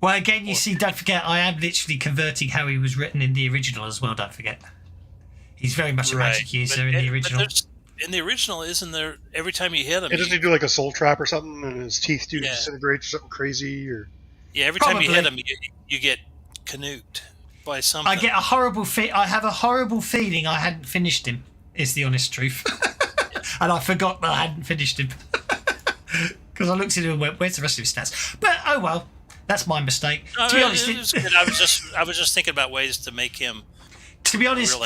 Well, again, you see, don't forget, I am literally converting how he was written in the original as well. Don't forget, he's very much a magic user in the original. In the original, isn't there? Every time you hit him, doesn't he do like a soul trap or something, and his teeth do disintegrate or something crazy? Or every time you hit him, you get canuked by something. I get a horrible I have a horrible feeling I hadn't finished him. Is the honest truth, and I forgot that I hadn't finished him because I looked at him and went, "Where's the rest of his stats?" But oh well, that's my mistake. To be honest, I was just thinking about ways to make him. To be honest,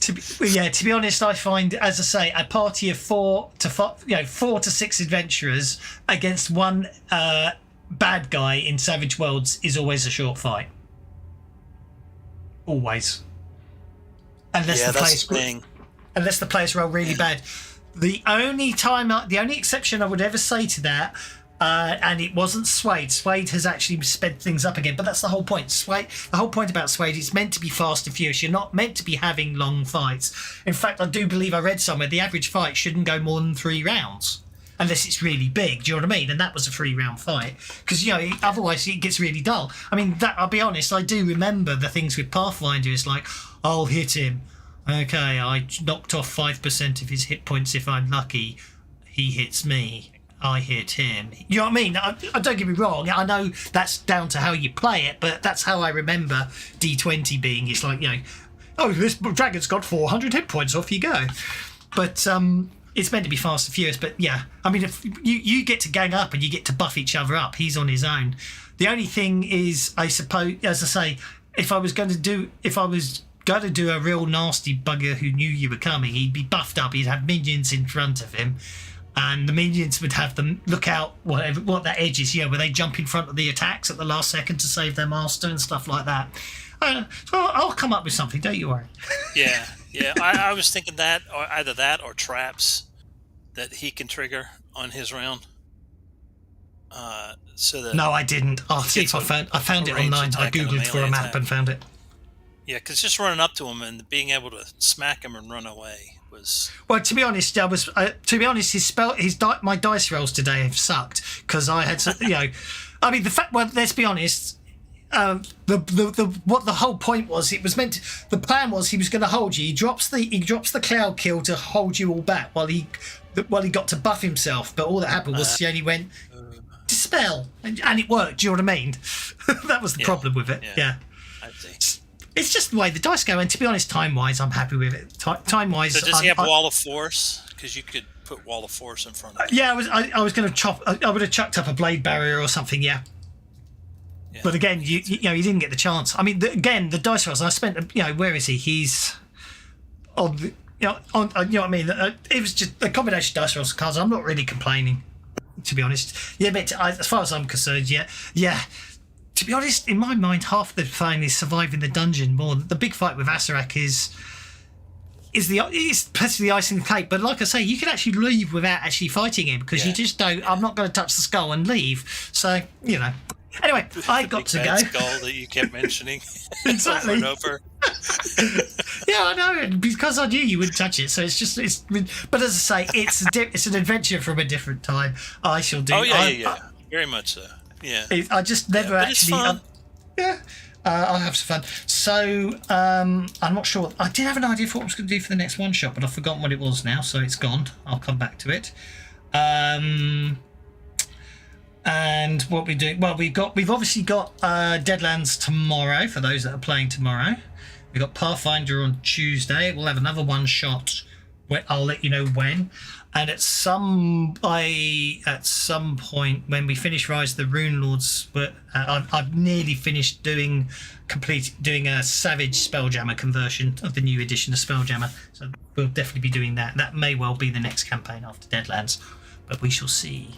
to be honest, I find, as I say, a party of 4 to 6 adventurers against one bad guy in Savage Worlds is always a short fight. Always, unless the players roll really bad. The only exception I would ever say to that And it wasn't Suede. Suede has actually sped things up again, but that's the whole point. The whole point about Suede is meant to be fast and furious. You're not meant to be having long fights. In fact, I do believe I read somewhere the average fight shouldn't go more than 3 rounds. Unless it's really big, do you know what I mean? And that was a 3-round fight. Because, otherwise it gets really dull. I mean, I'll be honest, I do remember the things with Pathfinder. It's like, I'll hit him. Okay, I knocked off 5% of his hit points if I'm lucky. He hits me. I hit him. You know what I mean? I don't get me wrong. I know that's down to how you play it, but that's how I remember D20 being. It's like, oh, this dragon's got 400 hit points, off you go. But it's meant to be fast and furious. But yeah, I mean, if you get to gang up and you get to buff each other up, he's on his own. The only thing is, I suppose, as I say, if I was going to do a real nasty bugger who knew you were coming, he'd be buffed up. He'd have minions in front of him. And the minions would have them look out what that edge is, where they jump in front of the attacks at the last second to save their master and stuff like that. So I'll come up with something, don't you worry. Yeah. I was thinking that, or either that or traps that he can trigger on his round. So that no, I didn't. I'll see if I found it online. I googled for a map and found it. Yeah, because just running up to him and being able to smack him and run away was. Well, to be honest, my dice rolls today have sucked because I had, I mean, the fact. Well, let's be honest. What the whole point was, it was meant to, the plan was he was going to hold you. He drops the cloud kill to hold you all back while he got to buff himself. But all that happened was he only went dispel, and it worked. Do you know what I mean? That was the problem with it. Yeah. I see. It's just the way the dice go, and to be honest, time-wise, I'm happy with it. Time-wise, so does he have Wall of Force? Because you could put Wall of Force in front of him. Yeah, I was going to chop. I would have chucked up a blade barrier or something. Yeah. But again, you didn't get the chance. I mean, the dice rolls. I spent. Where is he? He's on. You know what I mean. It was just a combination of dice rolls and cards. I'm not really complaining, to be honest. Yeah, but as far as I'm concerned, yeah. To be honest, in my mind, half the fun is surviving the dungeon more. The big fight with Asarak is basically the icing the cake. But like I say, you can actually leave without actually fighting him because you just don't. I'm not going to touch the skull and leave. So Anyway, I got to go. Skull that you kept mentioning exactly. over and over. Yeah, I know, because I knew you wouldn't touch it. So it's. But as I say, it's an adventure from a different time. I shall do. Oh yeah, very much so. Yeah. I just never actually. I'll have some fun. So I'm not sure. I did have an idea for what I was going to do for the next one shot, but I've forgotten what it was now, so it's gone. I'll come back to it. And what we do? Well, we've obviously got Deadlands tomorrow for those that are playing tomorrow. We've got Pathfinder on Tuesday. We'll have another one shot. I'll let you know when. And at some point when we finish Rise of the Rune Lords, but I've nearly finished doing a Savage Spelljammer conversion of the new edition of Spelljammer. So we'll definitely be doing that. That may well be the next campaign after Deadlands, but we shall see.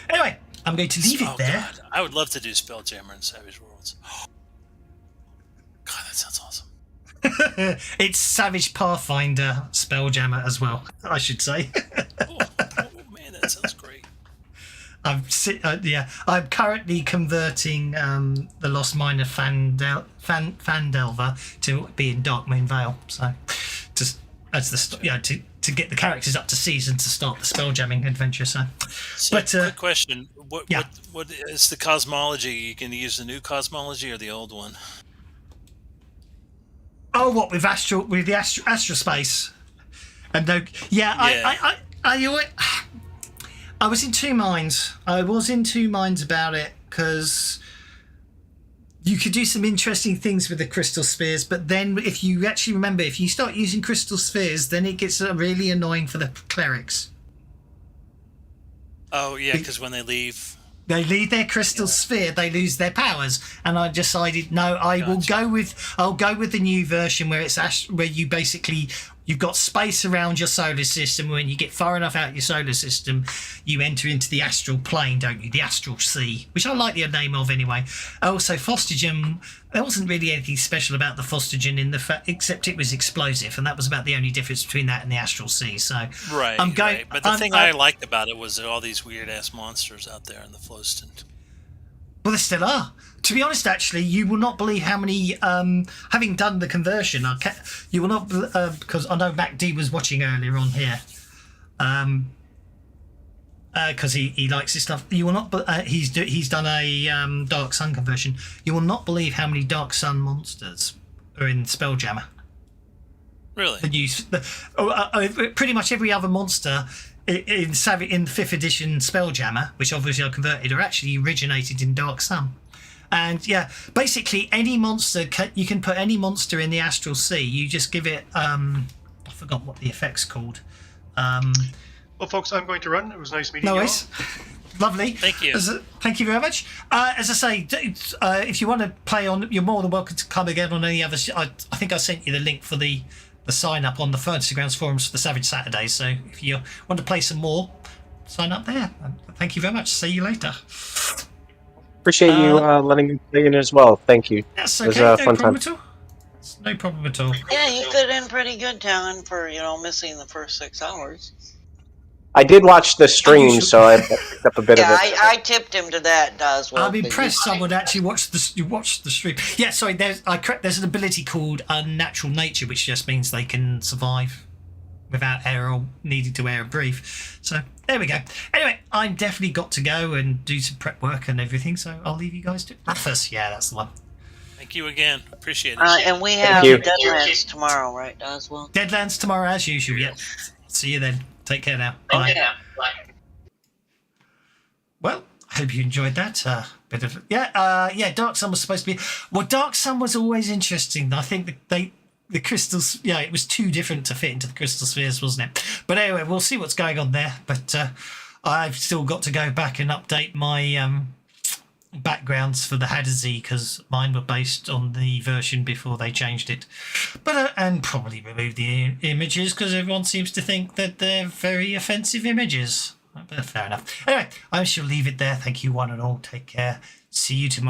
Anyway, I'm going to leave it there. God. I would love to do Spelljammer in Savage Worlds. God, that sounds awesome. It's Savage Pathfinder Spelljammer as well, I should say. oh man, that sounds great. I'm currently converting the Lost Miner Fandelver to be in Darkmoon Vale. So, to get the characters up to season to start the spelljamming adventure. So quick question: what is the cosmology? You can use the new cosmology or the old one? Oh, what with the astral space? And I was in two minds. I was in two minds about it because you could do some interesting things with the crystal spheres, but then if you actually remember, if you start using crystal spheres, then it gets really annoying for the clerics. Oh yeah, because when they leave their crystal sphere, they lose their powers. And I decided, no, I'll go with the new version where it's where you basically You've got space around your solar system. When you get far enough out your solar system, you enter into the astral plane, don't you? The astral sea, which I like the name of anyway. Also, phostogen. There wasn't really anything special about the phostogen in the fact, except it was explosive, and that was about the only difference between that and the astral sea. So Right, I'm going. right. But the thing I liked about it was that all these weird ass monsters out there in the Floston. Well, there still are. To be honest, actually, you will not believe how many. Having done the conversion, you will not because I know Mac D was watching earlier on here. Because he likes this stuff. You will not. He's done a Dark Sun conversion. You will not believe how many Dark Sun monsters are in Spelljammer. Really? Pretty much every other monster in 5th edition Spelljammer, which obviously I converted, are actually originated in Dark Sun. And yeah, basically any monster you can put any monster in the Astral Sea. You just give it. I forgot what the effect's called. Well, folks, I'm going to run. It was nice meeting you. No all. worries. Lovely. Thank you. Thank you very much. As I say, if you want to play on, you're more than welcome to come again on any other. I think I sent you the link for the sign up on the Fantasy Grounds forums for the Savage Saturdays. So if you want to play some more, sign up there. Thank you very much. See you later. Appreciate you letting me play in as well. Thank you. That's It was okay. a fun time. At all. It's no problem at all. Yeah, you fit in pretty good, Talon, for missing the first 6 hours. I did watch the stream, so I picked up a bit Yeah, of it. I tipped him to that, Doswell. I'm impressed someone actually watched the stream. Yeah, sorry. There's an ability called Unnatural Nature, which just means they can survive without air or needing to air and breathe. So there we go. Anyway, I've definitely got to go and do some prep work and everything. So I'll leave you guys to Athos. Yeah, that's the one. Thank you again. Appreciate it. And we have you. Deadlands tomorrow, right, Doswell? Deadlands tomorrow as usual. Yep. See you then. Take care now. Bye. Well, I hope you enjoyed that. Bit of Dark Sun was supposed to be. Well, Dark Sun was always interesting. I think the crystals. Yeah, it was too different to fit into the crystal spheres, wasn't it? But anyway, we'll see what's going on there. But I've still got to go back and update my backgrounds for the Hadazee because mine were based on the version before they changed it. But and probably remove the images because everyone seems to think that they're very offensive images. But fair enough. Anyway, I shall leave it there. Thank you one and all. Take care. See you tomorrow.